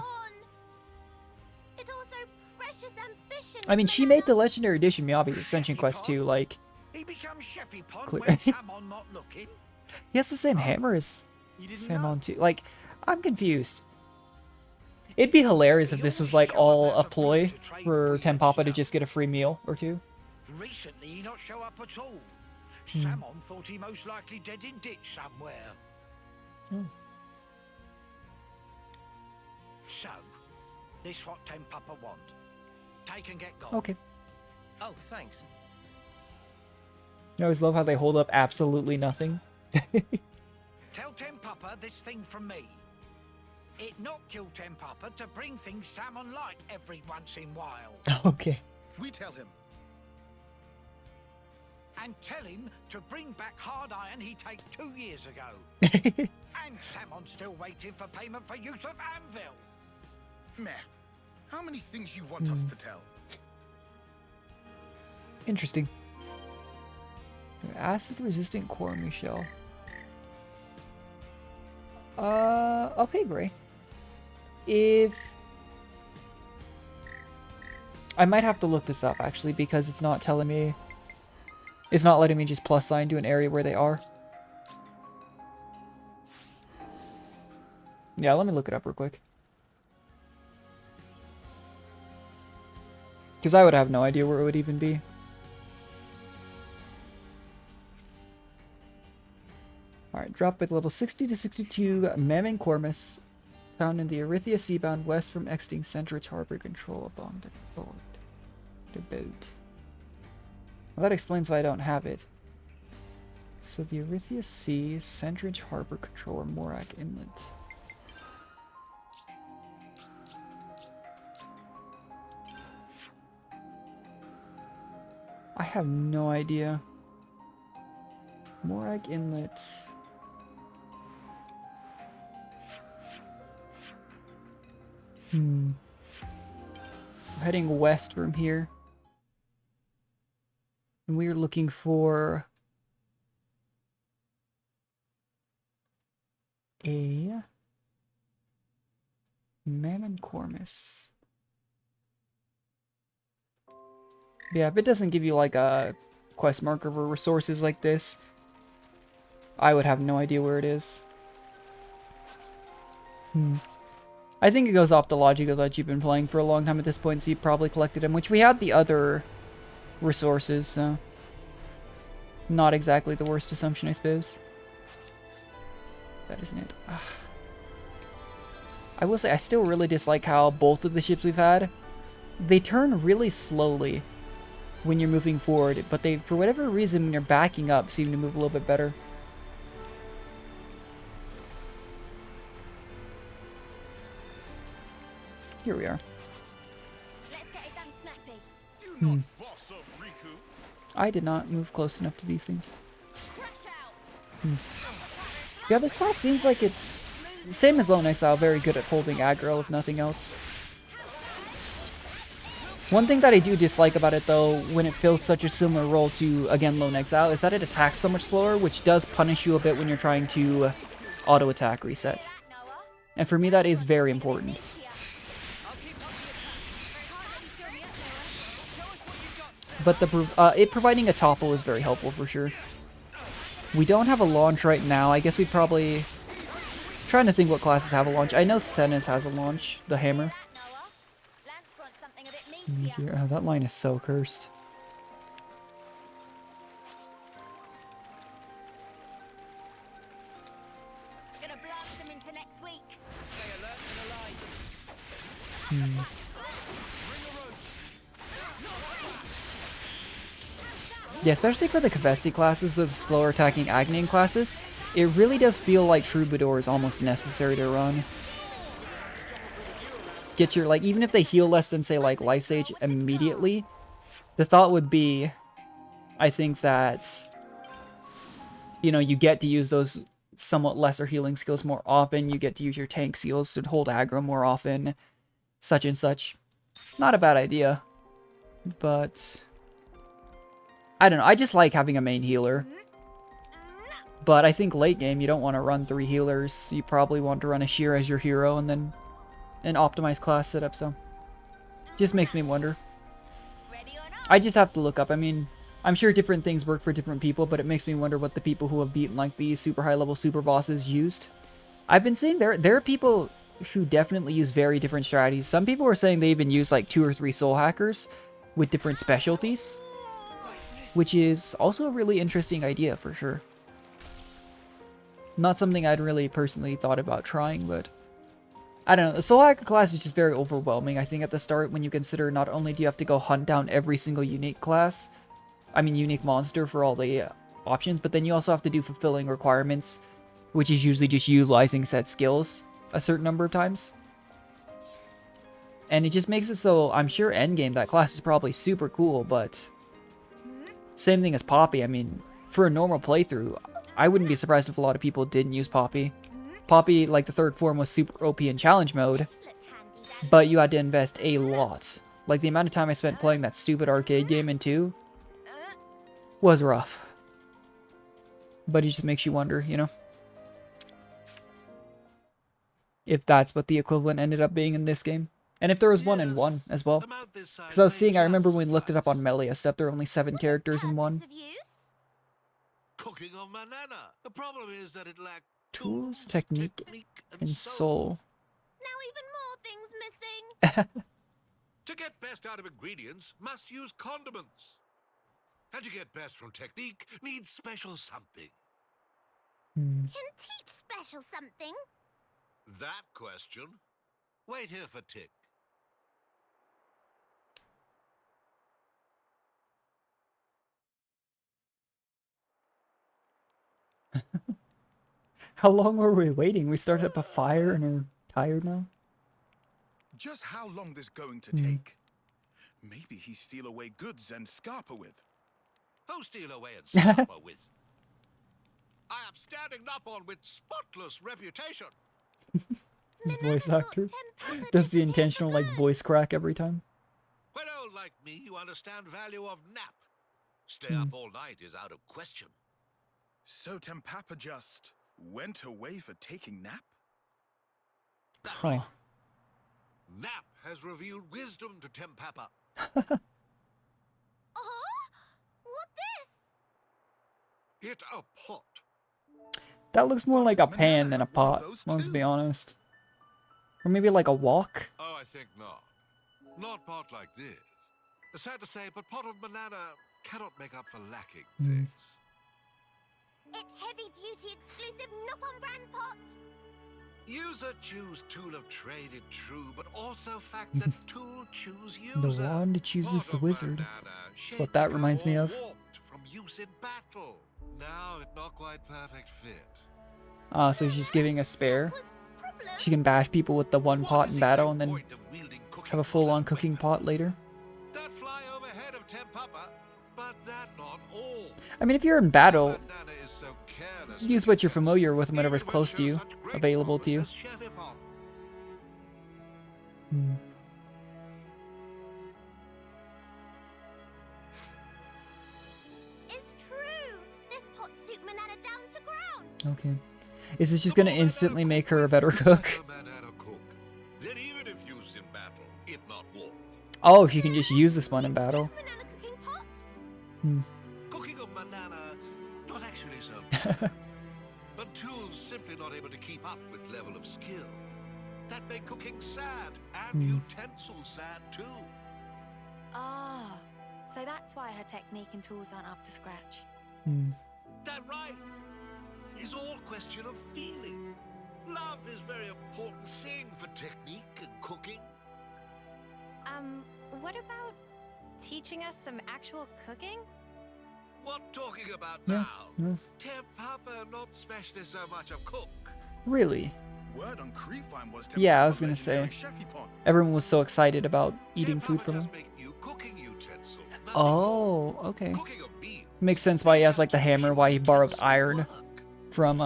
I mean, she made the Legendary Edition Miyabi's Ascension quest too, like... He becomes Chefy Pond clear. when Samon not looking. He has the same hammer as Samon too. Like, I'm confused. It'd be hilarious if this was like all a ploy for Tempapa to just get a free meal or 2. Recently, he not show up at all. Samon thought he most likely dead in ditch somewhere. So, this what Tempapa want. Take and get gone. Okay. Oh, thanks. I always love how they hold up absolutely nothing. Tell Tempapa this thing from me. It not kill Tempapa to bring things Samon like every once in while. Okay. We tell him. And tell him to bring back hard iron he take 2 years ago. And Samon's still waiting for payment for use of anvil. Meh. How many things you want us to tell? Interesting. Acid-resistant Cormy shell. Okay, Gray. If... I might have to look this up, actually, because it's not telling me... It's not letting me just plus sign to an area where they are. Yeah, let me look it up real quick. Because I would have no idea where it would even be. Alright, drop with level 60 to 62 Mammon Cormus, found in the Erythia Seabound west from exiting Centrich Harbor Control upon the board. The boat. Well, that explains why I don't have it. So the Erythia Sea, Centrich Harbor Control, or Morak Inlet. I have no idea. Morak Inlet. So heading west from here. And we are looking for a Mammon Cormus. Yeah, if it doesn't give you like a quest marker for resources like this, I would have no idea where it is. I think it goes off the logic of that you've been playing for a long time at this point, so you probably collected them, which we had the other resources, so not exactly the worst assumption, I suppose. That isn't it. Ugh. I will say, I still really dislike how both of the ships we've had, they turn really slowly when you're moving forward, but they, for whatever reason, when you're backing up, seem to move a little bit better. Here we are. Let's get it done, Snappy. You not boss of Riku. I did not move close enough to these things. Yeah, this class seems like it's same as Lone Exile, very good at holding aggro, if nothing else. One thing that I do dislike about it, though, when it fills such a similar role to, again, Lone Exile, is that it attacks so much slower, which does punish you a bit when you're trying to auto-attack reset. And for me, that is very important. But it providing a topple is very helpful for sure. We don't have a launch right now. I guess we'd probably... trying to think what classes have a launch. I know Senna's has a launch, the hammer. Oh dear, that line is so cursed. Gonna blast them into next week. Stay alert and alive. Yeah, especially for the Kavesi classes, the slower attacking Aghanim classes, it really does feel like Troubadour is almost necessary to run. Get your, like, even if they heal less than, say, like, Life Sage immediately, the thought would be, I think that, you know, you get to use those somewhat lesser healing skills more often, you get to use your tank skills to hold aggro more often, such and such. Not a bad idea, but... I don't know, I just like having a main healer. But I think late game, you don't want to run 3 healers. You probably want to run a Sheer as your hero and then an optimized class setup, so... just makes me wonder. I just have to look up. I mean, I'm sure different things work for different people, but it makes me wonder what the people who have beaten, like, these super high-level super bosses used. I've been seeing there are people who definitely use very different strategies. Some people are saying they even use, like, 2 or 3 soul hackers with different specialties, which is also a really interesting idea, for sure. Not something I'd really personally thought about trying, but... I don't know, the Soul Hacker class is just very overwhelming, I think, at the start, when you consider not only do you have to go hunt down every single unique class, I mean unique monster for all the options, but then you also have to do fulfilling requirements, which is usually just utilizing set skills a certain number of times. And it just makes it so, I'm sure endgame, that class is probably super cool, but... same thing as Poppy. I mean, for a normal playthrough, I wouldn't be surprised if a lot of people didn't use Poppy. Poppy, like the third form, was super OP in challenge mode, but you had to invest a lot. Like, the amount of time I spent playing that stupid arcade game in 2 was rough. But it just makes you wonder, you know? If that's what the equivalent ended up being in this game. And if there was one in 1 as well. Because I was seeing, I remember when we looked it up on Melia stuff, there were only 7 characters in 1. Cooking on Manana. The problem is that it lacked Tools, technique, and soul. Now even more things missing. To get best out of ingredients, must use condiments. And to get best from technique, needs special something. Can teach special something? That question? Wait here for Tick. How long were we waiting? We started up a fire and are tired now? Just how long this going to take? Maybe he steal away goods and scarper with. Who steal away and scupper with? I am standing up on with spotless reputation. His voice actor does the intentional, like, voice crack every time. When old like me, you understand value of nap. Stay up all night is out of question. So Tempapa just went away for taking nap? Huh. Nap has revealed wisdom to Tempapa. What this? It a pot. That looks more like a pan than a pot, let's be honest. Or maybe like a walk? Oh, I think not. Not pot like this. Sad to say, but pot of Manana cannot make up for lacking things. It's heavy-duty exclusive Nopon brand pot. User choose tool of trade it true, but also fact that tool choose user. The wand chooses the wizard. That's what that reminds me of. From use in battle. Now it's not quite perfect fit. Ah, so she's giving a spare. She can bash people with the one pot in battle and then have a full-on cooking pot later. That fly overhead of Tempapa, but that not all. I mean, if you're in battle, use what you're familiar with and whatever's close to you, available to you. It's true. This pot suit Manana down to ground. Okay. Is this just gonna instantly make her a better cook? Then even if used in battle, it not war. Oh, she can just use this one in battle. Cooking of Manana, not actually so. But tools simply not able to keep up with level of skill. That make cooking sad, and utensils sad too. Ah, so that's why her technique and tools aren't up to scratch. That right. Is all question of feeling. Love is very important thing for technique and cooking. What about teaching us some actual cooking? What talking about Yeah, now? Tempapa not specially so much of cook. Really? Word on Creepvine was Yeah, I was gonna say. Everyone was so excited about eating food from him. Oh, okay. Makes sense why he has like the hammer, why he borrowed iron from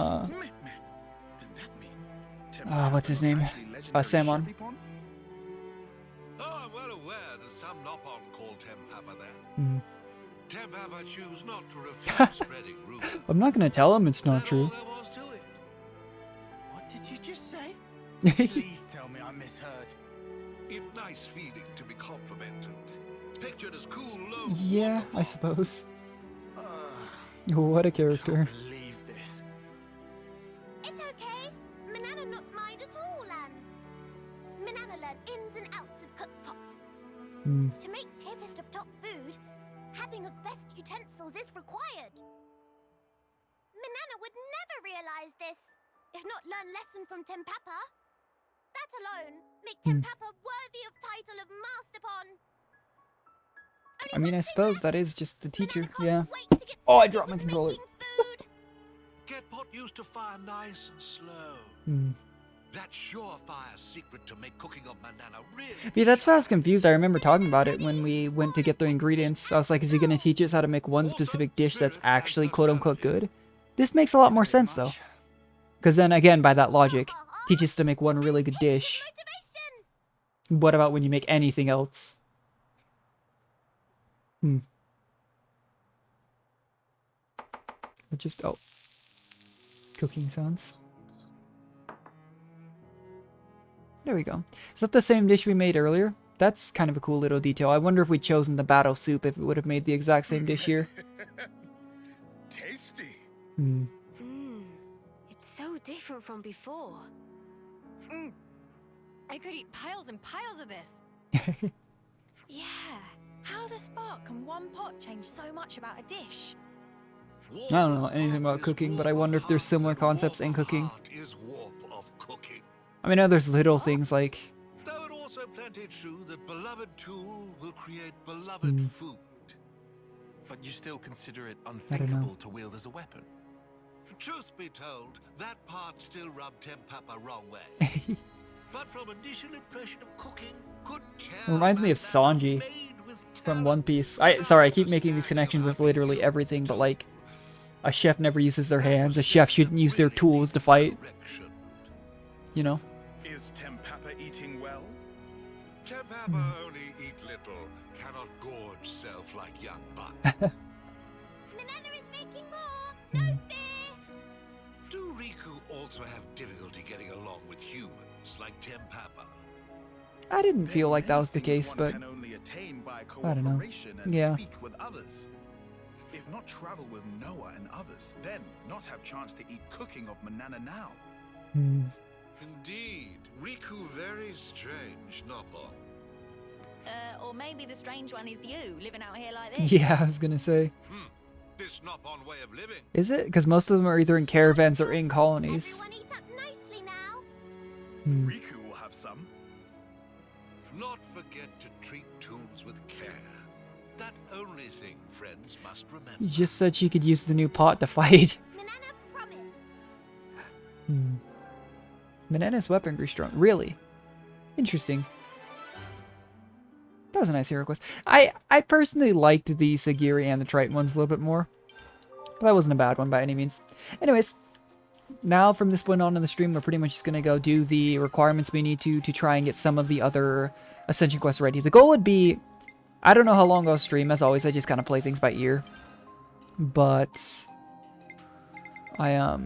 what's his name? Samon. Oh, I'm well aware that some Nopon call Tempapa that. Tempapa choose not to refuse spreading rumors. I'm not gonna tell him it's not true. What did you just say? Please tell me I misheard. It's nice feeling to be complimented. Pictured as cool, low. Yeah, I suppose. What a character. Believe this. It's okay. Manana not mind at all, Lance. Manana learn ins and outs of cookpot. To make cheapest of top food, having of best utensils is required. Manana would never realize this, if not learn lesson from Tempapa. That alone make Tempapa worthy of title of Masterpon. I mean, I suppose that is just the teacher, yeah. Oh, I dropped my controller. Get pot used to fire nice and slow. That surefire secret to make cooking of Manana really. Yeah, that's why I was confused. I remember talking about it when we went to get the ingredients. I was like, is he gonna teach us how to make one specific dish that's actually quote-unquote good? This makes a lot more sense, though. Because then, again, by that logic, teach us to make one really good dish. What about when you make anything else? Just, oh. Cooking sounds. There we go. Is that the same dish we made earlier? That's kind of a cool little detail. I wonder if we'd chosen the battle soup, if it would have made the exact same dish here. Tasty. It's so different from before. I could eat piles and piles of this. Yeah. How the spark can one pot change so much about a dish? I don't know anything about cooking, but I wonder if there's similar concepts in cooking. I mean, I know there's little things like... Though it also plenty true that beloved tool will create beloved food. But you still consider it I don't know. unthinkable to wield as a weapon? Truth be told, that part still rubbed Tempapa wrong way. But from initial impression of cooking, could It reminds me of Sanji from One Piece. Sorry, I keep making these connections with literally everything, but like, a chef never uses their hands. A chef shouldn't use their tools to fight. You know? Is Tempapa eating well? Tempapa only eat little, cannot gorge self like young buck. Manana is making more. No fear. Do Riku also have difficulty getting along with humans like Tempapa? I didn't feel like that was the case, but I don't know. Yeah. Speak with others. If not travel with Noah and others, then not have chance to eat cooking of Manana now. Indeed. Riku very strange, Nappa. Or maybe the strange one is you, living out here like this. Yeah, I was gonna say. This Nappan way of living. Is it? Because most of them are either in caravans or in colonies. Everyone eat up nicely now. Riku will have some. Not forget to treat tools with care. That only thing friends must remember. You just said she could use the new pot to fight. Manana, promise. Manana's weaponry strong. Really? Interesting. That was a nice hero quest. I personally liked the Segiri and the Triton ones a little bit more. But that wasn't a bad one by any means. Anyways, now from this point on in the stream, we're pretty much just going to go do the requirements we need to try and get some of the other Ascension quests ready. The goal would be, I don't know how long I'll stream. As always, I just kind of play things by ear. But there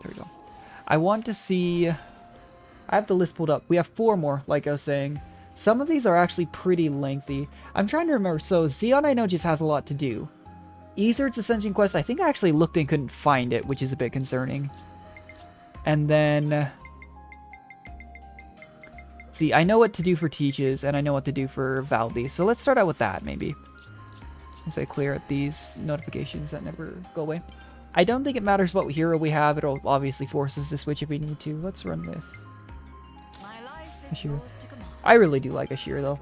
we go. I want to see, I have the list pulled up. We have 4 more, like I was saying. Some of these are actually pretty lengthy. I'm trying to remember. So Zeon I know just has a lot to do. Ezert's Ascension Quest, I think I actually looked and couldn't find it, which is a bit concerning. And then, let's see, I know what to do for Teaches, and I know what to do for Valdi. So let's start out with that, maybe. As I clear out these notifications that never go away. I don't think it matters what hero we have. It'll obviously force us to switch if we need to. Let's run this. Ashira. I really do like Ashira, though.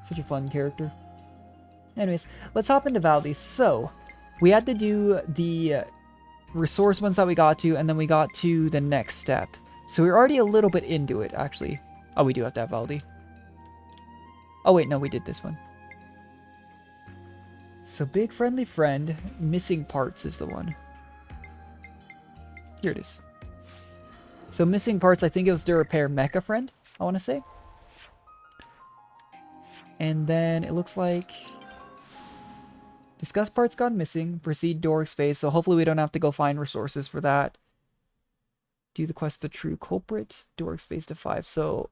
Such a fun character. Anyways, let's hop into Valdi. So, we had to do the resource ones that we got to, and then we got to the next step. So we're already a little bit into it, actually. Oh, we do have to have Valdi. Oh, wait, no, we did this one. So, Big Friendly Friend, Missing Parts is the one. Here it is. So, Missing Parts, I think it was to repair Mecha Friend, I want to say. And then it looks like discuss parts gone missing, proceed Doric's phase, so hopefully we don't have to go find resources for that. Do the quest the true culprit, Doric's phase to 5, so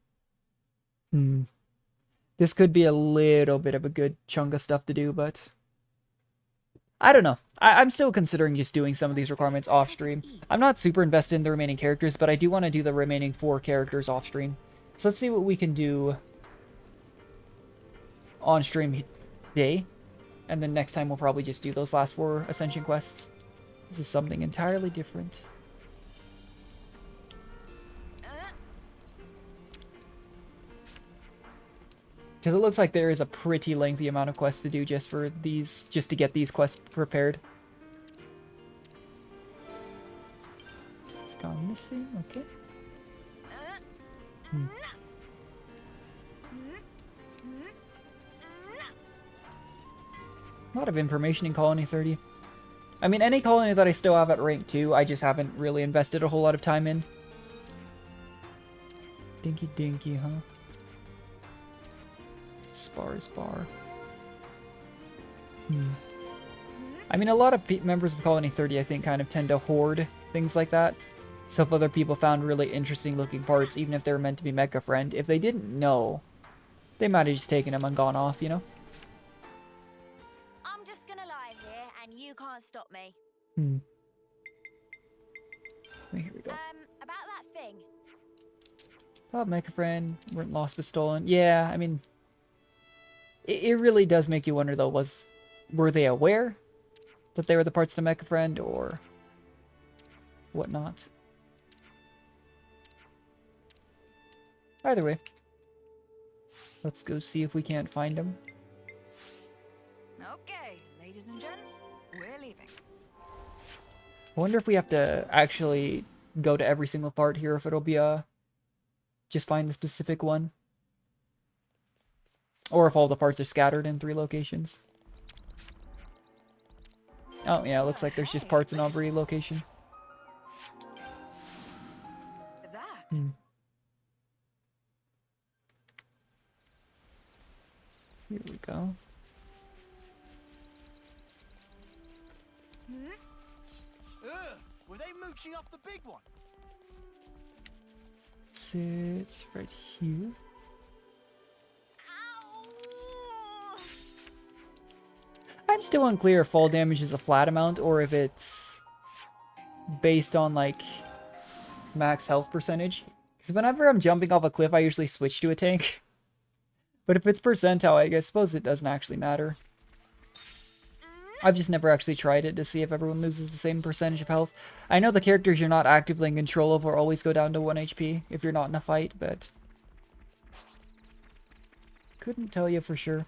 this could be a little bit of a good chunk of stuff to do, but I don't know. I'm still considering just doing some of these requirements off stream. I'm not super invested in the remaining characters, but I do want to do the remaining 4 characters off stream. So let's see what we can do on stream today, and then next time we'll probably just do those last 4 Ascension quests. This is something entirely different. Because it looks like there is a pretty lengthy amount of quests to do just for these, just to get these quests prepared. It's gone missing, okay. A lot of information in Colony 30. I mean, any colony that I still have at rank 2, I just haven't really invested a whole lot of time in. Dinky dinky, huh? Spar. I mean, a lot of members of Colony 30, I think, kind of tend to hoard things like that. So if other people found really interesting looking parts, even if they were meant to be Mecha Friend, if they didn't know, they might have just taken them and gone off, you know? I'm just gonna lie here, and you can't stop me. Here we go. About that thing. Oh, Mecha Friend, weren't lost but stolen. Yeah, I mean, it really does make you wonder, though, were they aware that they were the parts to Mecha Friend, or whatnot? Either way, let's go see if we can't find them. Okay, ladies and gents, we're leaving. I wonder if we have to actually go to every single part here, if it'll be just find the specific one. Or if all the parts are scattered in 3 locations. Oh yeah, it looks like there's just parts in every location. Here we go. Were they mooching off the big one? Sit right here. I'm still unclear if fall damage is a flat amount or if it's based on, like, max health percentage. Because whenever I'm jumping off a cliff, I usually switch to a tank. But if it's percentile, I suppose it doesn't actually matter. I've just never actually tried it to see if everyone loses the same percentage of health. I know the characters you're not actively in control of will always go down to 1 HP if you're not in a fight, but... couldn't tell you for sure.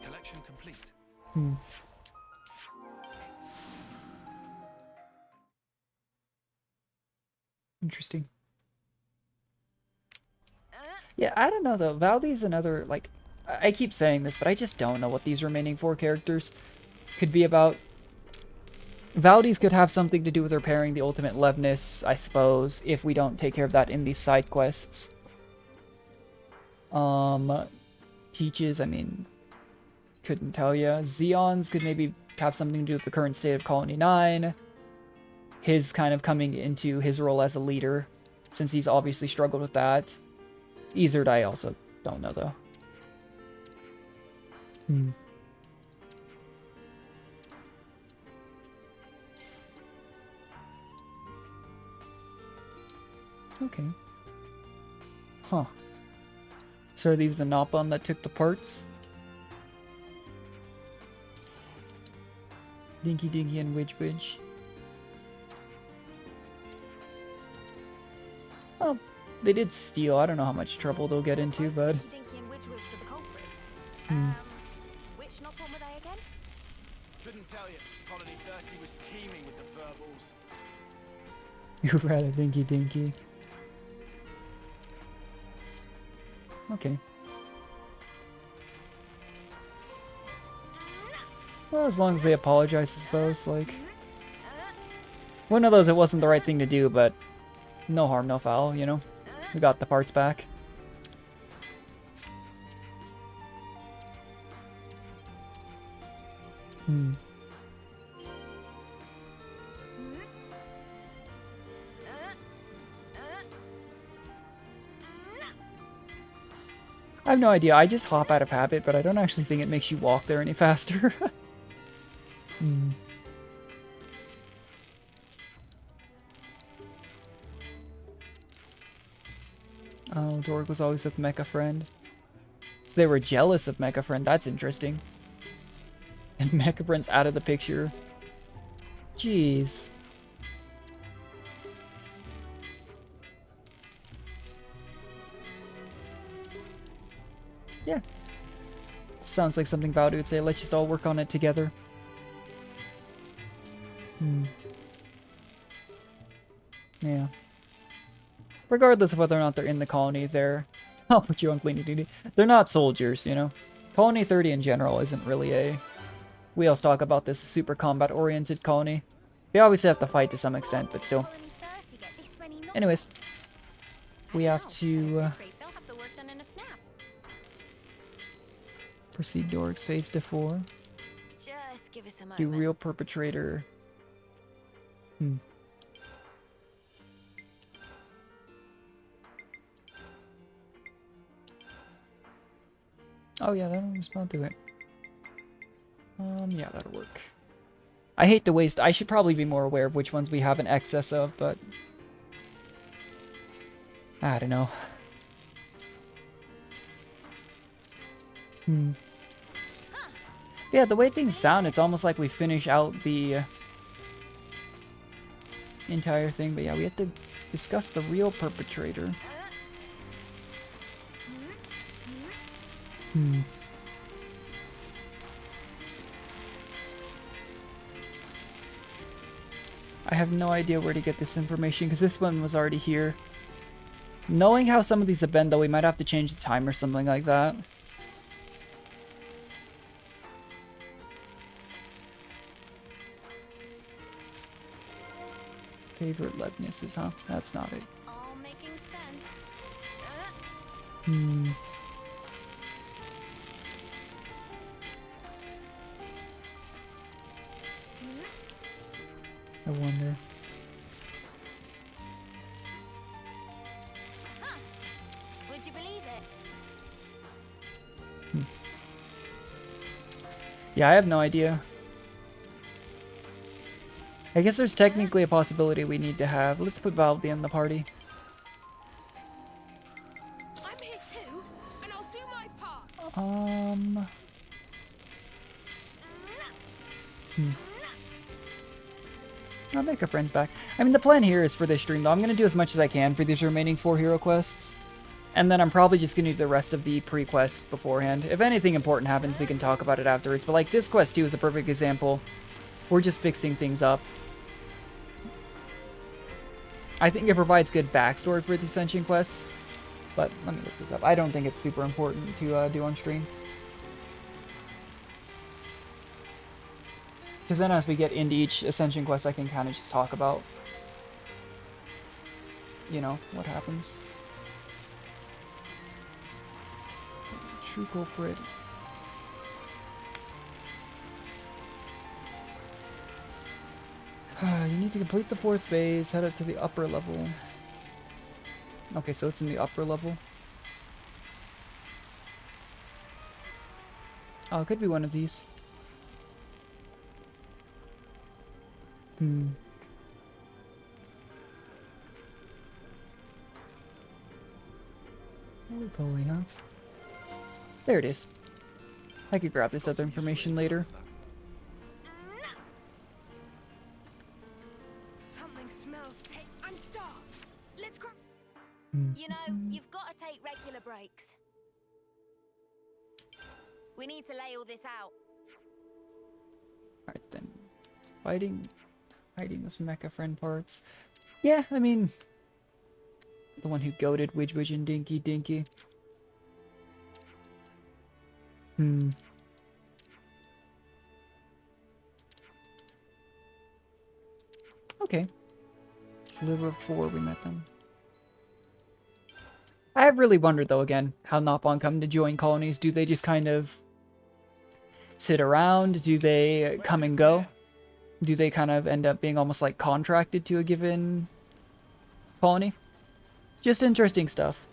Collection complete. Interesting. Yeah, I don't know though. Valdi's another, like, I keep saying this, but I just don't know what these remaining 4 characters could be about. Valdi's could have something to do with repairing the ultimate Levness, I suppose, if we don't take care of that in these side quests. Teaches, I mean, couldn't tell you. Zeon's could maybe have something to do with the current state of Colony 9. His kind of coming into his role as a leader, since he's obviously struggled with that. Izard, I also don't know, though. Okay. Huh. So are these the Nopon that took the parts? Dinky Dinky and Widge Widge. Oh, they did steal. I don't know how much trouble they'll get into, but... Which Nopon were they again? Couldn't tell you. Colony 30 was teeming with the furballs. You're right, a Dinky Dinky. Okay. Well, as long as they apologize, I suppose, like... one of those, it wasn't the right thing to do, but... no harm, no foul, you know? We got the parts back. I have no idea. I just hop out of habit, but I don't actually think it makes you walk there any faster. Oh, Dorg was always with Mecha Friend. So they were jealous of Mecha Friend. That's interesting. And Mecha Friend's out of the picture. Jeez. Yeah. Sounds like something Valdi would say. Let's just all work on it together. Yeah. Regardless of whether or not they're in the colony, they're... oh, what you on cleaning duty? They're not soldiers, you know? Colony 30 in general isn't really a... we always talk about this, a super combat-oriented colony. They obviously have to fight to some extent, but still. Anyways. We have to... proceed Dorg's phase to 4. Just give us a moment. Do real perpetrator. Oh yeah, that'll respond to it. Yeah, that'll work. I hate to waste. I should probably be more aware of which ones we have an excess of, but I don't know. Yeah, the way things sound, it's almost like we finish out the entire thing, but yeah, we have to discuss the real perpetrator. I have no idea where to get this information, because this one was already here. Knowing how some of these have been, though, we might have to change the time or something like that. Favorite Leibniz's, huh? That's not it. All making sense. I wonder. Huh. Would you believe it? Yeah, I have no idea. I guess there's technically a possibility we need to have. Let's put Valve in the party. I'm here too, and I'll do my part. I'll make a friend's back. I mean, the plan here is for this stream, though. I'm going to do as much as I can for these remaining 4 hero quests. And then I'm probably just going to do the rest of the pre-quests beforehand. If anything important happens, we can talk about it afterwards. But, like, this quest, too, is a perfect example. We're just fixing things up. I think it provides good backstory for the Ascension quests. But let me look this up. I don't think it's super important to do on stream. Because then as we get into each Ascension quest, I can kind of just talk about, you know, what happens. True culprit. You need to complete the 4th phase, head up to the upper level. Okay, so it's in the upper level. Oh, it could be one of these. Holy huh? There it is. I could grab this other information later. Something smells. I'm starved. Let's grab. You know, you've got to take regular breaks. We need to lay all this out. Alright then. Hiding the mecha friend parts. Yeah, I mean, the one who goaded Widge Widge and Dinky Dinky. Okay. Liver 4, we met them. I have really wondered, though, again, how Nopon come to join colonies. Do they just kind of sit around? Do they come and go? Do they kind of end up being almost like contracted to a given colony? Just interesting stuff.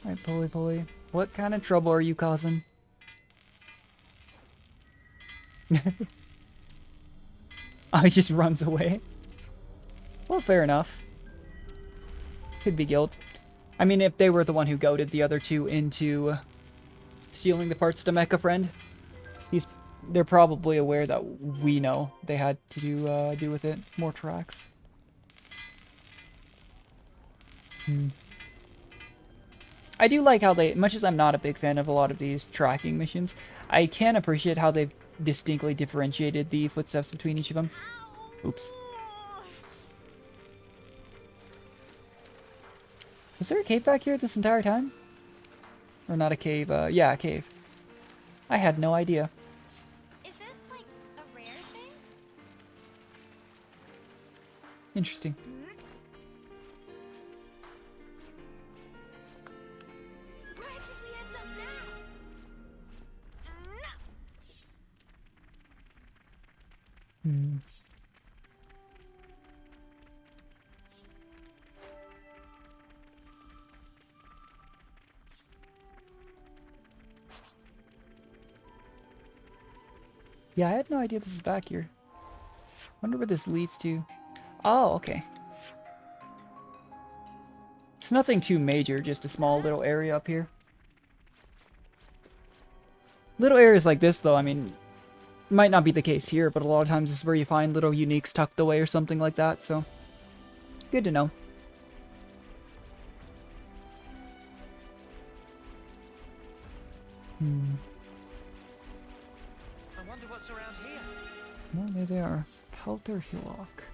Alright, Pulley. What kind of trouble are you causing? Oh, he just runs away. Well, fair enough. Could be guilt. I mean, if they were the one who goaded the other two into stealing the parts to Mecha Friend, they're probably aware that we know they had to do with it. More tracks. I do like how they, much as I'm not a big fan of a lot of these tracking missions, I can appreciate how they've distinctly differentiated the footsteps between each of them. Oops. Was there a cave back here this entire time? Or not a cave, yeah, a cave. I had no idea. Is this like a rare thing? Interesting. Where did we end up now? Yeah, I had no idea this is back here. Wonder where this leads to. Oh, okay. It's nothing too major, just a small little area up here. Little areas like this, though, I mean, might not be the case here, but a lot of times this is where you find little uniques tucked away or something like that, so good to know. I wonder what's around here. Well, there they are. Pelter Hillock.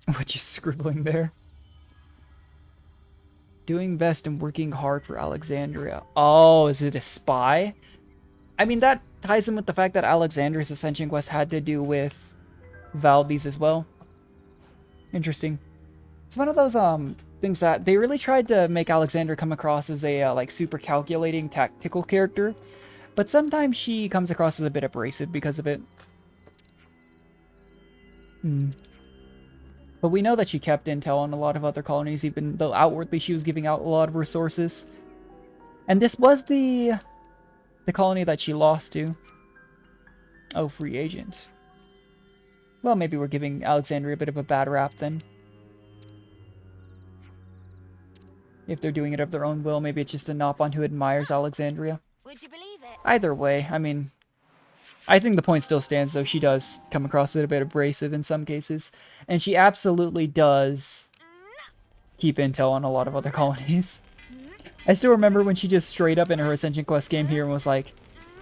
What you scribbling there? Doing best and working hard for Alexandria. Oh, is it a spy? I mean, that ties in with the fact that Alexandria's Ascension quest had to do with Valdez as well. Interesting. It's one of those things that they really tried to make Alexander come across as a like super calculating tactical character, But sometimes she comes across as a bit abrasive because of it. But we know that she kept intel on a lot of other colonies, even though outwardly she was giving out a lot of resources. And this was the colony that she lost to. Oh, free agent. Well, maybe we're giving Alexandria a bit of a bad rap then. If they're doing it of their own will, maybe it's just a Nopon who admires Alexandria. Would you believe it? Either way, I mean, I think the point still stands, though. She does come across as a bit abrasive in some cases. And she absolutely does keep intel on a lot of other colonies. I still remember when she just straight up in her Ascension Quest came here and was like,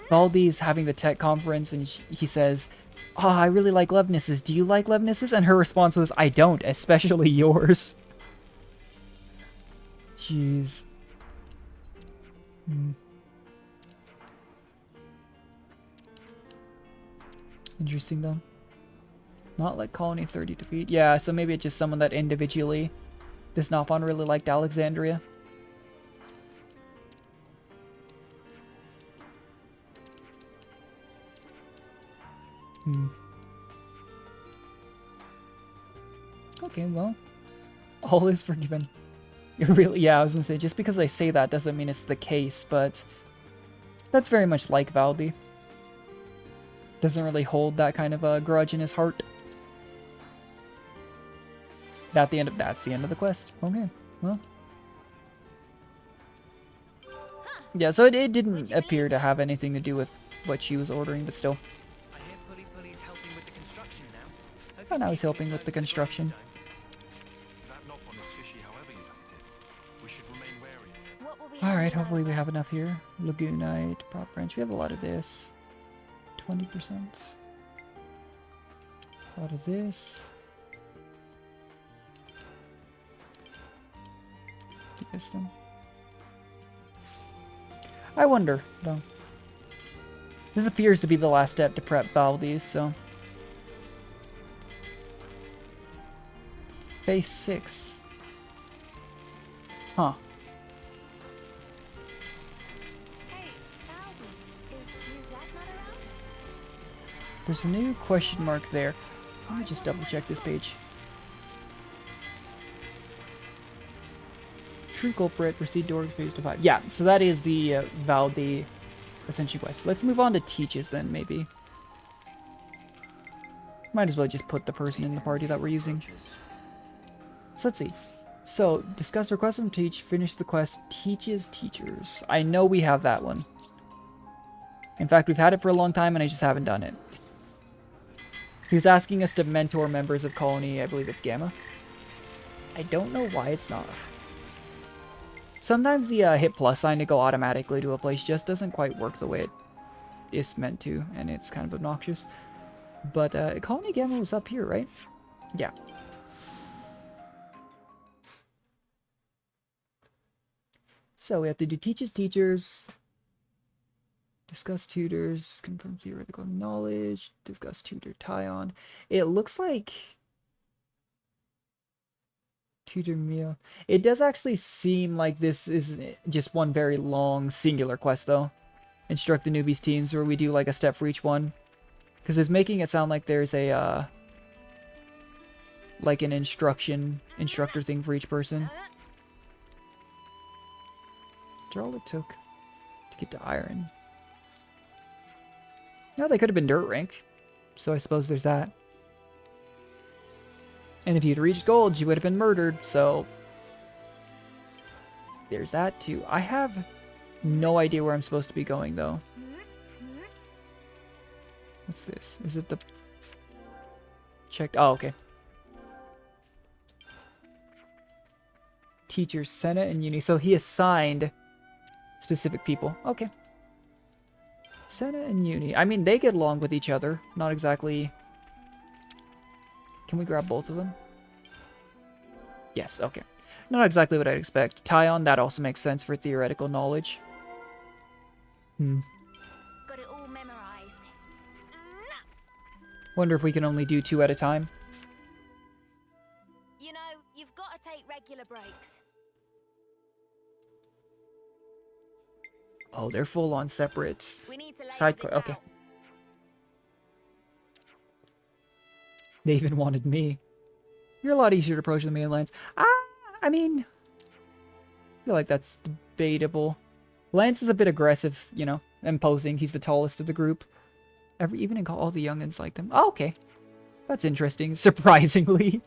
Valdi's having the tech conference, and he says, "Oh, I really like Levnisses. Do you like Levnisses?" And her response was, "I don't, especially yours." Jeez. Interesting, though. Not like Colony 30 defeat. Yeah, so maybe it's just someone that individually does not really liked Alexandria. Okay, well, all is forgiven. Really, yeah, I was gonna say, just because I say that doesn't mean it's the case, but that's very much like Valdi. Doesn't really hold that kind of a grudge in his heart. That's the end of the quest. Okay, well. Yeah, so it didn't appear to have anything to do with what she was ordering, but still. I hear Pully Pully's helping with the construction now. Oh, now he's helping with the construction. That Nopon is fishy however you look at it. We should remain wary. Alright, hopefully we have enough here. Lagoonite, prop branch. We have a lot of this. 20%. A lot of this. Do this then. I wonder, though. This appears to be the last step to prep Valdi's, so. Phase 6. Huh. Hey, Valdi, is Zach not around? There's a new question mark there. Let me just double check this page. True culprit, proceed to order phase to 5. Yeah, so that is the Valdi Ascension quest. Let's move on to Teaches then, maybe. Might as well just put the person in the party that we're using. So let's see. So, discuss request from Teach, finish the quest, Teaches Teachers. I know we have that one. In fact, we've had it for a long time and I just haven't done it. He was asking us to mentor members of Colony, I believe it's Gamma. I don't know why it's not. Sometimes the hit plus sign to go automatically to a place just doesn't quite work the way it is meant to, and it's kind of obnoxious. But Colony Gamma was up here, right? Yeah. So we have to do Teaches Teachers, discuss tutors, confirm theoretical knowledge, discuss tutor tie-on. It looks like tutor meal. It does actually seem like this is just one very long singular quest, though. Instruct the newbies teams, where we do like a step for each one. Because it's making it sound like there's a, like an instructor thing for each person. After all it took to get to Iron. No, they could have been dirt ranked. So I suppose there's that. And if you'd reached gold, you would have been murdered, so there's that too. I have no idea where I'm supposed to be going, though. What's this? Is it the... Checked... Oh, okay. Teachers, Senna and Uni. So he assigned specific people. Okay. Senna and Uni. I mean, they get along with each other. Not exactly... Can we grab both of them? Yes, okay. Not exactly what I'd expect. Tyon, that also makes sense for theoretical knowledge. Got it all memorized. Wonder if we can only do 2 at a time. You know, you've got to take regular breaks. Oh, they're full on separate We need to lay side this Okay. out. They even wanted me. You're a lot easier to approach than the main lines. I mean, I feel like that's debatable. Lance is a bit aggressive, you know, imposing. He's the tallest of the group. Even in all the youngins like them. Oh, okay. That's interesting. Surprisingly.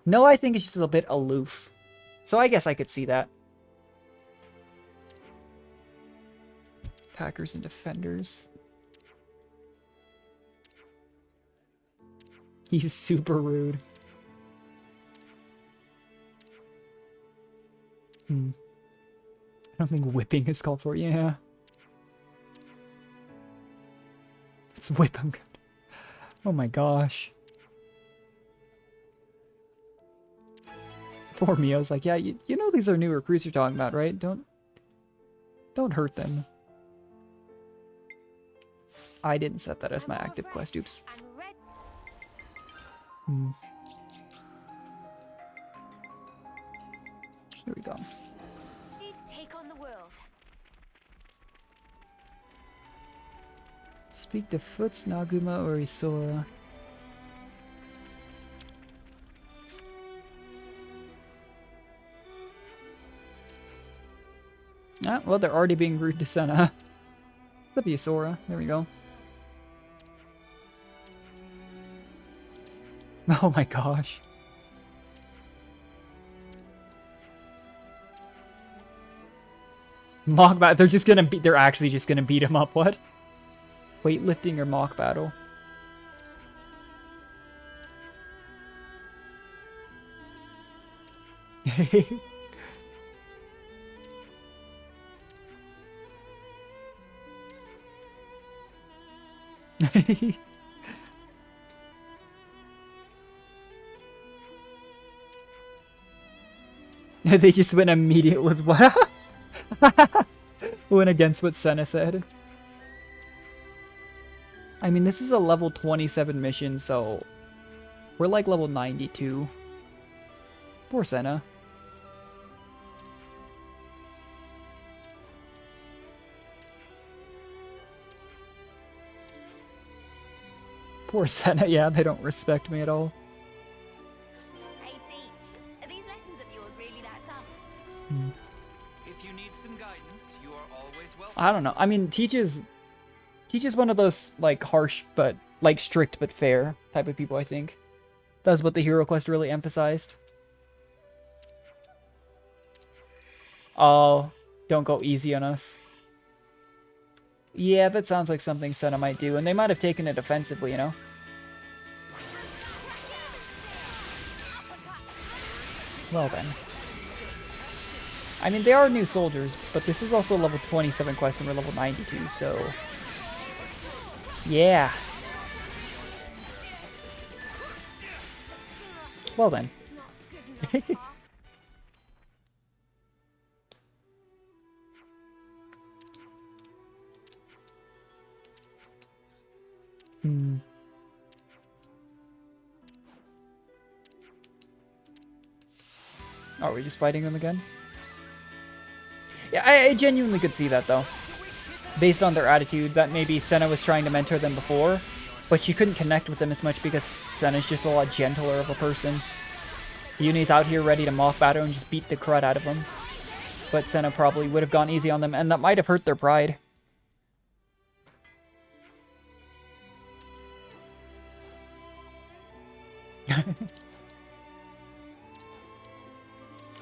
No, I think it's just a bit aloof. So I guess I could see that. Attackers and defenders. He's super rude. I don't think whipping is called for. Yeah. Let's whip him. Oh my gosh. Poor Mio's like, yeah, you know these are new recruits you're talking about, right? Don't hurt them. I didn't set that as my active quest. Oops. Here we go. Take on the world. Speak to Foots, Naguma, or Isora. Ah, well, they're already being rude to Senna. That'd be Isora. There we go. Oh my gosh. Mock battle. They're actually just gonna beat him up. What? Weightlifting or mock battle? They just went immediate with what? Went against what Senna said. I mean, this is a level 27 mission, so we're like level 92. Poor Senna. Poor Senna, yeah, they don't respect me at all. Hey, Teach, are these lessons of yours really that tough? If you need some guidance, you are always welcome. I don't know. I mean, Teach is one of those, like, harsh but, like, strict but fair type of people, I think. That's what the Hero Quest really emphasized. Oh, don't go easy on us. Yeah, that sounds like something Senna might do, and they might have taken it offensively, you know? Well then. I mean, they are new soldiers, but this is also a level 27 quest and we're level 92, so... Yeah. Well then. Are we just fighting them again? Yeah, I genuinely could see that, though. Based on their attitude, that maybe Senna was trying to mentor them before, but she couldn't connect with them as much because Senna's just a lot gentler of a person. Yunie's out here ready to mock battle and just beat the crud out of them. But Senna probably would have gone easy on them, and that might have hurt their pride.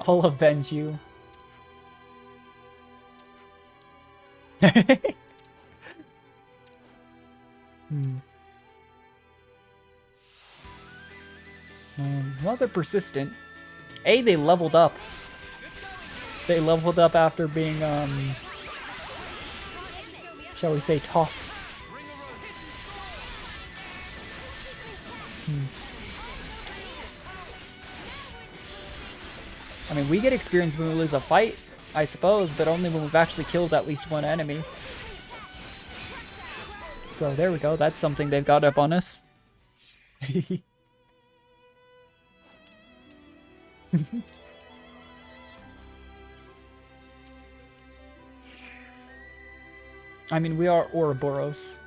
I'll avenge you. Well, they're persistent. They leveled up. They leveled up after being, shall we say, tossed. I mean, we get experience when we lose a fight, I suppose, but only when we've actually killed at least one enemy. So there we go, that's something they've got up on us. I mean, we are Ouroboros.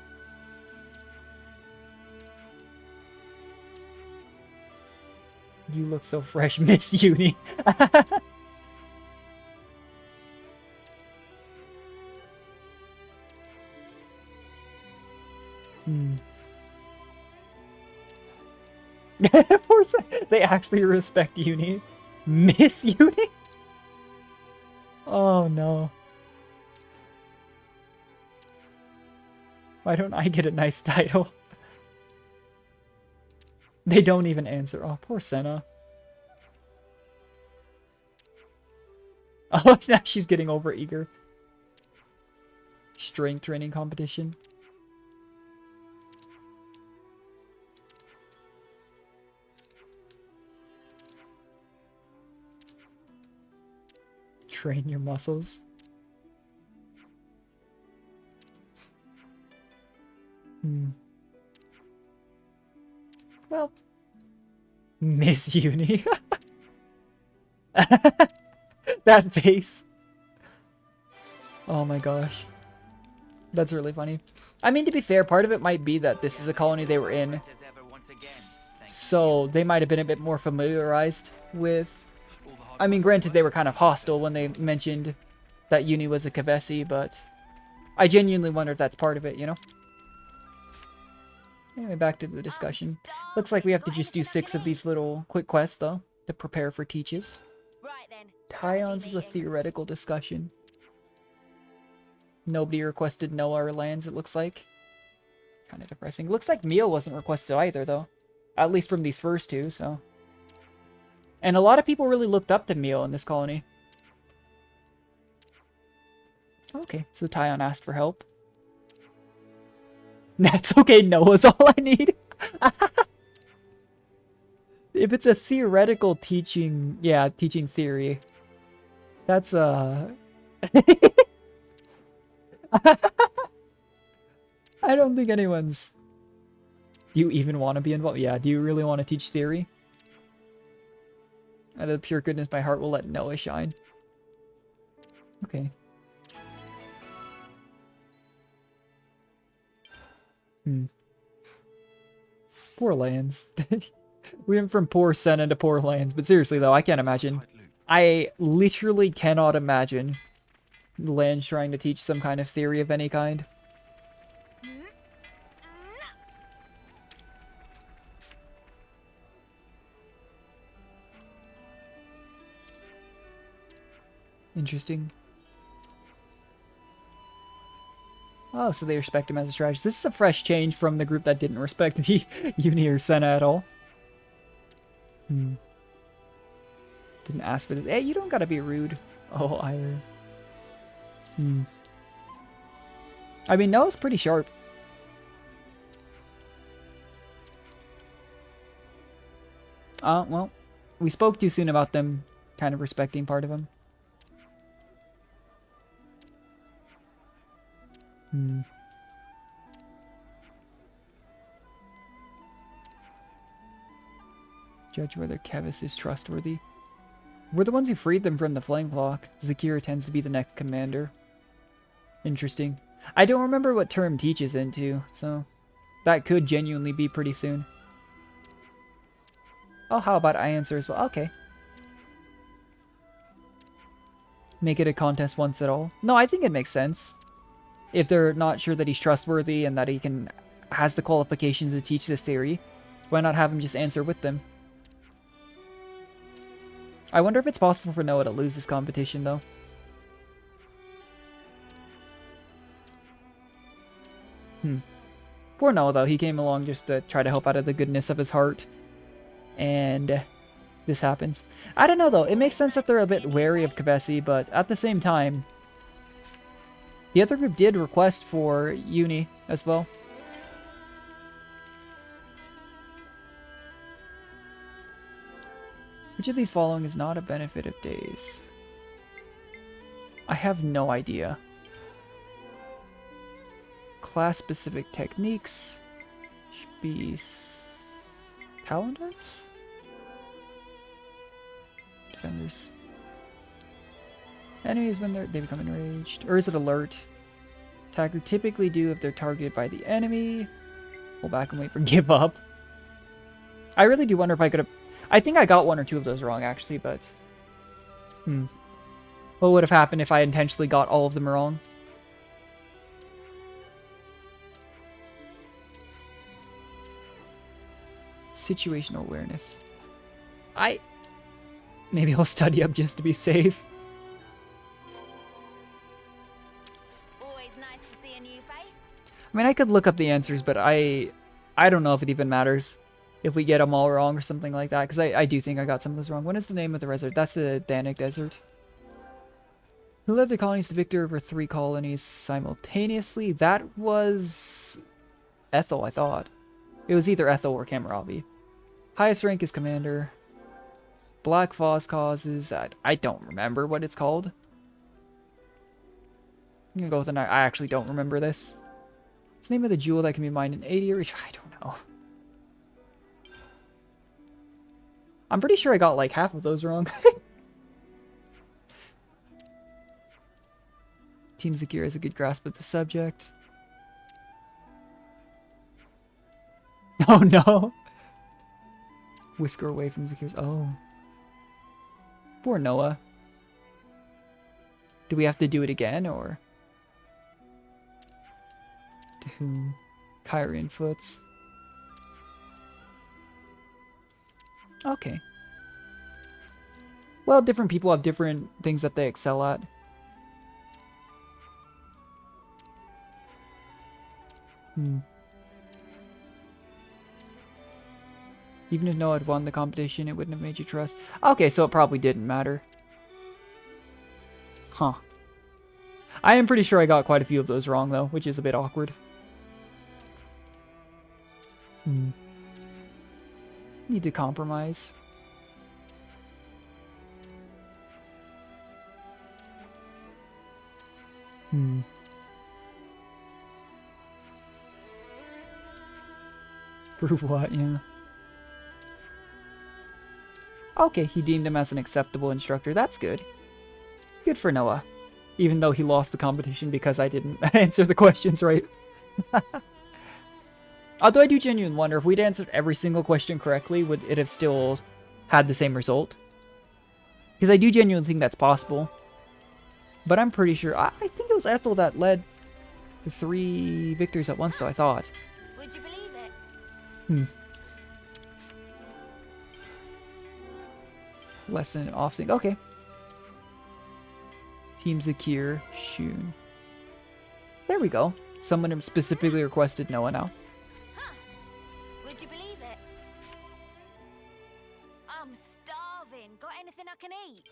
You look so fresh, Miss Uni. They actually respect Uni. Miss Uni? Oh no. Why don't I get a nice title? They don't even answer. Oh, poor Senna. Oh, now she's getting over eager. Strength training competition. Train your muscles. Well, Miss Uni. That face. Oh my gosh. That's really funny. I mean, to be fair, part of it might be that this is a colony they were in. So they might have been a bit more familiarized with... I mean, granted, they were kind of hostile when they mentioned that Uni was a Kavesi, but I genuinely wonder if that's part of it, you know? Anyway, back to the discussion. Looks like we have to just do 6 of these little quick quests, though, to prepare for teaches. Tyons is a theoretical discussion. Nobody requested Noah or lands, it looks like. Kind of depressing. Looks like Mio wasn't requested either, though. At least from these first 2, so... And a lot of people really looked up to Mio in this colony. Okay, so Tyon asked for help. That's okay, Noah's all I need. If it's a theoretical teaching... Yeah, teaching theory. That's, I don't think anyone's... Do you even want to be involved? Yeah, do you really want to teach theory? Out of the pure goodness, my heart will let Noah shine. Okay. Poor lands. We went from poor Senna to poor lands, but seriously though, I can't imagine. I literally cannot imagine lands trying to teach some kind of theory of any kind. Interesting. Oh, so they respect him as a strategist. This is a fresh change from the group that didn't respect the Uni or Senna at all. Didn't ask for this. Hey, you don't gotta be rude. Oh, Iron. I mean, Noah's pretty sharp. Well, we spoke too soon about them kind of respecting part of him. Judge whether Kevis is trustworthy. We're the ones who freed them from the flame block. Zakira tends to be the next commander. Interesting. I don't remember what term teaches into, so that could genuinely be pretty soon. Oh, how about I answer as well? Okay. Make it a contest once at all. No, I think it makes sense. If they're not sure that he's trustworthy and that he has the qualifications to teach this theory, why not have him just answer with them? I wonder if it's possible for Noah to lose this competition, though. Poor Noah, though. He came along just to try to help out of the goodness of his heart. And this happens. I don't know, though. It makes sense that they're a bit wary of Kavesi, but at the same time, the other group did request for Uni as well. Which of these following is not a benefit of days? I have no idea. Class-specific techniques should be talent arts? Defenders. Enemies when they become enraged. Or is it alert? Attacker typically do if they're targeted by the enemy. Pull back and wait for give up. I really do wonder if I could have... I think I got 1 or 2 of those wrong, actually, but... What would have happened if I intentionally got all of them wrong? Situational awareness. Maybe I'll study up just to be safe. Always nice to see a new face. I mean, I could look up the answers, but I don't know if it even matters if we get them all wrong or something like that, because I do think I got some of those wrong. What is the name of the desert? That's the Danik Desert. Who led the colonies to victory over 3 colonies simultaneously? That was Ethel, I thought. It was either Ethel or Kamaravi. Highest rank is commander. Black Foss causes... I don't remember what it's called. I'm gonna go with an... I actually don't remember this. What's the name of the jewel that can be mined in 80 years? I don't know. I'm pretty sure I got like half of those wrong. Team Segiri has a good grasp of the subject. Oh no! Whisker away from Segiri's... Oh. Poor Noah. Do we have to do it again, or... To whom? Kyrian Foots. Okay. Well, different people have different things that they excel at. Even if Noah had won the competition, it wouldn't have made you trust. Okay, so it probably didn't matter. Huh. I am pretty sure I got quite a few of those wrong, though, which is a bit awkward. Need to compromise. Prove what, yeah. Okay, he deemed him as an acceptable instructor. That's good. Good for Noah. Even though he lost the competition because I didn't answer the questions right. Although I do genuinely wonder, if we'd answered every single question correctly, would it have still had the same result? Because I do genuinely think that's possible. But I'm pretty sure... I think it was Ethel that led the 3 victories at once, though, I thought. Would you believe it? Lesson in off-sync. Okay. Team Zakir, Shun. There we go. Someone specifically requested Noah now. Huh. Would you believe it? I'm starving. Got anything I can eat?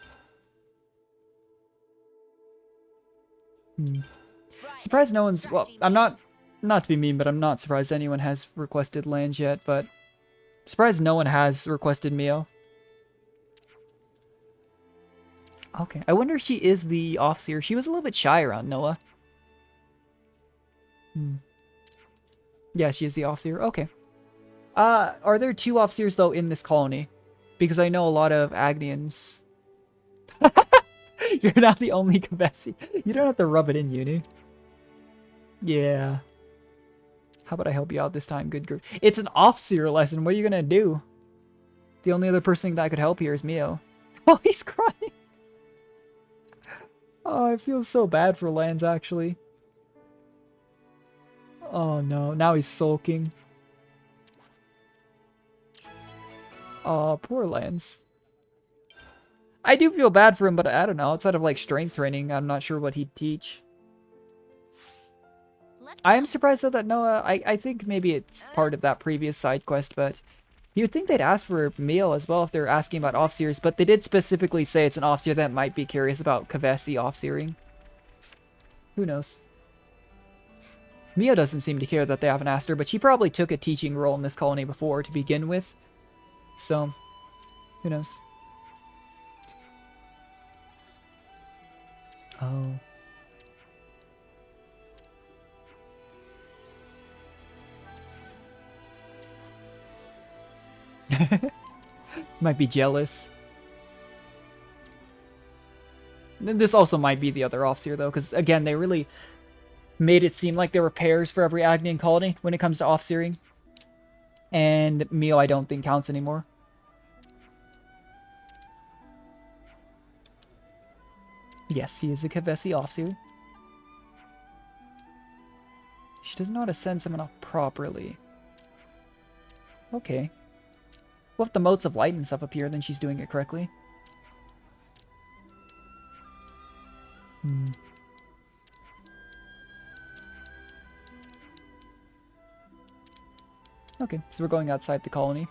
Surprised no one's... Well, I'm not to be mean, but I'm not surprised anyone has requested lands yet, but... Surprised no one has requested Mio. Okay, I wonder if she is the Offseer. She was a little bit shy around Noah. Yeah, she is the Offseer. Okay. Are there 2 Offseers, though, in this colony? Because I know a lot of Agnians. You're not the only Kavesi. You don't have to rub it in, Uni. Yeah. How about I help you out this time? Good group. It's an Offseer lesson. What are you gonna do? The only other person that could help here is Mio. Oh, he's crying. Oh, I feel so bad for Lance, actually. Oh no, now he's sulking. Oh, poor Lance. I do feel bad for him, but I don't know. Outside of like strength training, I'm not sure what he'd teach. I am surprised though that Noah, I think maybe it's part of that previous side quest, but you would think they'd ask for Mio as well if they're asking about Offseers, but they did specifically say it's an Offseer that might be curious about Kavesi Offseering. Who knows? Mio doesn't seem to care that they haven't asked her, but she probably took a teaching role in this colony before to begin with. So, who knows? Oh. Might be jealous. This also might be the other Offseer, though, because, again, they really... made it seem like there were pairs for every Agnian colony when it comes to off-searing. And Mio, I don't think counts anymore. Yes, he is a Kavesi off-seer. She does not ascend someone off properly. Okay. Well, if the motes of light and stuff appear, then she's doing it correctly. Okay, so we're going outside the colony.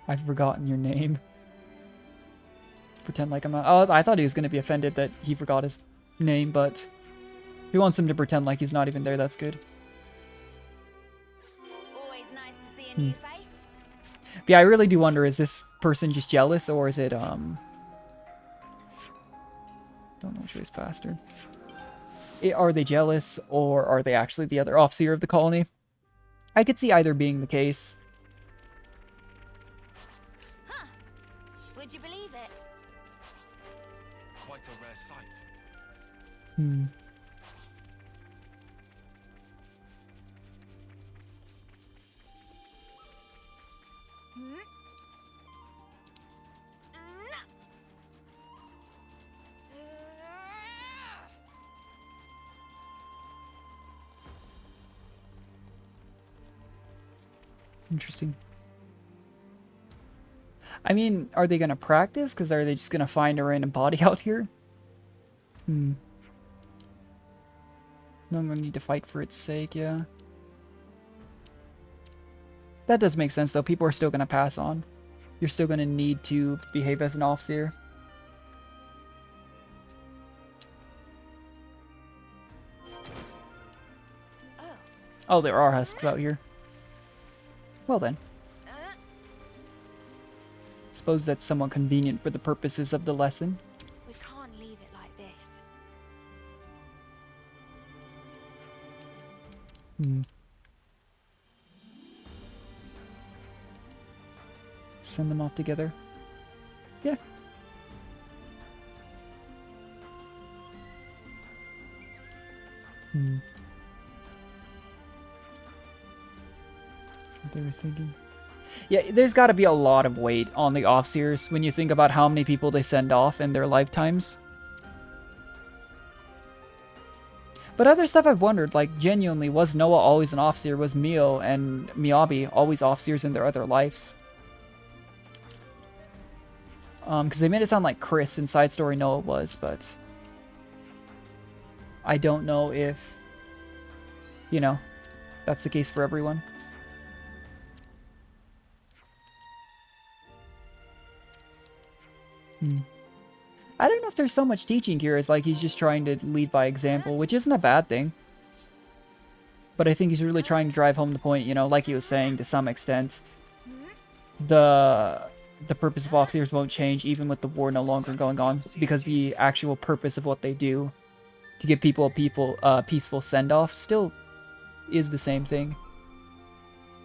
I've forgotten your name. Pretend like I'm not... Oh, I thought he was going to be offended that he forgot his name, but... He wants him to pretend like he's not even there, that's good. Always nice to see a new face. But yeah, I really do wonder, is this person just jealous, or is it, Don't know which way is faster. Are they jealous, or are they actually the other officer of the colony? I could see either being the case. Huh. Would you believe it? Quite a rare sight. Interesting. I mean, are they going to practice? Because are they just going to find a random body out here? No one will need to fight for its sake, yeah. That does make sense, though. People are still going to pass on. You're still going to need to behave as an officer. Oh, there are husks out here. Well then. Suppose that's somewhat convenient for the purposes of the lesson. We can't leave it like this. Send them off together. Yeah. What they were thinking. Yeah, there's got to be a lot of weight on the Offseers when you think about how many people they send off in their lifetimes. But other stuff I've wondered, like, genuinely, was Noah always an Offseer? Was Mio and Miyabi always Offseers in their other lives? Because they made it sound like Chris in Side Story Noah was, but... I don't know if, you know, that's the case for everyone. I don't know if there's so much teaching here as like he's just trying to lead by example, which isn't a bad thing. But I think he's really trying to drive home the point, you know, like he was saying to some extent. The purpose of officers won't change even with the war no longer going on, because the actual purpose of what they do to give people a peaceful send-off still is the same thing.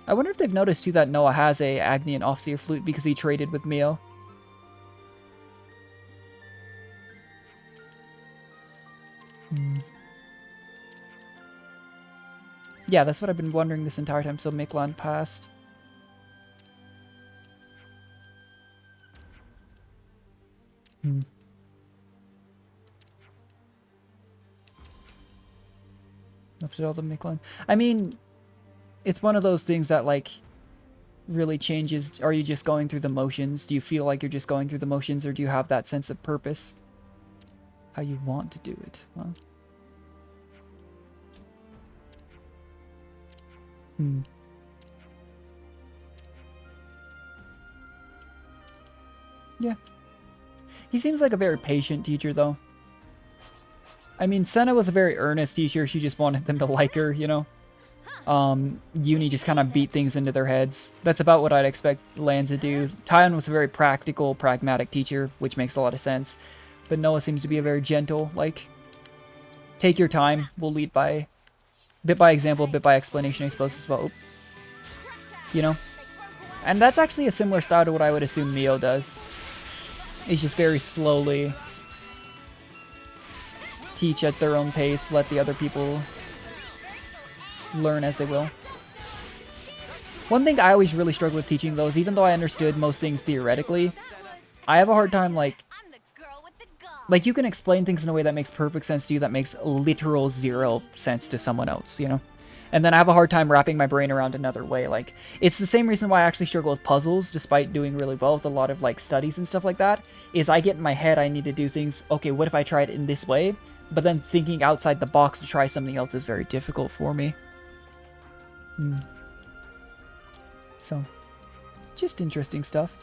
I wonder if they've noticed too that Noah has a Agnian officer flute because he traded with Mio. Yeah, that's what I've been wondering this entire time, so Miklan passed. After all the Miklan. I mean, it's one of those things that, like, really changes. Are you just going through the motions? Do you feel like you're just going through the motions, or do you have that sense of purpose? How you want to do it? Well... Yeah. He seems like a very patient teacher, though. I mean, Senna was a very earnest teacher. She just wanted them to like her, you know? Uni just kind of beat things into their heads. That's about what I'd expect Lan to do. Tyon was a very practical, pragmatic teacher, which makes a lot of sense. But Noah seems to be a very gentle, like, take your time. We'll lead by... bit by example, bit by explanation, I suppose, as well. You know? And that's actually a similar style to what I would assume Mio does. He's just very slowly teach at their own pace, let the other people learn as they will. One thing I always really struggle with teaching, though, is even though I understood most things theoretically, I have a hard time, like, you can explain things in a way that makes perfect sense to you that makes literal 0 sense to someone else, you know? And then I have a hard time wrapping my brain around another way. Like, it's the same reason why I actually struggle with puzzles, despite doing really well with a lot of, like, studies and stuff like that, is I get in my head I need to do things, okay, what if I try it in this way? But then thinking outside the box to try something else is very difficult for me. So, just interesting stuff.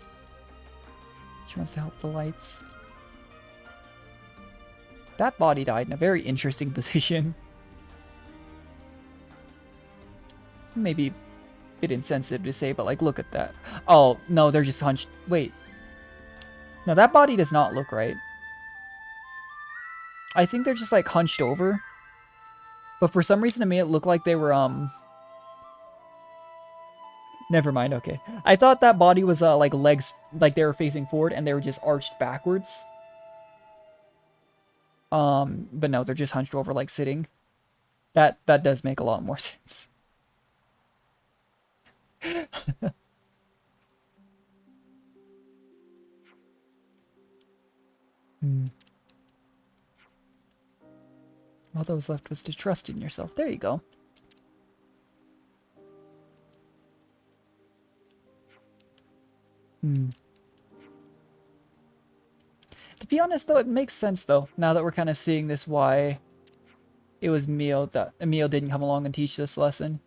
She wants to help the lights. That body died in a very interesting position. Maybe a bit insensitive to say, but like, look at that. Oh, no, they're just hunched. Wait. No, that body does not look right. I think they're just like hunched over. But for some reason to me it looked like they were, never mind, okay. I thought that body was, like legs, like they were facing forward and they were just arched backwards. But no, they're just hunched over like sitting. That does make a lot more sense. All that was left was to trust in yourself. There you go. To be honest, though, it makes sense, though, now that we're kind of seeing this, why it was Mio that Mio didn't come along and teach this lesson.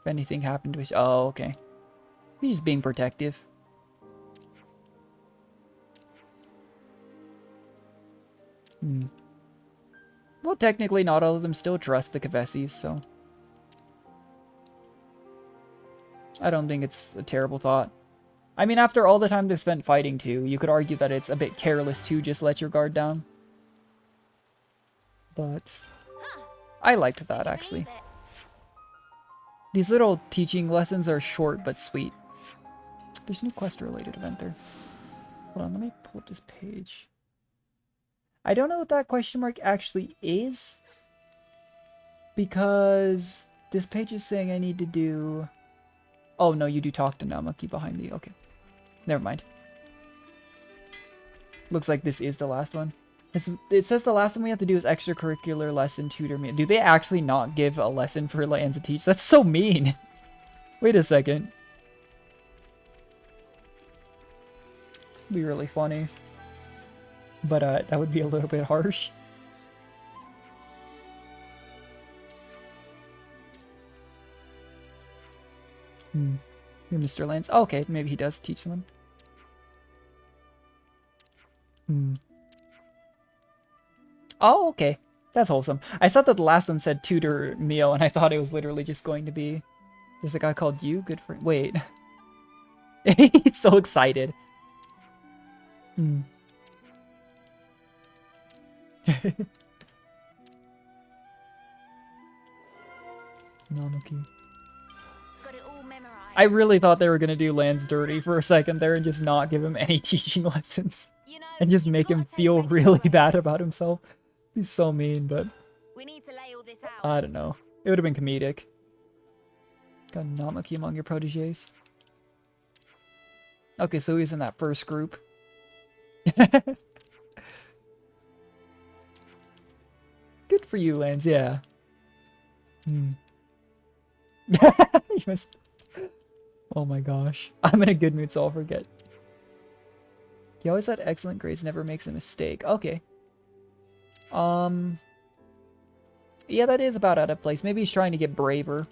If anything happened to us. Oh, okay. He's just being protective. Well, technically, not all of them still trust the Kvesis, so I don't think it's a terrible thought. I mean, after all the time they've spent fighting too, you could argue that it's a bit careless to just let your guard down. But I liked that, actually. These little teaching lessons are short but sweet. There's no quest-related event there. Hold on, let me pull up this page. I don't know what that question mark actually is, because this page is saying I need to do... Oh, no, you do talk to Namaki behind the... Okay. Never mind. Looks like this is the last one. It says the last one we have to do is extracurricular lesson tutor me. Do they actually not give a lesson for Lance to teach? That's so mean. Wait a second. Be really funny. But that would be a little bit harsh. You're Mr. Lance. Oh, okay, maybe he does teach someone. Oh, okay. That's wholesome. I thought that the last one said tutor Mio, and I thought it was literally just going to be... There's a guy called you? Good for... Wait. He's so excited. Namaki. I really thought they were going to do Lance dirty for a second there and just not give him any teaching lessons. And just make him feel really bad about himself. He's so mean, but... I don't know. It would have been comedic. Got Namaki among your proteges. Okay, so he's in that first group. Good for you, Lance, yeah. You must... Oh my gosh. I'm in a good mood, so I'll forget. He always had excellent grades, never makes a mistake. Okay. Yeah, that is about out of place. Maybe he's trying to get braver.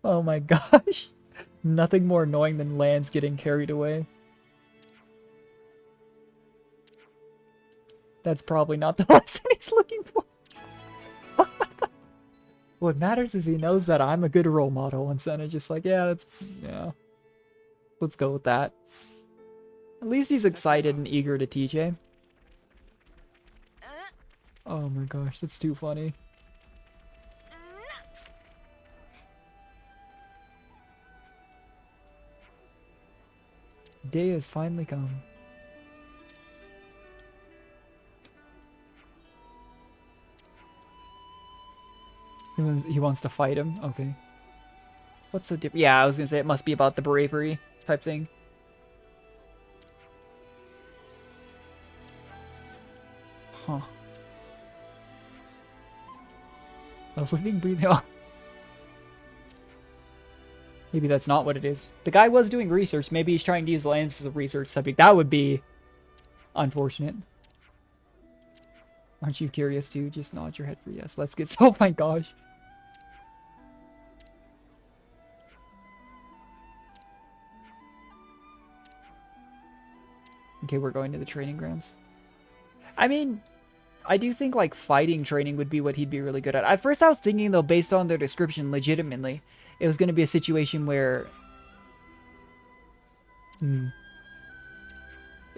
Oh my gosh. Nothing more annoying than Lance getting carried away. That's probably not the lesson he's looking for. What matters is he knows that I'm a good role model, and Senna's just like, yeah, let's go with that. At least he's excited and eager to teach, eh? Oh my gosh, that's too funny. Day has finally come. He wants to fight him? Okay. What's so different? Yeah, I was gonna say it must be about the bravery type thing. Huh. A living, breathing... Oh. Maybe that's not what it is. The guy was doing research. Maybe he's trying to use Lance as a research subject. That would be unfortunate. Aren't you curious too? Just nod your head for yes. Let's get... Oh my gosh. Okay, we're going to the training grounds. I mean, I do think, like, fighting training would be what he'd be really good at. At first I was thinking, though, based on their description, legitimately, it was going to be a situation where... It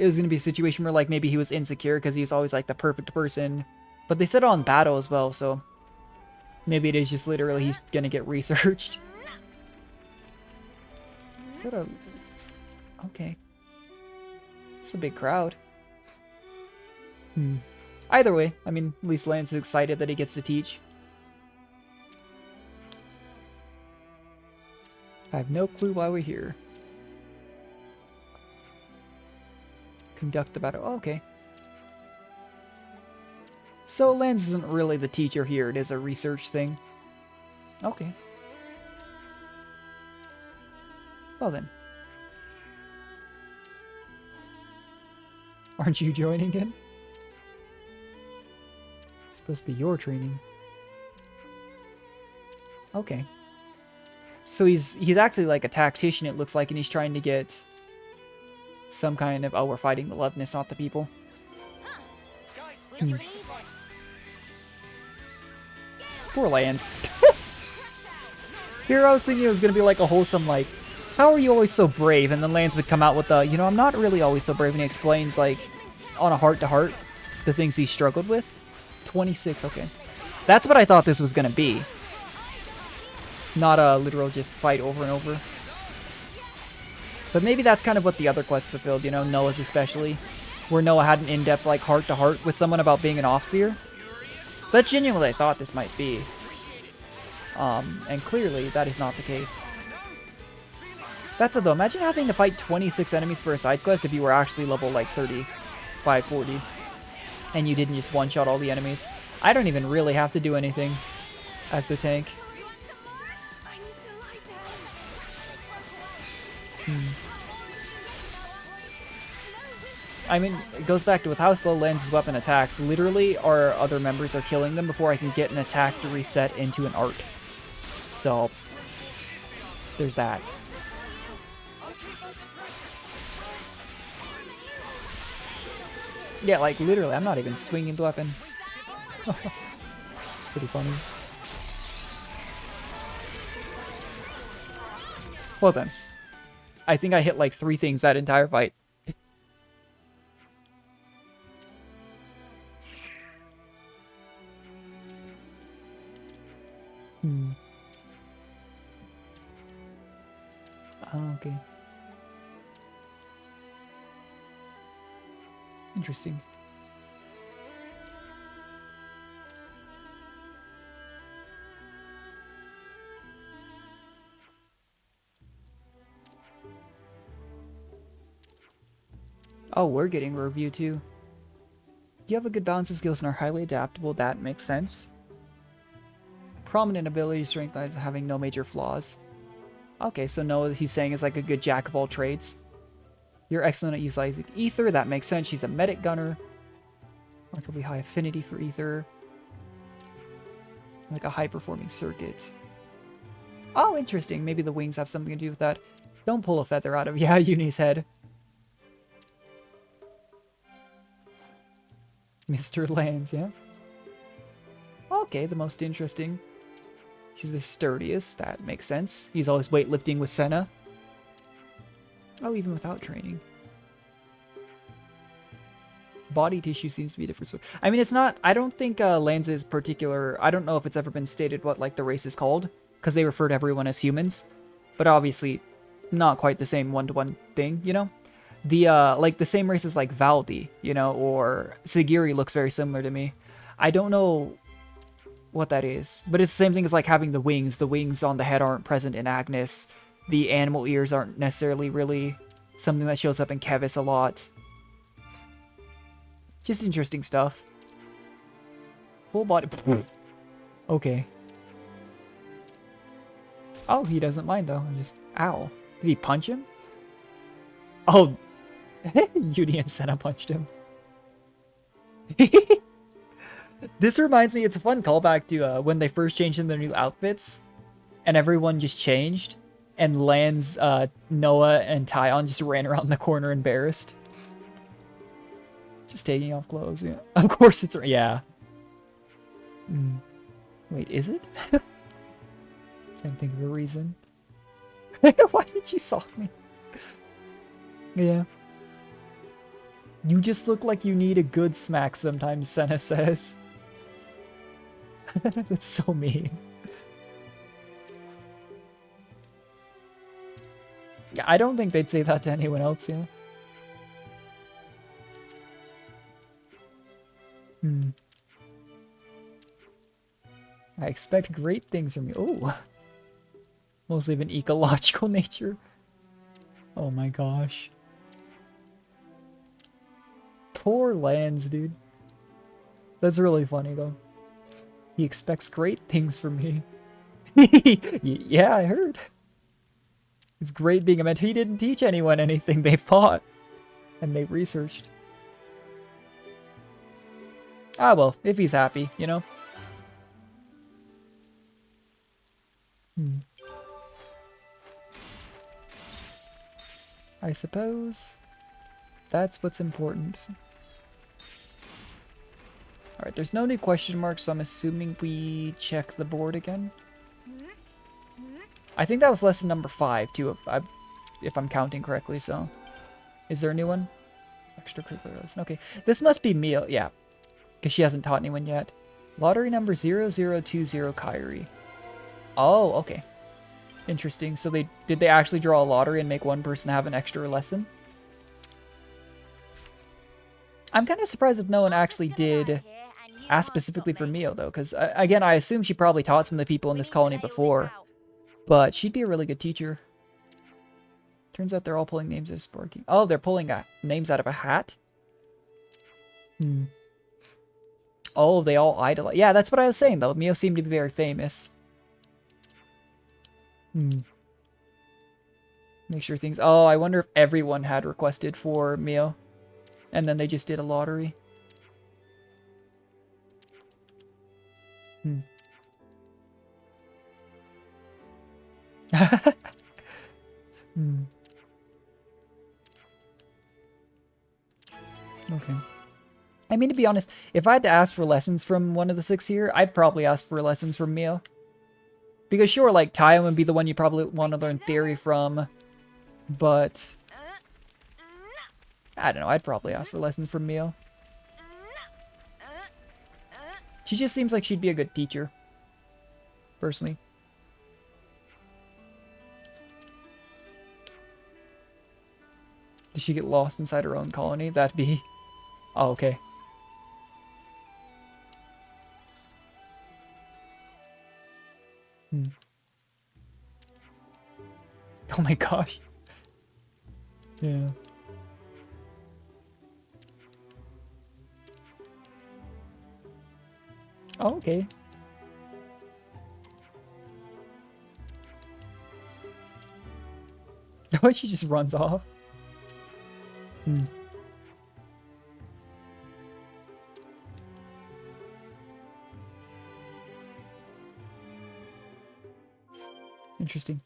was going to be a situation where, like, maybe he was insecure because he was always, like, the perfect person. But they said on battle as well, so... Maybe it is just literally he's going to get researched. Is that a... Okay. It's a big crowd. Either way, I mean, at least Lance is excited that he gets to teach. I have no clue why we're here. Conduct the battle. Oh, okay. So Lance isn't really the teacher here. It is a research thing. Okay. Well then. Aren't you joining in? It's supposed to be your training. Okay. So he's actually like a tactician, it looks like, and he's trying to get some kind of... Oh, we're fighting the Loveness, not the people. Poor Lance. Here I was thinking it was going to be like a wholesome, like, how are you always so brave? And then Lance would come out with the, you know, I'm not really always so brave. And he explains, like, on a heart-to-heart, the things he struggled with. 26, okay. That's what I thought this was going to be. Not a literal just fight over and over. But maybe that's kind of what the other quest fulfilled, you know, Noah's especially. Where Noah had an in-depth, like, heart-to-heart with someone about being an Offseer. That's genuinely what I thought this might be. And clearly, that is not the case. That's it though, imagine having to fight 26 enemies for a side quest if you were actually level like 35, 40. And you didn't just one-shot all the enemies. I don't even really have to do anything as the tank. I mean, it goes back to with how slow Lance's weapon attacks. Literally, our other members are killing them before I can get an attack to reset into an art. So, there's that. Yeah, like, literally, I'm not even swinging the weapon. It's pretty funny. Well then. I think I hit, like, 3 things that entire fight. Okay. Interesting. Oh, we're getting a review too. You have a good balance of skills and are highly adaptable. That makes sense. Prominent ability, strength, having no major flaws. Okay, so Noah, he's saying, is like a good jack of all trades. You're excellent at utilizing ether. That makes sense. She's a medic gunner. Remarkably high affinity for ether. Like a high-performing circuit. Oh, interesting. Maybe the wings have something to do with that. Don't pull a feather out of, yeah, Uni's head. Mr. Lands, yeah? Okay, the most interesting. He's the sturdiest. That makes sense. He's always weightlifting with Senna. Oh, even without training. Body tissue seems to be different. So, I mean, it's not... I don't think Lance's particular... I don't know if it's ever been stated what, like, the race is called. Because they refer to everyone as humans. But obviously, not quite the same one-to-one thing, you know? The, like, the same race as, like, Valdi, you know? Or Segiri looks very similar to me. I don't know what that is. But it's the same thing as like having the wings. The wings on the head aren't present in Agnes. The animal ears aren't necessarily really something that shows up in Kevis a lot. Just interesting stuff. Full body. Okay. Oh, he doesn't mind though. Just ow. Did he punch him? Oh, Yuni and Senna punched him. This reminds me, it's a fun callback to when they first changed in their new outfits, and everyone just changed, and Lan's Noah and Tyon just ran around the corner embarrassed. Just taking off clothes, yeah. Of course it's, yeah. Wait, is it? Can't think of a reason. Why did you sock me? Yeah. You just look like you need a good smack sometimes, Senna says. That's so mean. Yeah, I don't think they'd say that to anyone else, yeah. I expect great things from you. Oh. Mostly of an ecological nature. Oh my gosh. Poor Lance, dude. That's really funny, though. He expects great things from me. Yeah, I heard. It's great being a mentor. He didn't teach anyone anything. They fought. And they researched. Ah, well, if he's happy, you know? I suppose that's what's important. Alright, there's no new question marks, so I'm assuming we check the board again. I think that was lesson number 5, too, if I'm counting correctly, so... Is there a new one? Extracurricular lesson. Okay, this must be Mia, yeah. Because she hasn't taught anyone yet. Lottery number 0020 Kairi. Oh, okay. Interesting. So did they actually draw a lottery and make one person have an extra lesson? I'm kind of surprised if no one actually did ask specifically for Mio, though, because, again, I assume she probably taught some of the people in this colony before, but she'd be a really good teacher. Turns out they're all pulling names as Sparky. Oh, they're pulling names out of a hat? Oh, they all idolize. Yeah, that's what I was saying, though. Mio seemed to be very famous. Make sure things... Oh, I wonder if everyone had requested for Mio. And then they just did a lottery. Okay. I mean, to be honest, if I had to ask for lessons from one of the 6 here, I'd probably ask for lessons from Mio. Because sure, like, Tyon would be the one you probably want to learn theory from, but... I don't know, I'd probably ask for lessons from Mio. She just seems like she'd be a good teacher. Personally. Did she get lost inside her own colony? That'd be... Oh, okay. Oh my gosh. Yeah. Oh, okay. Oh, she just runs off. Interesting.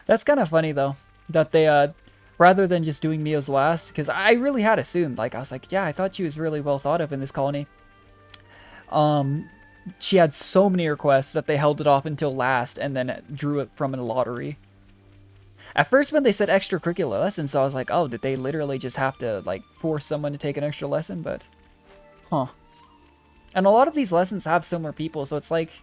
That's kind of funny, though, that they, rather than just doing Mio's last, because I really had assumed, like, I was like, yeah, I thought she was really well thought of in this colony. She had so many requests that they held it off until last and then drew it from a lottery. At first, when they said extracurricular lessons, so I was like, oh, did they literally just have to, like, force someone to take an extra lesson? But, huh. And a lot of these lessons have similar people, so it's like,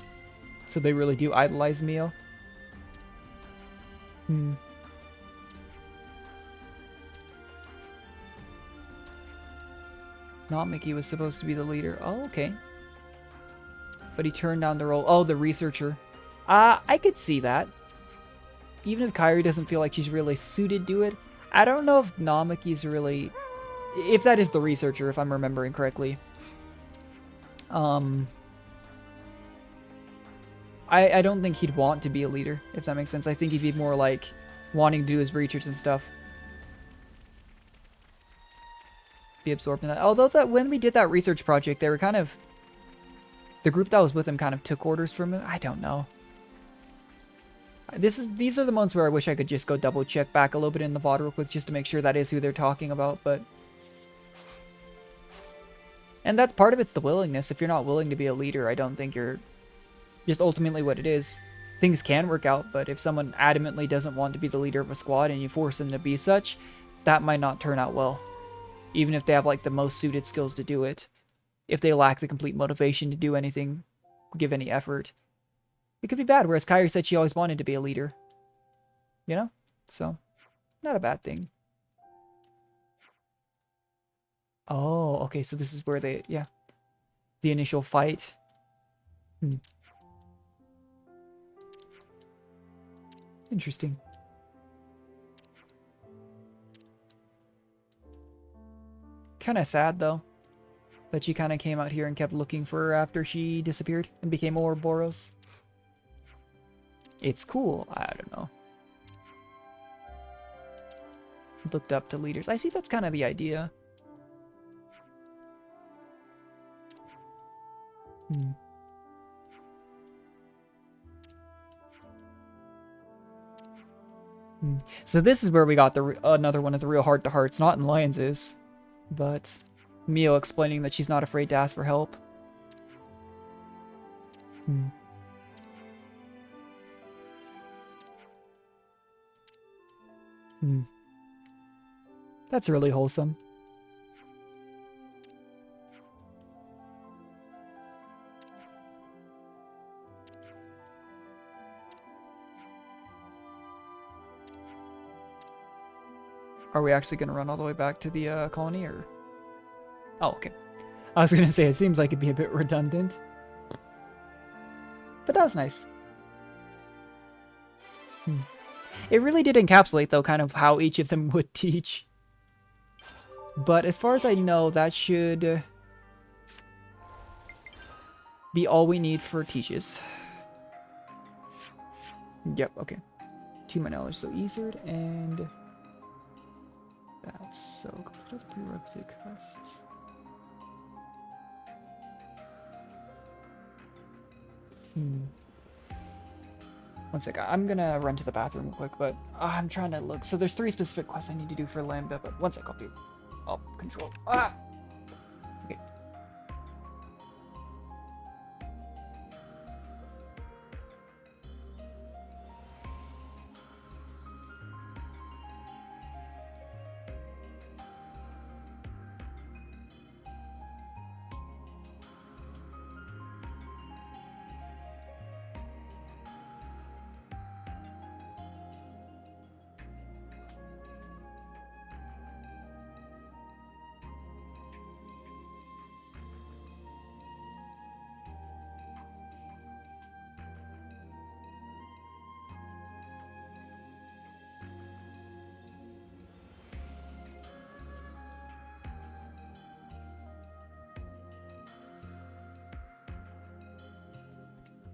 So they really do idolize Mio. Not Mickey was supposed to be the leader. Oh, okay. But he turned down the role. Oh, the researcher. I could see that. Even if Kairi doesn't feel like she's really suited to it, I don't know if Namiki's really... If that is the researcher, if I'm remembering correctly. I don't think he'd want to be a leader, if that makes sense. I think he'd be more like wanting to do his research and stuff. Be absorbed in that. Although that when we did that research project, they were kind of... The group that was with him kind of took orders from him. I don't know. These are the moments where I wish I could just go double check back a little bit in the VOD real quick just to make sure that is who they're talking about, but... And that's part of it's the willingness. If you're not willing to be a leader, I don't think you're just ultimately what it is. Things can work out, but if someone adamantly doesn't want to be the leader of a squad and you force them to be such, that might not turn out well. Even if they have like the most suited skills to do it. If they lack the complete motivation to do anything, give any effort, it could be bad. Whereas Kairi said she always wanted to be a leader. You know? So, not a bad thing. Oh, okay, so this is where they, yeah. The initial fight. Interesting. Kind of sad, though, that she kind of came out here and kept looking for her after she disappeared and became Ouroboros. It's cool. I don't know. Looked up to leaders. I see that's kind of the idea. So this is where we got the another one of the real heart-to-hearts, not in Lions' but Mio explaining that she's not afraid to ask for help. That's really wholesome. Are we actually going to run all the way back to the colony, or...? Oh, okay. I was going to say, it seems like it'd be a bit redundant. But that was nice. It really did encapsulate, though, kind of how each of them would teach. But as far as I know, that should be all we need for teaches. Yep, okay. To my knowledge, so Ezard and... That's so that's prerequisite quests. One sec, I'm gonna run to the bathroom real quick, but I'm trying to look. So there's 3 specific quests I need to do for Lambda, but one sec, I'll control. Okay.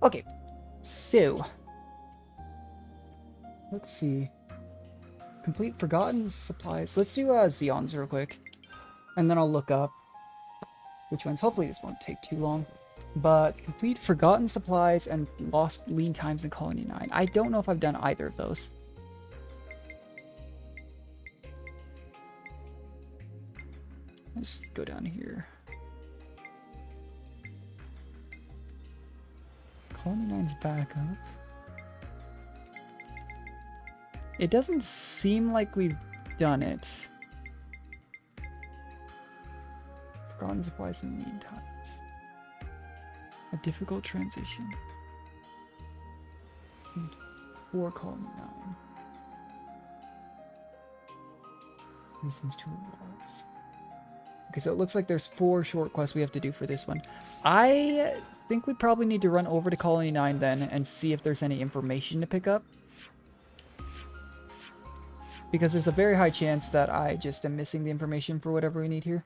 Okay, so let's see. Complete forgotten supplies. Let's do Zeons real quick, and then I'll look up which ones. Hopefully this won't take too long. But complete forgotten supplies and lost lean times in Colony 9. I don't know if I've done either of those. Let's go down here. Colony 9's back up. It doesn't seem like we've done it. Forgotten supplies and lead times. A difficult transition. 4 colony 9. Reasons to rewards. Okay, so it looks like there's 4 short quests we have to do for this one. I think we probably need to run over to Colony 9 then and see if there's any information to pick up. Because there's a very high chance that I just am missing the information for whatever we need here.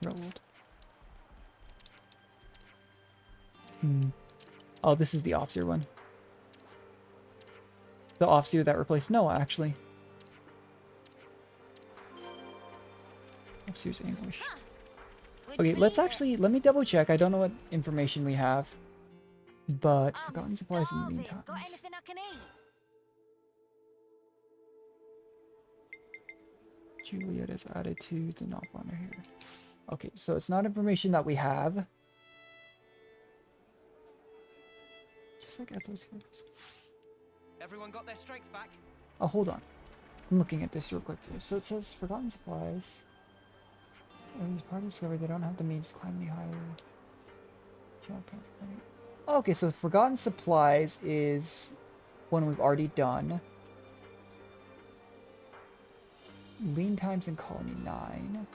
Rolled. Oh, this is the officer one. The officer that replaced Noah, actually. Officer's English. Okay, let me double check. I don't know what information we have. But forgotten supplies in the meantime. Got anything I can eat? Julieta's attitudes and not honor here. Okay, so it's not information that we have. Just like Ethel's here. Everyone got their strength back? Oh, hold on. I'm looking at this real quick. So it says forgotten supplies. As part of the discovery, they don't have the means to climb any higher. Okay, so forgotten supplies is one we've already done. Lean times in colony 9.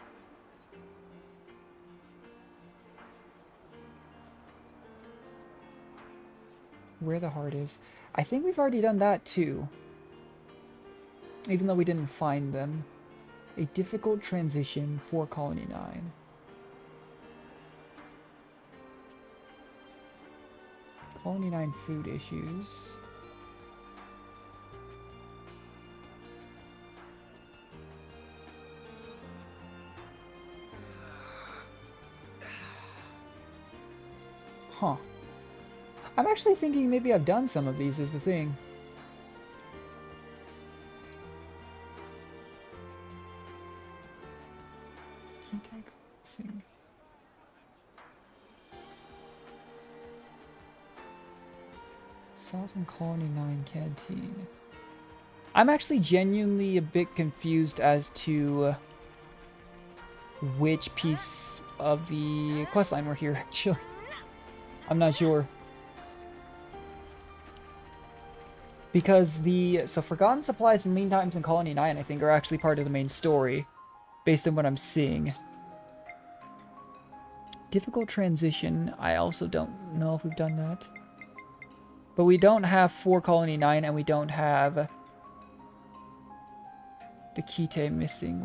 Where the heart is. I think we've already done that too. Even though we didn't find them. A difficult transition for colony 9. Colony 9 food issues. Huh. I'm actually thinking maybe I've done some of these is the thing. Southern Colony 9 Canteen. I'm actually genuinely a bit confused as to which piece of the questline we're here, actually. I'm not sure. Because so Forgotten Supplies and Lean Times in Colony 9, I think, are actually part of the main story, based on what I'm seeing. Difficult Transition, I also don't know if we've done that. But we don't have 4 Colony 9, and we don't have the Kite missing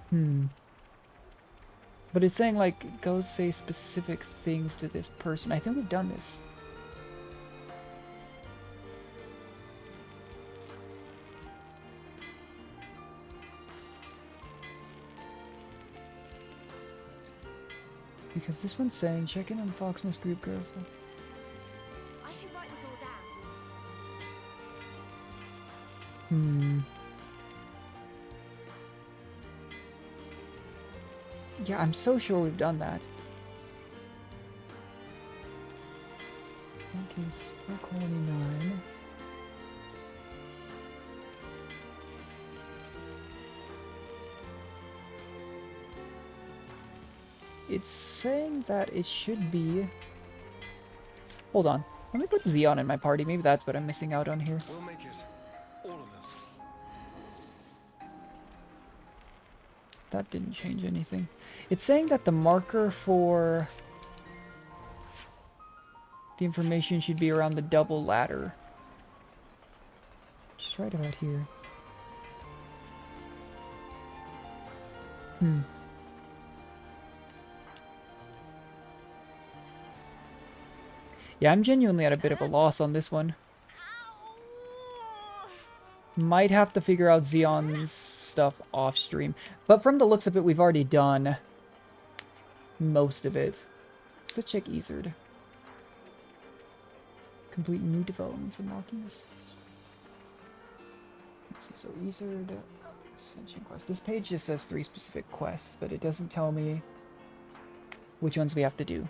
one. But it's saying, like, go say specific things to this person. I think we've done this. Because this one's saying, check in on Foxness group, careful. I should write this all down. Yeah, I'm so sure we've done that. Okay, Spur Colony 9. It's saying that it should be... Hold on. Let me put Zeon in my party. Maybe that's what I'm missing out on here. We'll make it. All of us. That didn't change anything. It's saying that the marker for the information should be around the double ladder. Just right about here. Yeah, I'm genuinely at a bit of a loss on this one. Might have to figure out Zeon's stuff off stream. But from the looks of it, we've already done most of it. Let's check Ezard. Complete new developments unlocking this. Let's see, so Ezard Ascension quest. This page just says 3 specific quests, but it doesn't tell me which ones we have to do.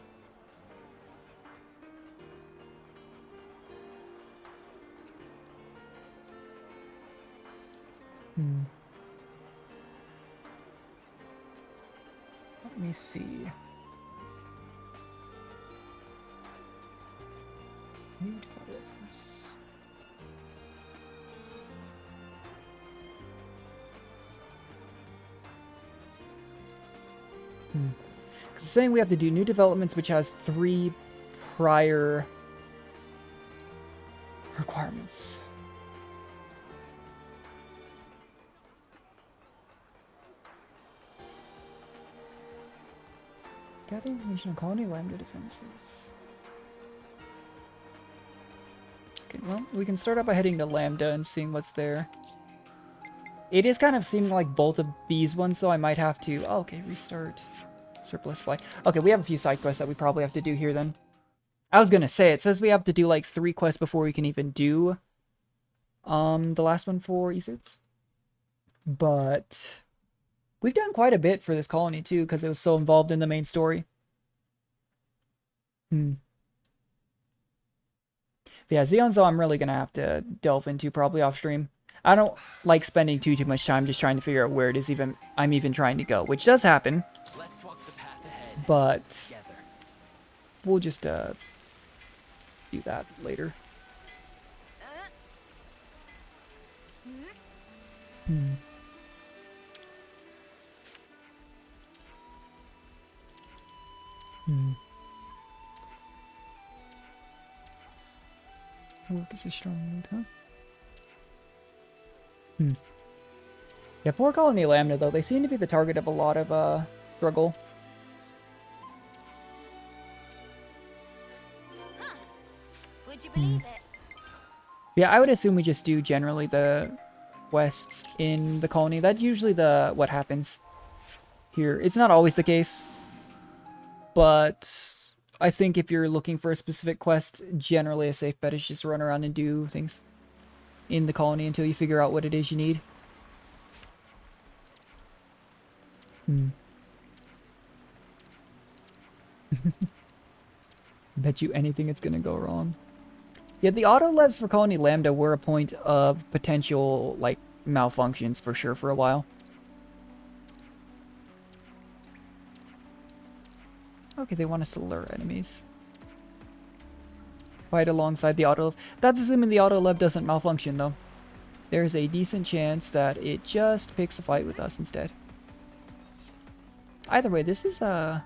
me see. New developments. It's saying we have to do new developments, which has 3 prior requirements. Gather information on colony lambda defenses. Okay, well, we can start out by heading to Lambda and seeing what's there. It is kind of seeming like both of these ones, so I might have to... Oh, okay, restart. Surplus supply. Okay, we have a few side quests that we probably have to do here then. I was gonna say, it says we have to do like 3 quests before we can even do the last one for Easterts. But we've done quite a bit for this colony too, because it was so involved in the main story. But yeah, Zeon's all I'm really gonna have to delve into probably off stream. I don't like spending too much time just trying to figure out where it is I'm even trying to go, which does happen. Let's walk the path ahead But together. we'll just do that later. Work is a strong mood, huh? Yeah, poor Colony Lambda, though. They seem to be the target of a lot of, struggle. Huh. Would you believe it? Yeah, I would assume we just do generally the quests in the colony. That's usually what happens here. It's not always the case, but I think if you're looking for a specific quest, generally a safe bet is just run around and do things in the colony until you figure out what it is you need. Bet you anything it's gonna go wrong. Yeah, the auto levs for Colony Lambda were a point of potential, like, malfunctions for sure for a while. Okay, they want us to lure enemies. Fight alongside the auto. That's assuming the auto lev doesn't malfunction, though. There's a decent chance that it just picks a fight with us instead. Either way, this is quite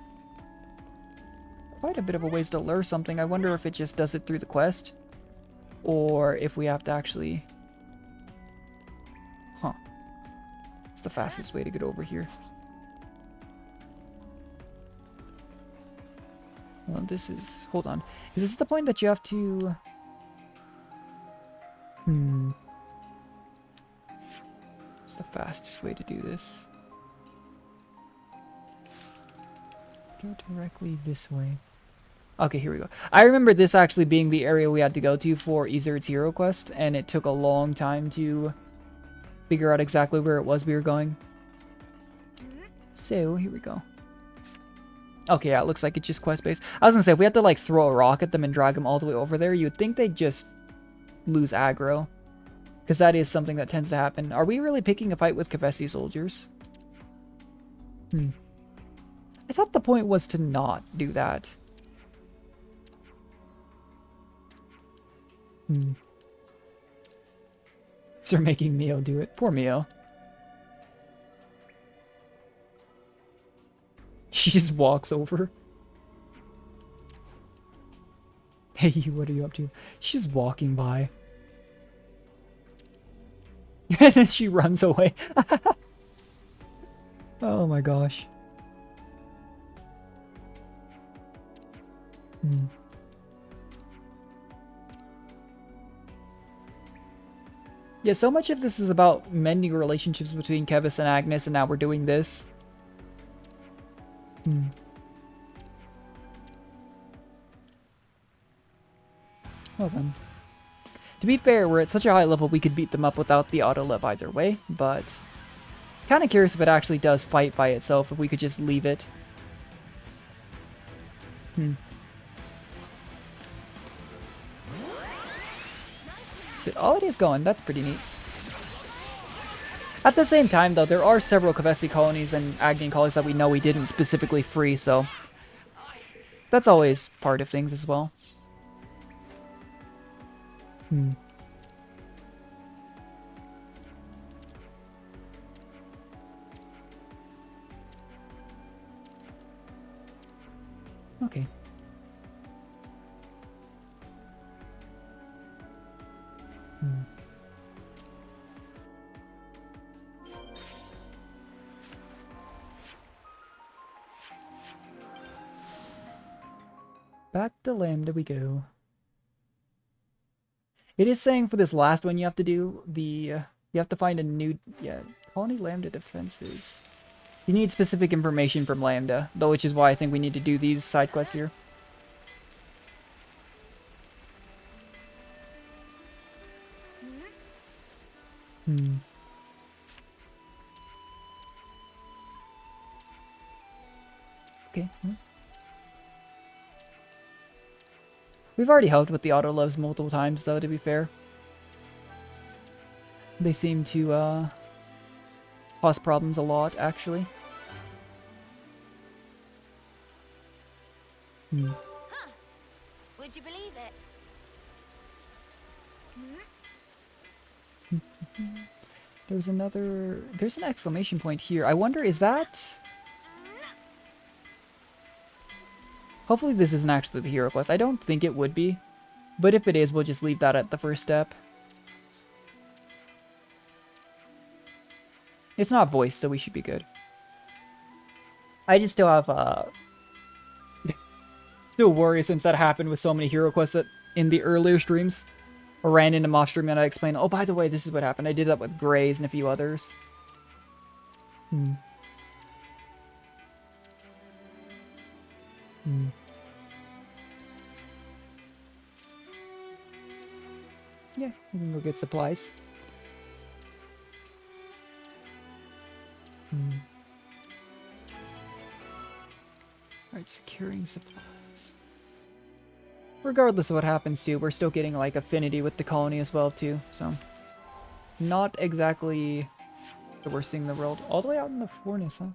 a bit of a ways to lure something. I wonder if it just does it through the quest, or if we have to actually... Huh. It's the fastest way to get over here. Well, this is... Hold on. Is this the point that you have to... What's the fastest way to do this? Go directly this way. Okay, here we go. I remember this actually being the area we had to go to for Ezerd's Hero Quest, and it took a long time to figure out exactly where it was we were going. So, here we go. Okay, yeah, it looks like it's just quest-based. I was gonna say, if we had to, like, throw a rock at them and drag them all the way over there, you'd think they'd just lose aggro. Because that is something that tends to happen. Are we really picking a fight with Kavesi soldiers? I thought the point was to not do that. They're making Mio do it. Poor Mio. She just walks over. Hey, what are you up to? She's just walking by. And then she runs away. Oh my gosh. Yeah, so much of this is about mending relationships between Kevis and Agnes, and now we're doing this. Well then. To be fair, we're at such a high level we could beat them up without the auto lev either way, but... kind of curious if it actually does fight by itself, if we could just leave it. So, oh, it is going. That's pretty neat. At the same time, though, there are several Kavesi colonies and Agnian colonies that we know we didn't specifically free, so that's always part of things as well. Okay. Back to Lambda we go. It is saying for this last one you have to do the, you have to find a new, colony Lambda defenses. You need specific information from Lambda, though, which is why I think we need to do these side quests here. Okay. We've already helped with the auto loves multiple times, though, to be fair. They seem to, cause problems a lot, actually. Huh. Would you believe it? There's an exclamation point here. I wonder, is that... Hopefully this isn't actually the hero quest. I don't think it would be. But if it is, we'll just leave that at the first step. It's not voiced, so we should be good. I just still have, still worry since that happened with so many hero quests that in the earlier streams. Or ran into off stream and I explained, oh, by the way, this is what happened. I did that with Grays and a few others. Yeah, we can go get supplies. Alright, securing supplies. Regardless of what happens too, we're still getting like affinity with the colony as well too, so not exactly the worst thing in the world. All the way out in the Forness, huh?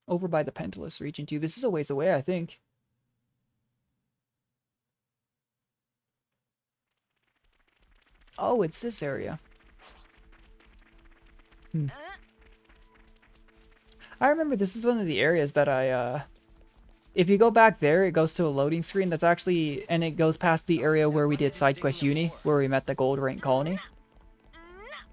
Over by the Pentalus region too. This is a ways away, I think. Oh, it's this area. I remember this is one of the areas that I, if you go back there, it goes to a loading screen that's actually, and it goes past the area where we did side quest Uni, where we met the gold rank colony.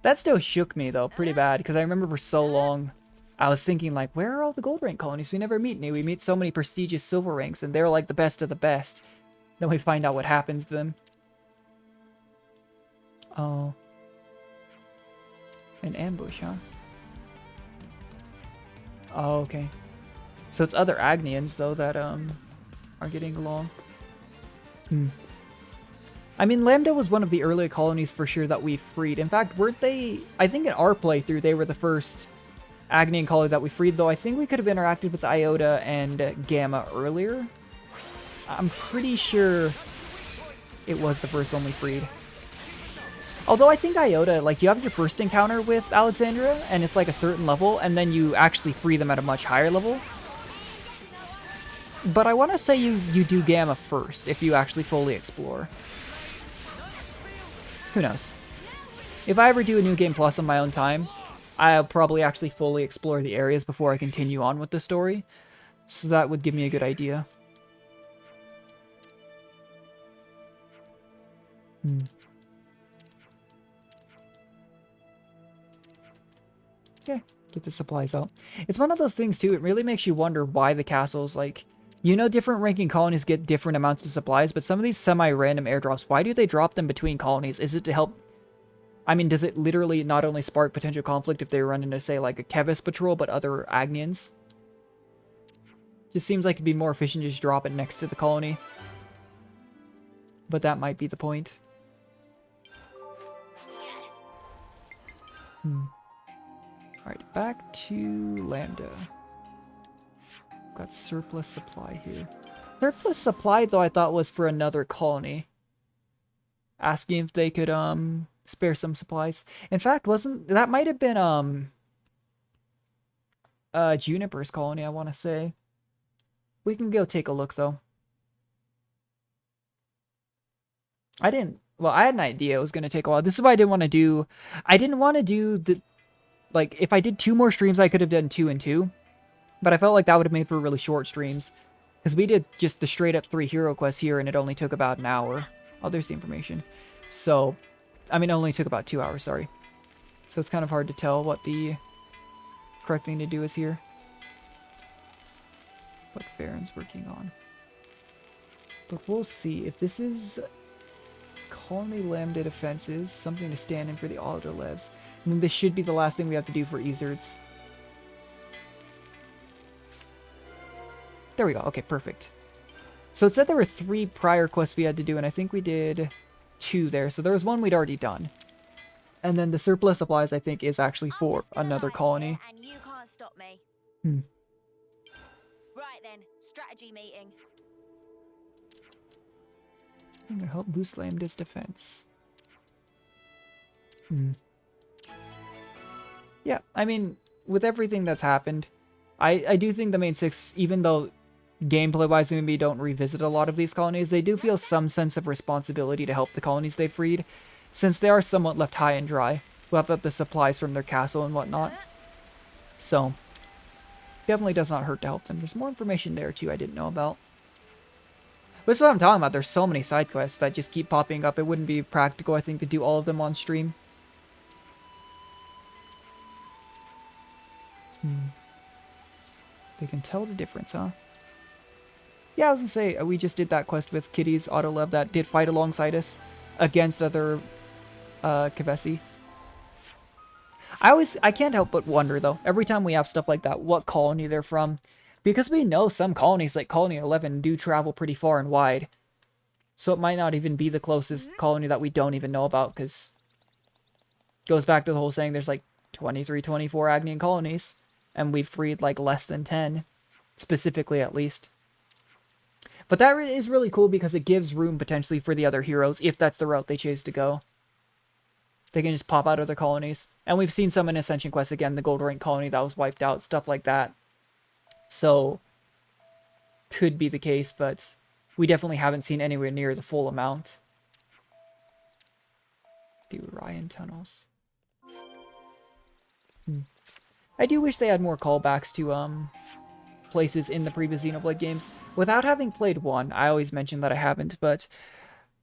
That still shook me though, pretty bad, because I remember for so long, I was thinking like, where are all the gold rank colonies? We never meet any. We meet so many prestigious silver ranks, and they're like the best of the best. Then we find out what happens to them. Oh. An ambush, huh? Oh, okay. So it's other Agnians, though, that, are getting along. I mean, Lambda was one of the earlier colonies for sure that we freed. In fact, weren't they... I think in our playthrough, they were the first Agnian colony that we freed, though I think we could have interacted with Iota and Gamma earlier. I'm pretty sure it was the first one we freed. Although I think Iota, like, you have your first encounter with Alexandria, and it's like a certain level, and then you actually free them at a much higher level. But I want to say you do Gamma first, if you actually fully explore. Who knows? If I ever do a New Game Plus on my own time, I'll probably actually fully explore the areas before I continue on with the story. So that would give me a good idea. Yeah, get the supplies out. It's one of those things too, it really makes you wonder why the castles, like, you know, different ranking colonies get different amounts of supplies, but some of these semi-random airdrops, why do they drop them between colonies? Is it to help, I mean, does it literally not only spark potential conflict if they run into, say, like a Kevis patrol, but other Agnians? Just seems like it'd be more efficient to just drop it next to the colony. But that might be the point. Alright, back to Lambda. Got surplus supply here. Surplus supply, though, I thought was for another colony. asking if they could spare some supplies. In fact, wasn't that might have been Juniper's colony, I want to say. We can go take a look though. I had an idea it was going to take a while. This is why I didn't want to do, the, like, if I did 2 more streams, I could have done 2 and 2. But I felt like that would have made for really short streams. Because we did just the straight up 3 hero quests here, and it only took about an hour. Oh, there's the information. So, I mean, it only took about 2 hours, sorry. So it's kind of hard to tell what the correct thing to do is here. What Baron's working on. But we'll see. If this is Colony Lambda defenses, something to stand in for the Auto Levs. And then this should be the last thing we have to do for Ezerds. There we go. Okay, perfect. So it said there were 3 prior quests we had to do, and I think we did 2 there. So there was 1 we'd already done. And then the surplus supplies, I think, is actually for another colony. And you can't stop me. Right then, strategy meeting. I'm gonna help boost Lambda's defense. Yeah, I mean, with everything that's happened, I do think the main 6, even though gameplay-wise maybe don't revisit a lot of these colonies, they do feel some sense of responsibility to help the colonies they freed, since they are somewhat left high and dry, without the supplies from their castle and whatnot. So, definitely does not hurt to help them. There's more information there too I didn't know about. But that's what I'm talking about. There's so many side quests that just keep popping up. It wouldn't be practical, I think, to do all of them on stream. They can tell the difference, huh? Yeah, I was gonna say, we just did that quest with Kitty's Autolev that did fight alongside us against other Kavesi. I can't help but wonder, though, every time we have stuff like that, what colony they're from. Because we know some colonies, like Colony 11, do travel pretty far and wide. So it might not even be the closest colony that we don't even know about, because it goes back to the whole saying there's like 23, 24 Agnian colonies, and we've freed like less than 10, specifically at least. But that is really cool because it gives room potentially for the other heroes, if that's the route they choose to go. They can just pop out other colonies. And we've seen some in Ascension Quest, again, the Gold Rank colony that was wiped out, stuff like that. So, could be the case, but we definitely haven't seen anywhere near the full amount. The Orion tunnels. I do wish they had more callbacks to places in the previous Xenoblade games. Without having played one, I always mention that I haven't, but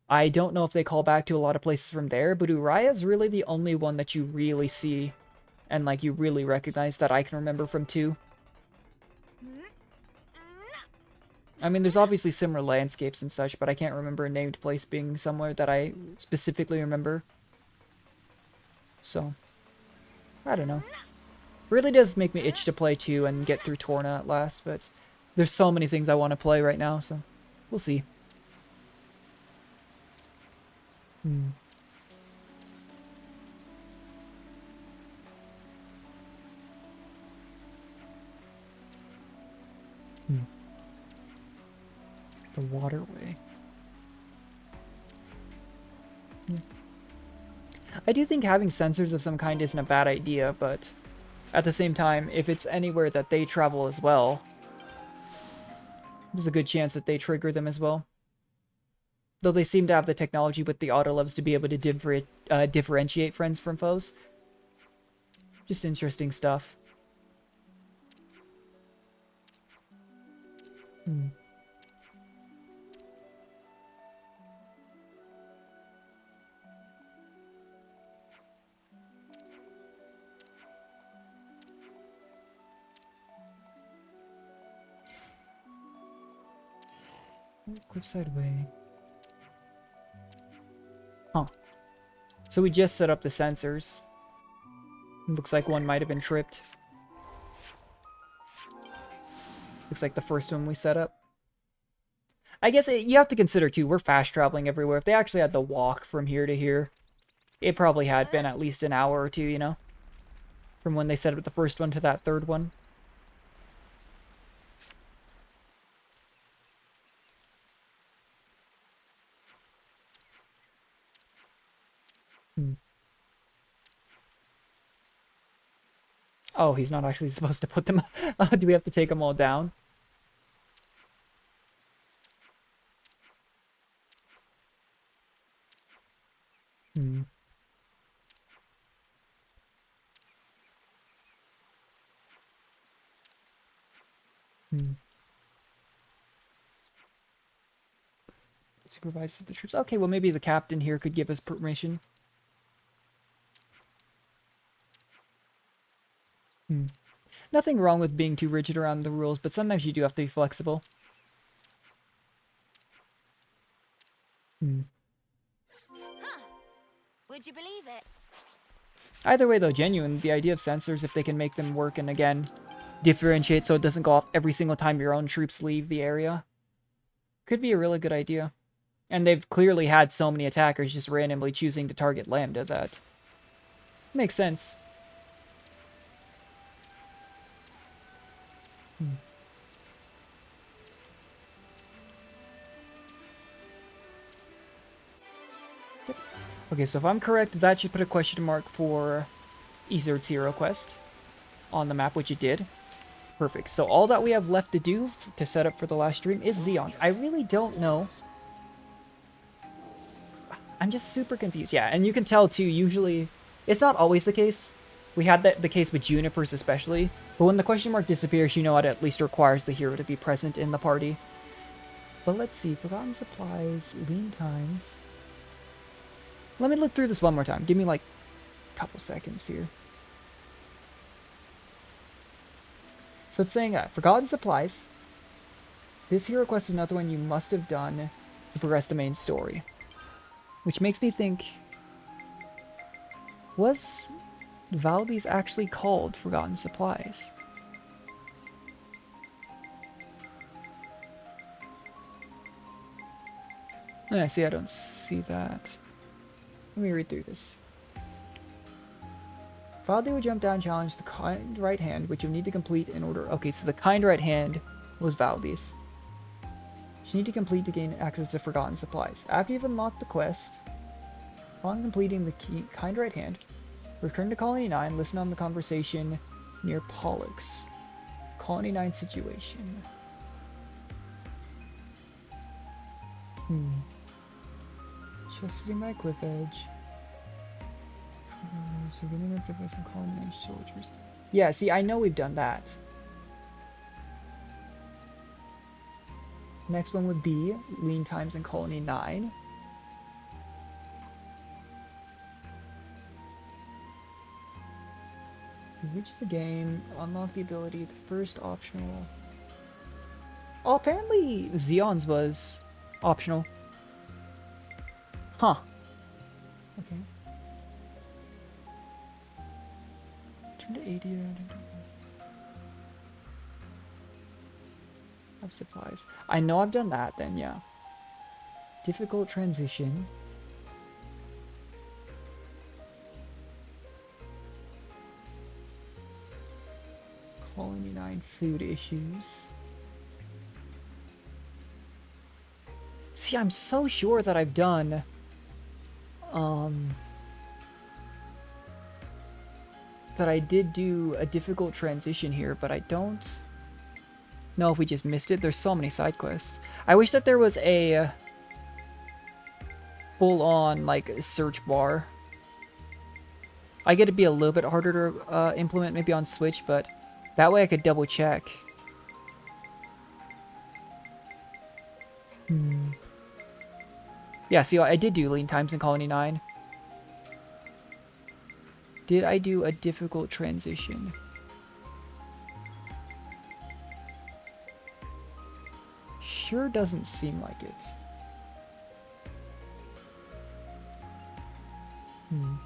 I don't know if they call back to a lot of places from there, but Uriah is really the only one that you really see and like you really recognize that I can remember from 2. I mean, there's obviously similar landscapes and such, but I can't remember a named place being somewhere that I specifically remember. So, I don't know. Really does make me itch to play 2 and get through Torna at last, but there's so many things I want to play right now, so we'll see. The waterway. I do think having sensors of some kind isn't a bad idea, but at the same time, if it's anywhere that they travel as well, there's a good chance that they trigger them as well. Though they seem to have the technology with the Autolevs to be able to differentiate friends from foes. Just interesting stuff. Cliffside Way. Huh. So we just set up the sensors. Looks like one might have been tripped. Looks like the first one we set up. I guess you have to consider too, we're fast traveling everywhere. If they actually had to walk from here to here, it probably had been at least an hour or 2, you know? From when they set up the first one to that third one. Hmm. Oh, he's not actually supposed to put them... Do we have to take them all down? Hmm. Hmm. Supervise the troops. Okay, well maybe the captain here could give us permission. Hmm. Nothing wrong with being too rigid around the rules, but sometimes you do have to be flexible. Hmm. Huh. Would you believe it? Either way though, genuine, the idea of sensors, if they can make them work and again, differentiate so it doesn't go off every single time your own troops leave the area, could be a really good idea. And they've clearly had so many attackers just randomly choosing to target Lambda that makes sense. Hmm. Yep. Okay, so if I'm correct, that should put a question mark for Izzard's hero quest on the map, which it did. Perfect. So all that we have left to do to set up for the last stream is Zeon's. I really don't know. I'm just super confused. Yeah, and you can tell too, usually, it's not always the case. We had the case with Junipers especially, but when the question mark disappears, you know it at least requires the hero to be present in the party. But let's see, Forgotten Supplies, Lean Times. Let me look through this one more time. Give me like a couple seconds here. So it's saying Forgotten Supplies. This hero quest is another one you must have done to progress the main story. Which makes me think, was Valdez actually called Forgotten Supplies? Yeah, see, I don't see that. Let me read through this. Valdez would jump down and challenge the kind right hand, which you need to complete in order... Okay, so the kind right hand was Valdez. You need to complete to gain access to Forgotten Supplies. After you've unlocked the quest, upon completing the kind right hand, return to Colony 9, listen on the conversation near Pollux. Colony 9 situation. Just sitting by a cliff edge. So getting up to fight some Colony 9 soldiers. Yeah, see, I know we've done that. Next one would be Lean Times in Colony 9. Reach the game, unlock the ability, the first optional. Oh, apparently Zeon's was optional. Huh. Okay. Turn to 80. Have supplies. I know I've done that then, yeah. Difficult transition. Colony 9 food issues. See, I'm so sure that I've done that I did do a difficult transition here, but I don't know if we just missed it. There's so many side quests. I wish that there was a full-on like search bar. I get to be a little bit harder to implement maybe on Switch, but that way I could double check. Yeah, see, I did do Lean Times in Colony 9. Did I do a difficult transition? Sure doesn't seem like it. Now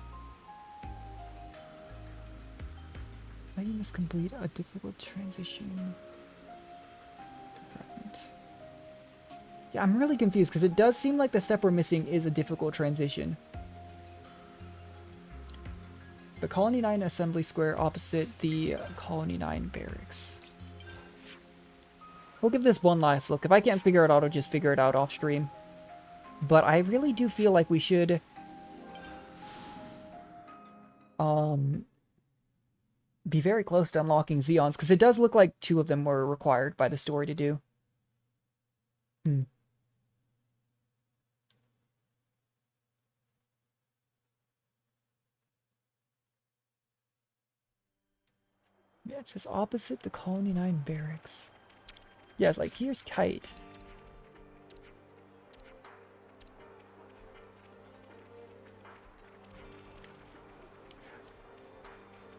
you must complete a difficult transition. Yeah, I'm really confused because it does seem like the step we're missing is a difficult transition. The Colony 9 Assembly Square opposite the Colony 9 Barracks. We'll give this one last look. If I can't figure it out, I'll just figure it out off stream. But I really do feel like we should be very close to unlocking Zeons, because it does look like 2 of them were required by the story to do. Yeah, it says opposite the Colony 9 barracks. Yeah, it's like, here's Kite.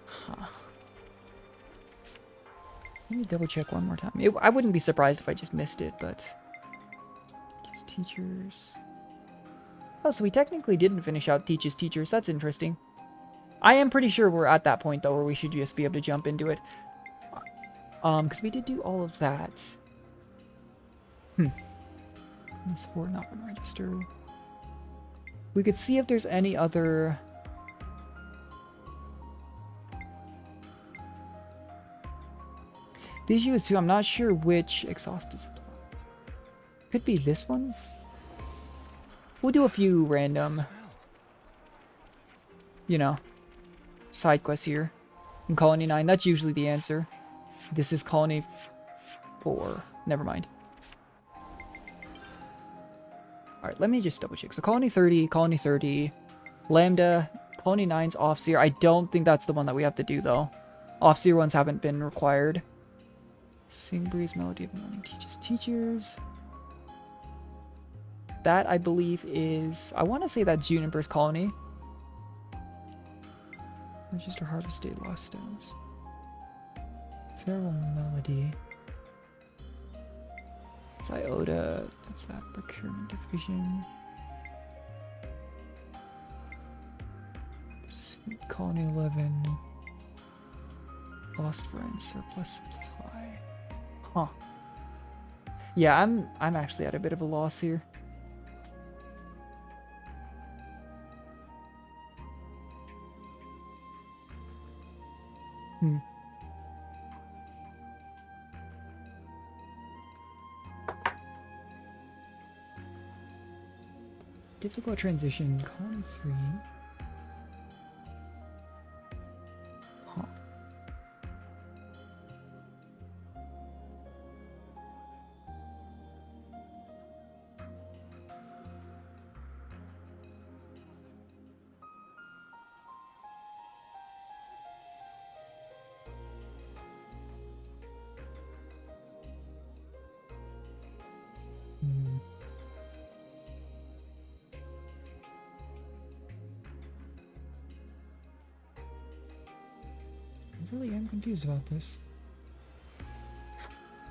Huh. Let me double check one more time. I wouldn't be surprised if I just missed it, but... Teachers... Oh, so we technically didn't finish out Teach's Teachers. That's interesting. I am pretty sure we're at that point, though, where we should just be able to jump into it. Because we did do all of that. Support not been registered. We could see if there's any other... The issue is, too, I'm not sure which exhausted supplies. Could be this one? We'll do a few random, you know, side quests here. In Colony 9, that's usually the answer. This is Colony 4. Never mind. Alright, let me just double check. So Colony 30, Lambda, Colony 9's Offseer. I don't think that's the one that we have to do, though. Offseer ones haven't been required. Sing Breeze, Melody of Morning teaches Teachers. That, I believe, is... I want to say that's Juniper's Colony. Register Harvest Day Lost Stones. Farewell Melody. It's Iota. That's that Procurement Division. Colony 11. Lost Friends, Surplus Supply. Huh. Yeah, I'm actually at a bit of a loss here. Difficult transition, Colony 3. Huh. I really am confused about this.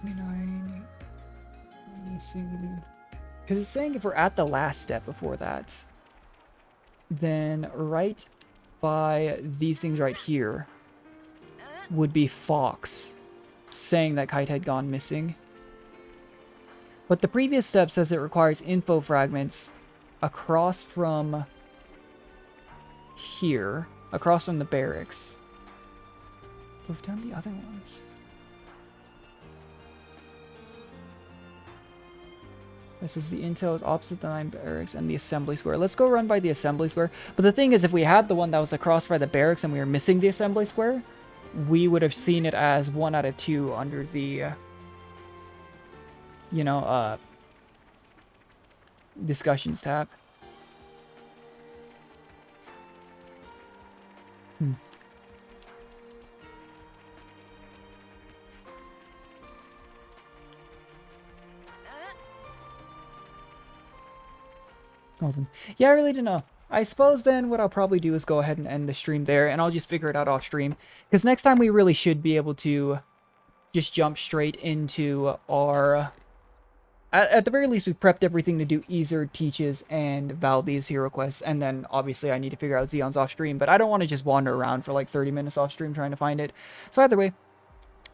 29. Because it's saying if we're at the last step before that, then right by these things right here would be Fox saying that Kite had gone missing. But the previous step says it requires info fragments across from here, across from the barracks. We've done the other ones. This is the intel is opposite the 9 barracks and the assembly square. Let's go run by the assembly square. But the thing is, if we had the one that was across by the barracks and we were missing the assembly square, we would have seen it as 1 out of 2 under the, you know, discussions tab. Awesome. Yeah, I really don't know. I suppose then what I'll probably do is go ahead and end the stream there, and I'll just figure it out off stream. Because next time we really should be able to just jump straight into our... At the very least, we've prepped everything to do Ezer, Teaches, and Valdez hero quests, and then obviously I need to figure out Zeon's off stream, but I don't want to just wander around for like 30 minutes off stream trying to find it. So either way,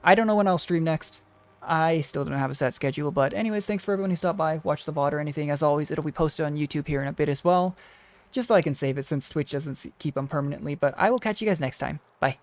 I don't know when I'll stream next. I still don't have a set schedule, but anyways, thanks for everyone who stopped by, watched the VOD or anything. As always, it'll be posted on YouTube here in a bit as well, just so I can save it since Twitch doesn't keep them permanently, but I will catch you guys next time. Bye.